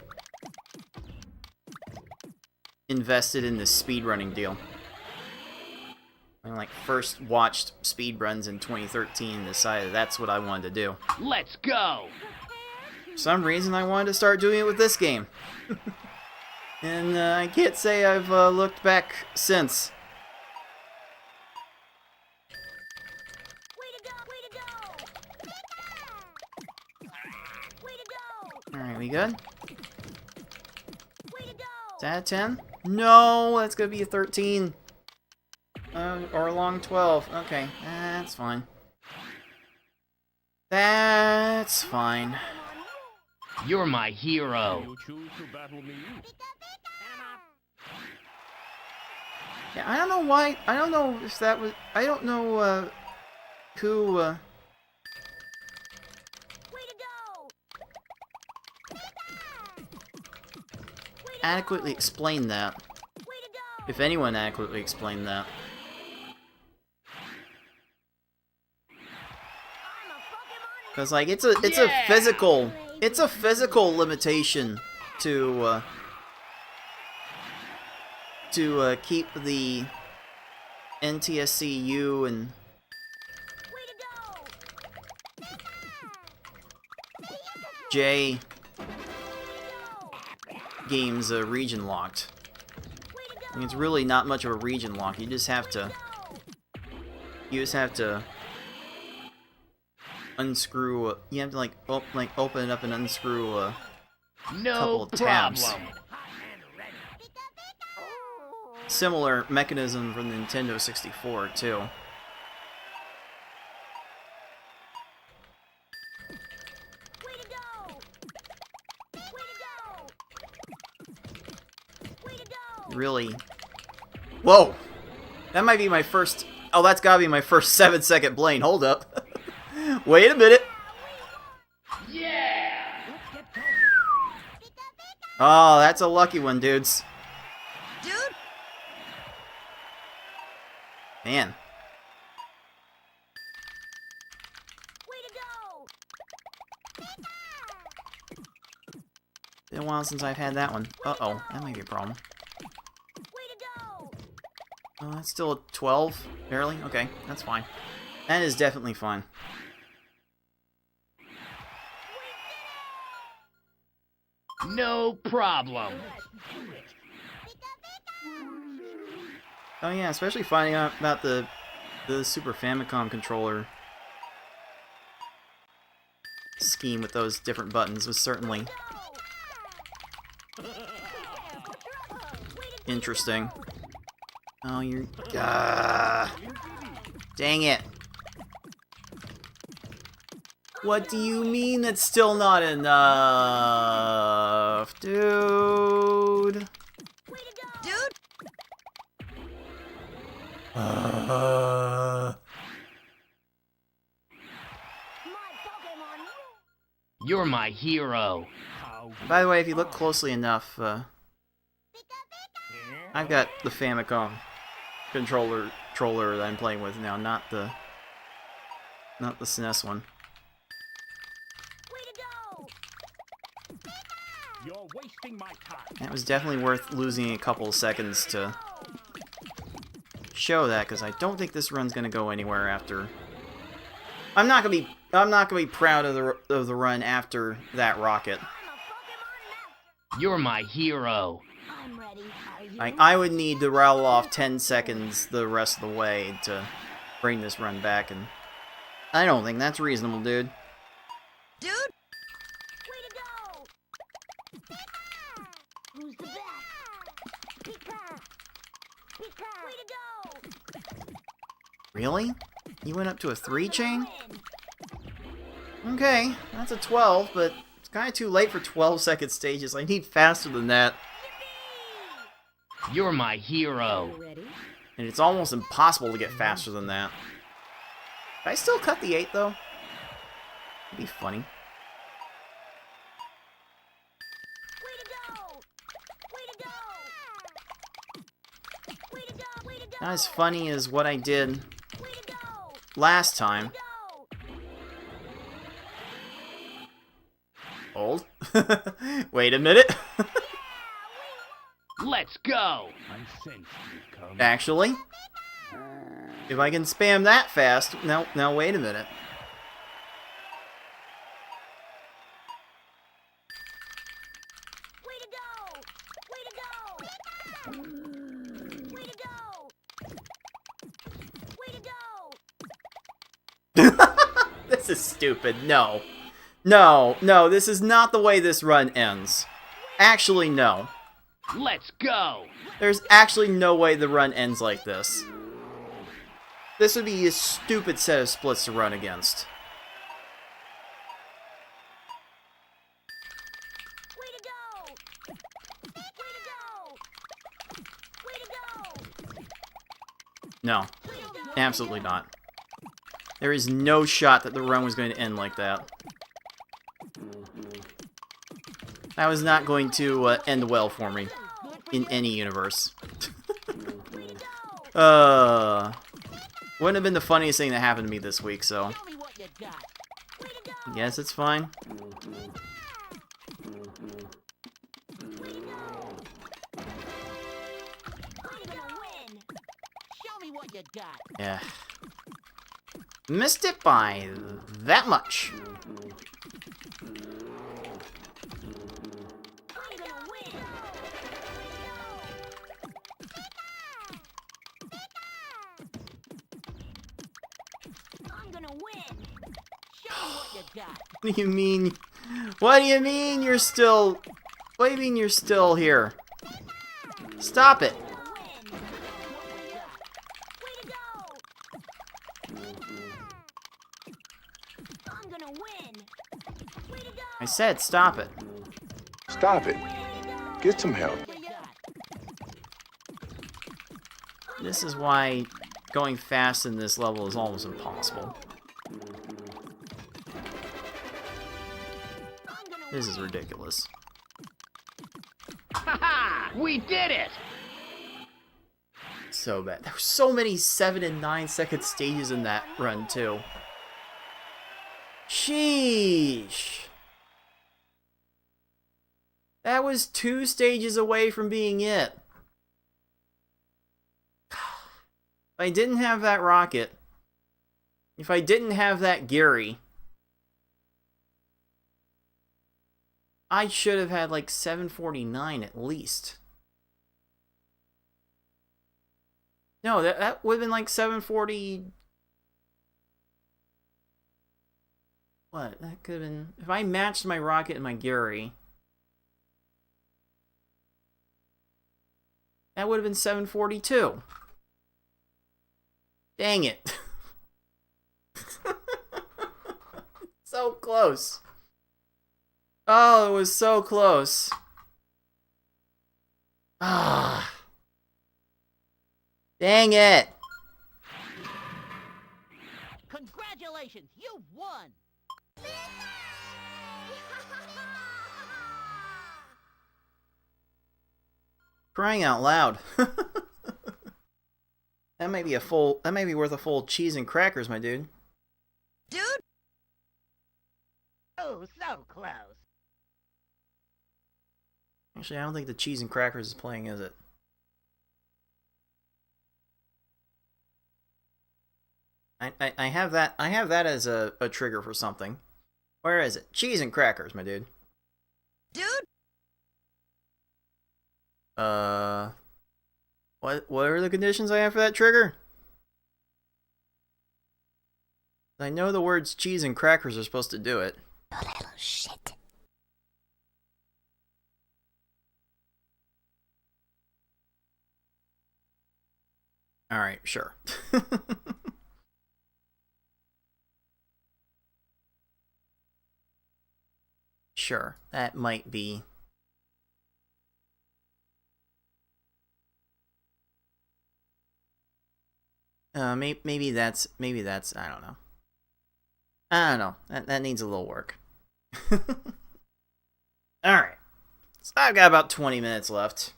invested in this speedrunning deal. I like first watched speedruns in 2013 and decided that's what I wanted to do. Let's go. For some reason I wanted to start doing it with this game. And I can't say I've looked back since. Way to go! Way to go! Way to go! Alright, we good? Way to go! Is that a 10? No, that's gonna be a 13. Or a long 12. Okay, that's fine. That's fine. You're my hero. You choose to battle me. Yeah, I don't know why. I don't know if that was. I don't know who Way to go! adequately explained that. Way to go! If anyone adequately explained that. Because like it's a Yeah! physical limitation to keep the NTSC-U and Way to go! J games region locked. Way to go! I mean, it's really not much of a region lock. You just have to unscrew. You have to like open it up and unscrew a couple No of tabs. problem. Similar mechanism from the Nintendo 64 too. Way to go! Way to go! Way to go! Really. Whoa! That might be my first. Oh, that's gotta be my first 7-second Blaine. Hold up. Wait a minute. Yeah. Oh, that's a lucky one, dudes. Dude, Man. Way to go! Been a while since I've had that one. Uh-oh, that might be a problem. Way to go! Oh, that's still a 12, barely? Okay, that's fine. That is definitely fine. No problem. Oh yeah, especially finding out about the Super Famicom controller scheme with those different buttons was certainly interesting. Oh, you're... dang it. What do you mean that's still not enough? Dude. Dude! Uh... My Pokémon rule! You're my hero. How By the way, if you look closely enough, I've got the Famicom controller that I'm playing with now, not the SNES one. Way to go! you're wasting my time. That was definitely worth losing a couple of seconds to show that, because I don't think this run's gonna go anywhere after. I'm not gonna be proud of the run after that rocket. I'm a Pokémon You're my hero. master! I'm ready. Are you? I would need to rattle off 10 seconds the rest of the way to bring this run back, and I don't think that's reasonable, dude. Dude! Way to go! Who's the best? Pika! Pika! Way to go! Really? You went up to a 3 chain? Win. Okay, that's a 12, but it's kind of too late for 12-second stages. I need faster than that. You're my hero. Ready? And it's almost impossible to get faster than that. Can I still cut the 8, though? It'd be funny. Way to go! Way to go! Way to go! Way to go! Not as funny as what I did Way to go! last time. Go! Hold. Wait a minute. Let's go. I sense you come. Actually, if I can spam that fast... Now wait a minute. Way to go! Way to go! Way to go! Way to go! This is stupid. No. No, this is not the way this run ends. Actually, no. Let's go. There's actually no way the run ends like this. This would be a stupid set of splits to run against. Way to go! Way to go! Way to go! No, Way to go! absolutely not. There is no shot that the run was going to end like that. That was not going to end well for me in any universe. Wouldn't have been the funniest thing that happened to me this week, so Show me what you got. Way to go! I guess it's fine. I'm gonna win! Show me what you got. Yeah. Missed it by that much. I'm gonna win! I'm gonna win! Show me what you got. What do you mean? What do you mean you're still... What do you mean you're still here? Stop it. I'm gonna win! Way to go! I'm gonna win! Way to go! I said stop it. Stop it. Get some help. What you got. This is why going fast in this level is almost impossible. I'm gonna This is ridiculous. Ha! We did it. So bad. There were so many 7 and 9 second stages in that run, too. Sheesh. That was 2 stages away from being it. If I didn't have that rocket, if I didn't have that Gary, I should have had like 749 at least. No, that would have been like 740. What? That could have been... If I matched my Rocket and my Gary, that would have been 742. Dang it. So close. Oh, it was so close. Ah. Dang it. Congratulations, you won! Crying out loud. That may be worth a full cheese and crackers, my dude. Dude? Oh, so close. Actually, I don't think the cheese and crackers is playing, is it? I have that as a trigger for something. Where is it? Cheese and crackers, my dude. Dude? What are the conditions I have for that trigger? I know the words cheese and crackers are supposed to do it. You little shit. Alright, sure. Sure, that might be... maybe that's, I don't know. I don't know, that needs a little work. Alright, so I've got about 20 minutes left.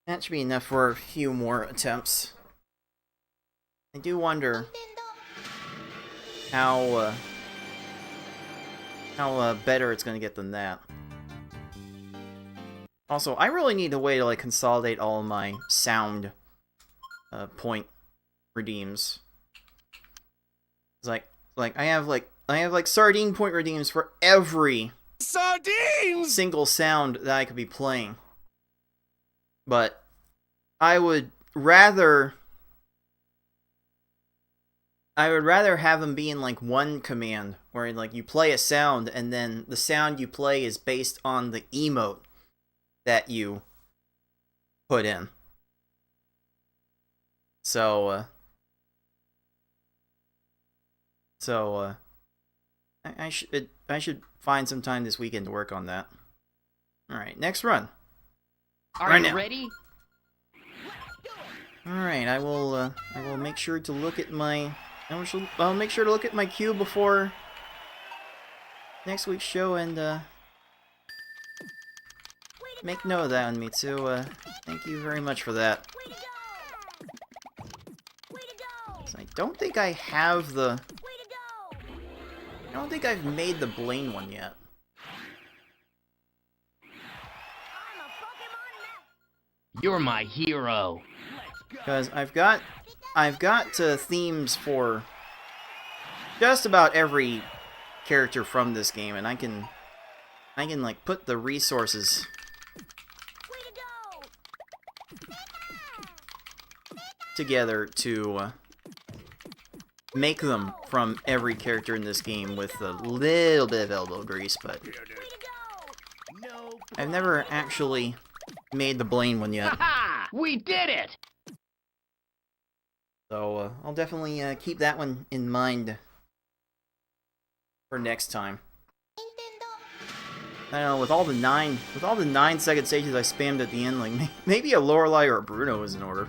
That should be enough for a few more attempts. I do wonder how better it's going to get than that. Also, I really need a way to like consolidate all of my sound point redeems. It's like I have like sardine point redeems for every single sound that I could be playing. But I would rather have them be in like one command where like you play a sound and then the sound you play is based on the emote that you put in. So I should find some time this weekend to work on that. All right, next run. Are Right you now. ready? All right, I will make sure to look at my I'll make sure to look at my queue before next week's show and make note of that on me too. Thank you very much for that. Way to go! Way to go! 'Cause I don't think I have the... Way to go! I don't think I've made the Blaine one yet. I'm a Pokémon master. You're my hero. Because I've got themes for just about every character from this game, and I can like put the resources Way to go! together to make them from every character in this game with a little bit of elbow grease, but Way to go! No I've never actually made the Blaine one yet. Ha! We did it! So I'll definitely keep that one in mind for next time. I don't know, with all the 9-second stages I spammed at the end, like maybe a Lorelei or a Bruno is in order.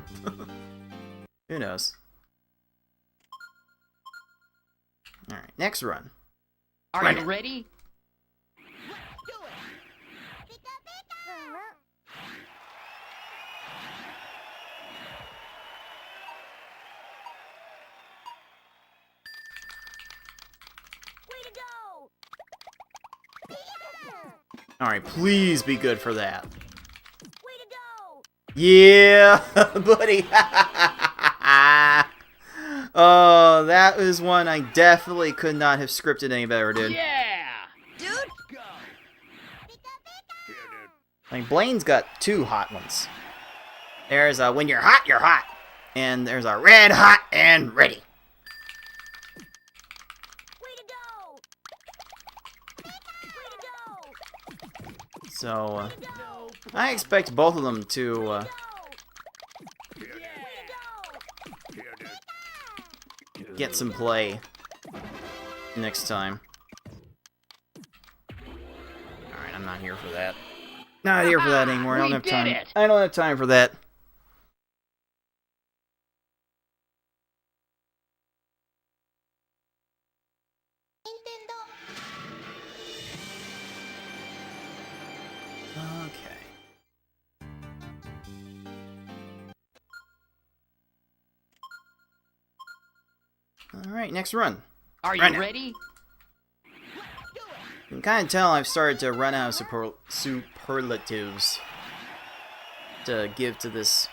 Who knows? All right, next run. Are Right you now. ready? Way to go! All right, please be good for that. Way to go! Yeah, buddy. Oh, that was one I definitely could not have scripted any better, dude. Yeah! Dude? go. Like, Blaine's got two hot ones. There's a when you're hot. And there's a red hot and ready. Way to go! Way to go! So, Way to go! I expect both of them to Go! Here, Way dude. to go! Here, dude. get some play next time. Alright, I'm not here for that. Not here for that anymore. I don't We have did time. it. I don't have time for that. Okay. Alright, next run. Are you Right now. ready? You can kind of tell I've started to run out of superlatives to give to this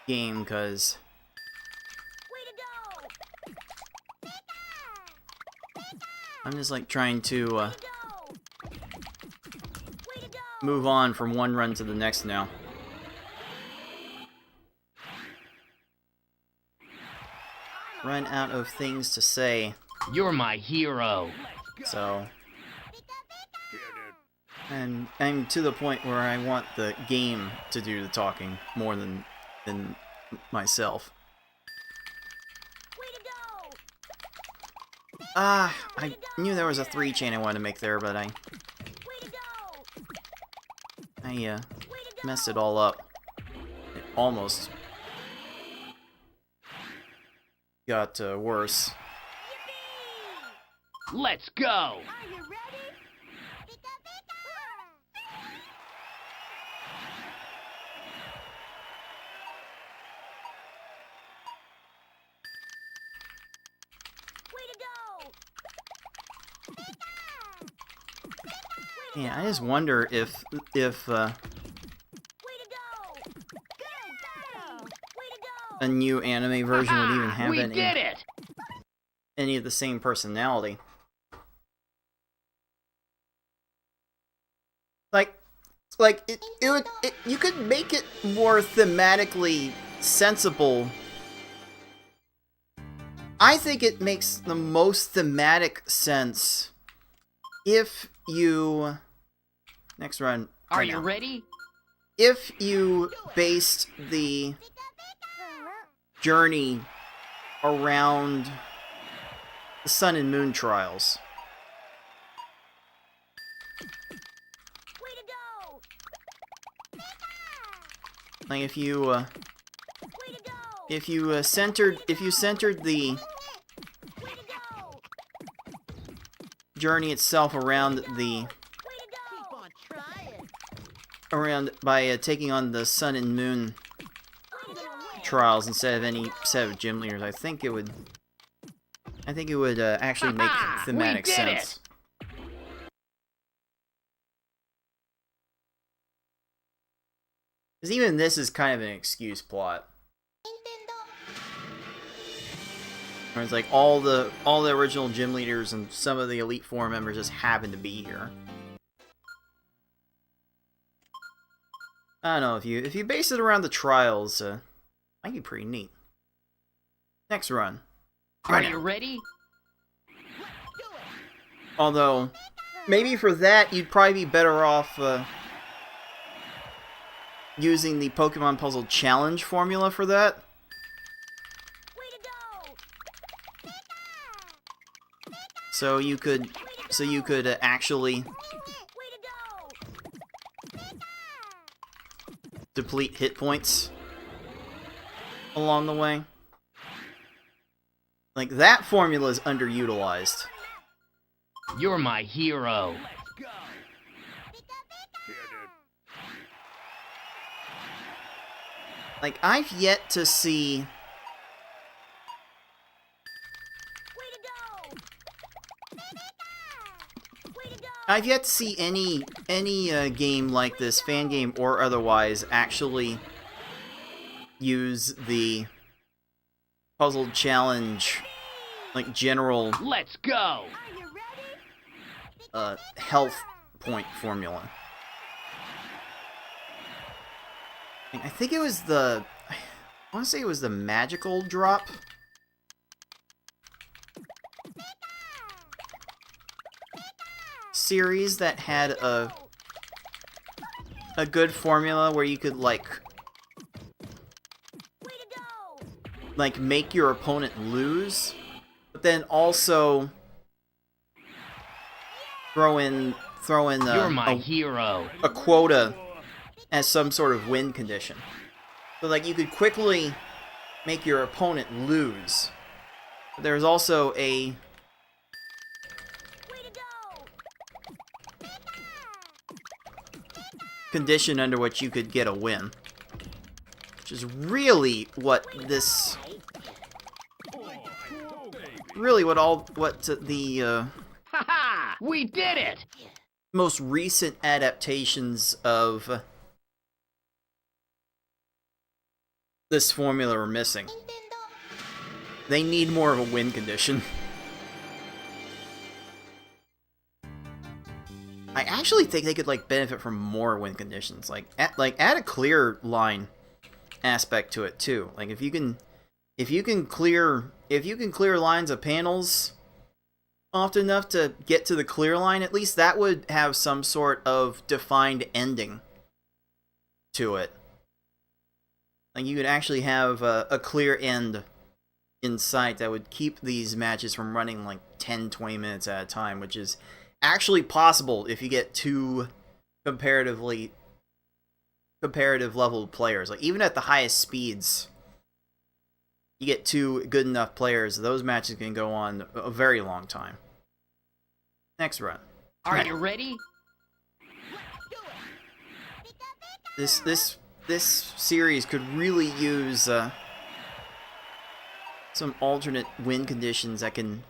game, because Way to go! I'm just like trying to Go! Way to go! move on from one run to the next now. Run out of things to say, You're my hero. so... Here, dude. And I'm to the point where I want the game to do the talking more than myself. Way to go! I knew there was a 3 chain I wanted to make there, but Way to go! I Way to go! messed it all up. It almost got worse. Yippee! Let's go. Are you ready? Pika pika! Way to go! Yeah, I just wonder if Way to go! Good battle! Way to go! a new anime version would even have we any did it. of the same personality. Like you could make it more thematically sensible. I think it makes the most thematic sense if you next run. Are right you now. ready? If you based the journey around the Sun and Moon trials. Way to go! Like if you Way to go! centered the Way to go! journey itself around the Way to Keep go! on trying. around by taking on the Sun and Moon I'm gonna win! trials instead of any set of gym leaders, I think it would actually make Ha-ha! thematic We did it! sense. Because even this is kind of an excuse plot. Where it's like all the original gym leaders and some of the Elite Four members just happen to be here. I don't know, if you base it around the trials, might be pretty neat. Next run. Are Right you now. ready? Although, maybe for that you'd probably be better off using the Pokemon Puzzle Challenge formula for that. Way to go! So you could actually Way to go! deplete hit points along the way. Like, that formula is underutilized. You're my hero. Let's go. Here, dude. Like, I've yet to see... Way to go! Way to go! I've yet to see any game like this, fan game or otherwise, actually use the puzzle challenge, like, general Let's go. Are you ready? health point formula. I think it was the... I want to say it was the magical drop. Series that had a good formula where you could like make your opponent lose, but then also throw in You're my hero. a quota as some sort of win condition. So like you could quickly make your opponent lose. But there's also a condition under which you could get a win. Which is really what this... Really what the Ha-ha! We did it! most recent adaptations of this formula are missing. They need more of a win condition. I actually think they could like benefit from more win conditions. Like add a clear line aspect to it too. Like if you can clear lines of panels often enough to get to the clear line, at least that would have some sort of defined ending to it. Like you could actually have a clear end in sight that would keep these matches from running like 10-20 minutes at a time, which is actually possible if you get two comparative level players. Like even at the highest speeds, you get two good enough players, those matches can go on a very long time. Next run. Are you ready? This series could really use some alternate win conditions that can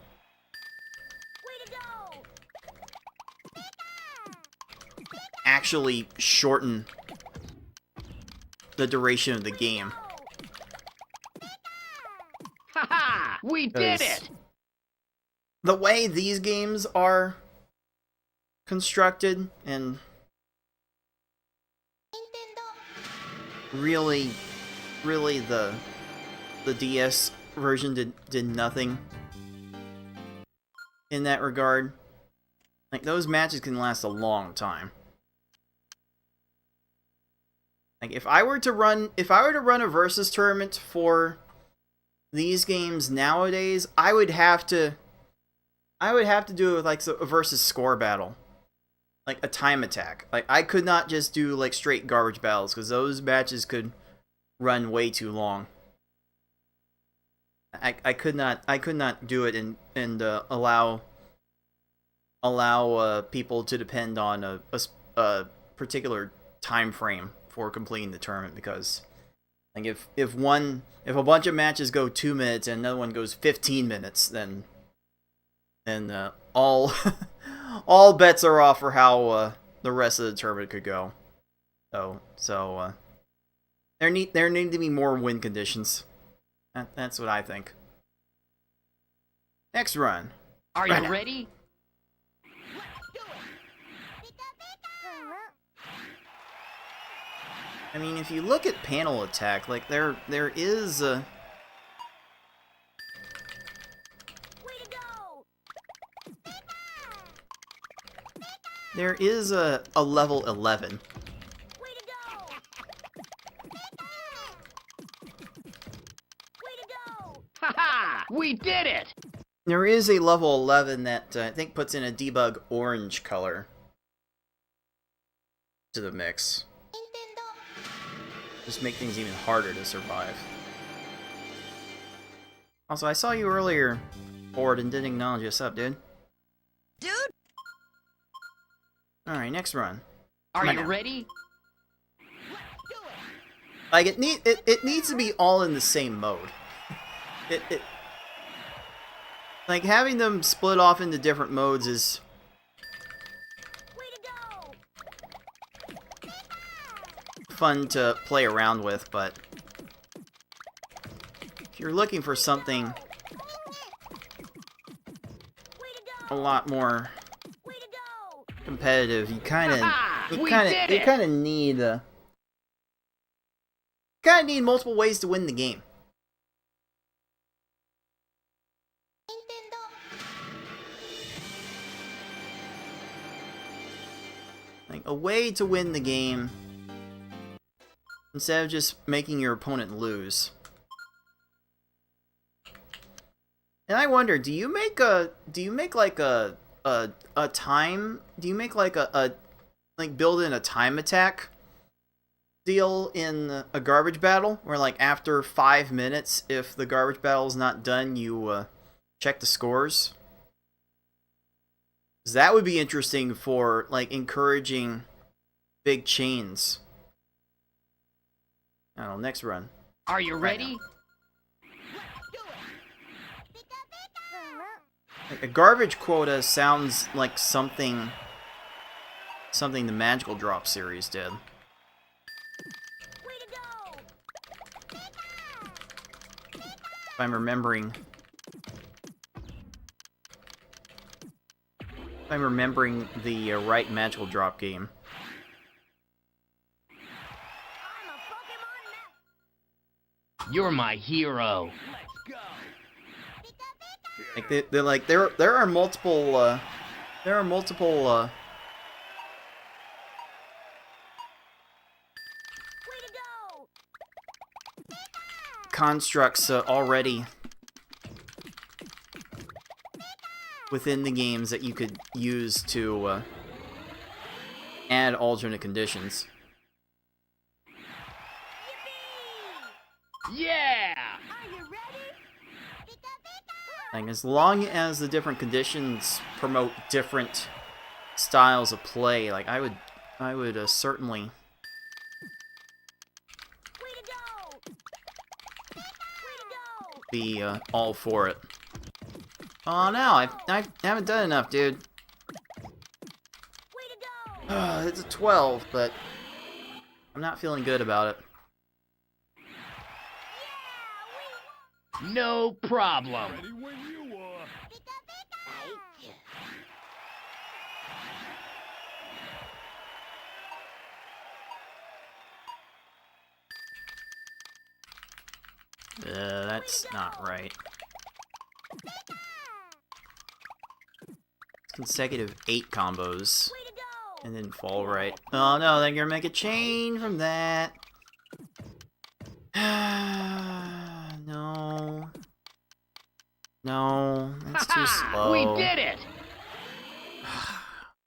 actually shorten the duration of the game. Ha-ha! We did it! The way these games are constructed, and really the DS version did nothing in that regard. Like those matches can last a long time. Like if I were to run a versus tournament for these games nowadays, I would have to do it with like a versus score battle, like a time attack. Like I could not just do like straight garbage battles because those matches could run way too long. I could not do it and allow people to depend on a particular time frame for completing the tournament, because like if a bunch of matches go 2 minutes and another one goes 15 minutes, then all all bets are off for how the rest of the tournament could go. So there need to be more win conditions. That's what I think. Next run. Are you ready? I mean, if you look at panel attack, like there is a level 11. Ha-ha! We did it! There is a level 11 that I think puts in a debug orange color to the mix. Just make things even harder to survive. Also, I saw you earlier, Ford, and didn't acknowledge you. What's up, dude? Dude! Alright, next run. Are Come you on now. ready? Like, it needs to be all in the same mode. Like, having them split off into different modes is fun to play around with, but if you're looking for something a lot more competitive, you kind of need Kinda need multiple ways to win the game. Like, a way to win the game instead of just making your opponent lose. And I wonder, do you make like a time, do you make like like build in a time attack deal in a garbage battle where like after 5 minutes, if the garbage battle's not done, you check the scores? 'Cause that would be interesting for like encouraging big chains. I don't know, next run. Are you ready? Like a garbage quota sounds like something the Magical Drop series did. If I'm remembering the right Magical Drop game. You're my hero. Like they're like there are multiple constructs already within the games that you could use to add alternate conditions. Yeah! Like, as long as the different conditions promote different styles of play, like I would certainly be all for it. Oh no, I haven't done enough, dude. It's a 12, but I'm not feeling good about it. No problem. Ready when you are. That's not right. Consecutive 8 combos. And then fall right. Oh no, then you're gonna make a chain from that. No. No, that's too slow. We did it!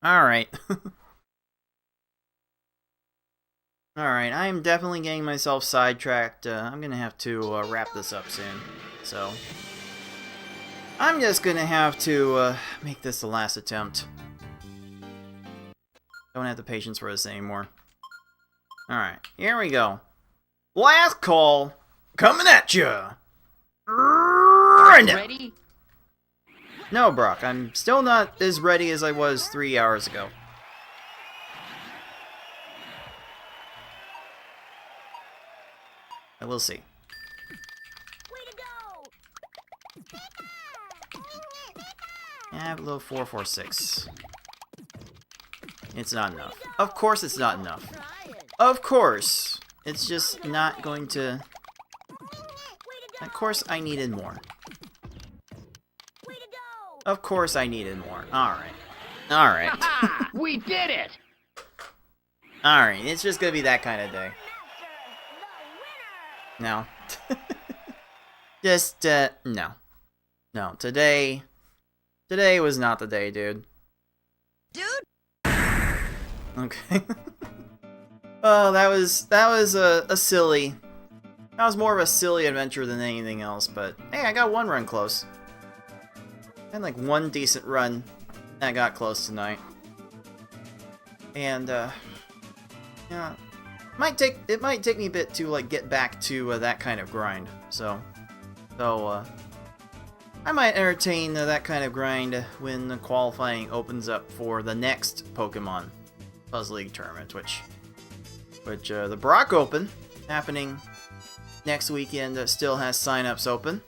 Alright. Alright, I am definitely getting myself sidetracked. I'm gonna have to wrap this up soon. So, I'm just gonna have to make this the last attempt. Don't have the patience for this anymore. Alright, here we go. Last call, coming at ya! Right now. Ready? No, Brock, I'm still not as ready as I was 3 hours ago. I will see. I have a little 446. It's not enough. Of course it's not enough. Of course. It's just not going to... Of course I needed more. Of course I needed more. Alright. Alright. We did it! Alright, it's just gonna be that kind of day. No. Just, no. No, today was not the day, dude. Dude! Okay. Oh, that was a silly... That was more of a silly adventure than anything else, but hey, I got one run close. I had like one decent run that got close tonight. And, yeah, it might take me a bit to like get back to that kind of grind. So I might entertain that kind of grind when the qualifying opens up for the next Pokemon Puzzle League tournament, which the Brock Open happening next weekend still has signups open.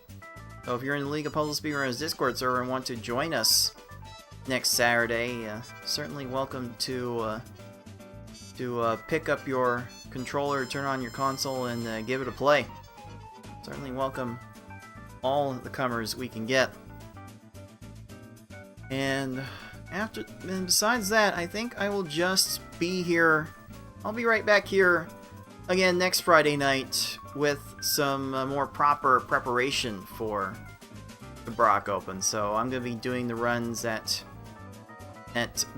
So if you're in the League of Puzzle Speedrunners Discord server and want to join us next Saturday, certainly welcome to to pick up your controller, turn on your console, and give it a play. Certainly welcome all the comers we can get. And besides that, I think I will just be here. I'll be right back here again next Friday night with some more proper preparation for the Brock Open. So I'm going to be doing the runs that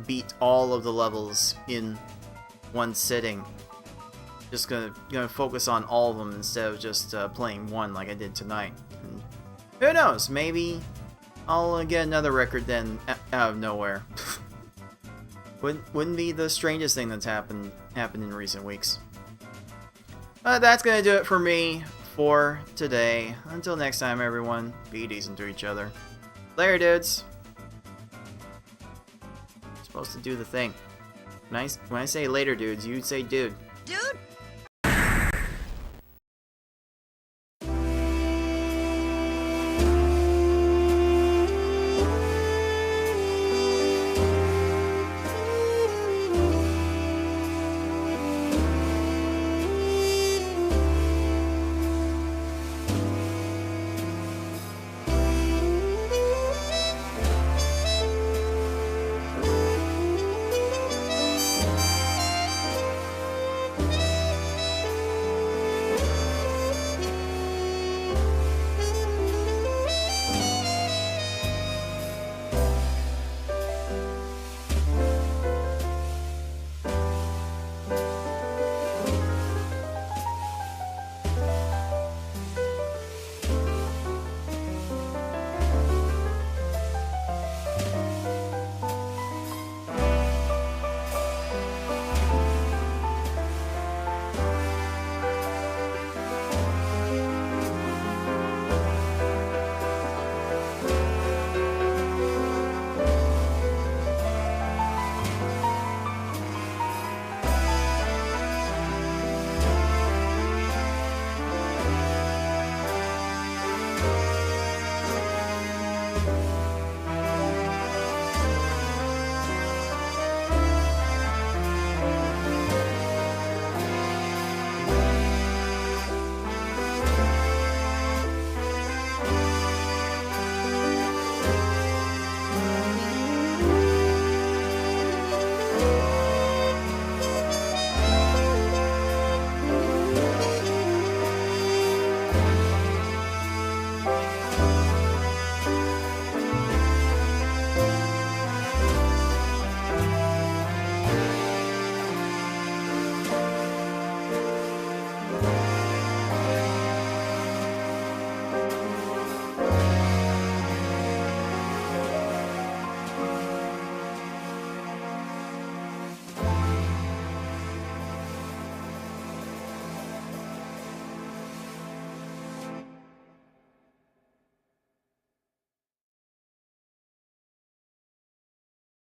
beat all of the levels in one sitting. Just gonna focus on all of them instead of just playing one like I did tonight. And who knows? Maybe I'll get another record then out of nowhere. Wouldn't be the strangest thing that's happened in recent weeks. That's gonna do it for me for today. Until next time, everyone, be decent to each other. Later, dudes. Supposed to do the thing. When I say later, dudes, you say dude. Dude?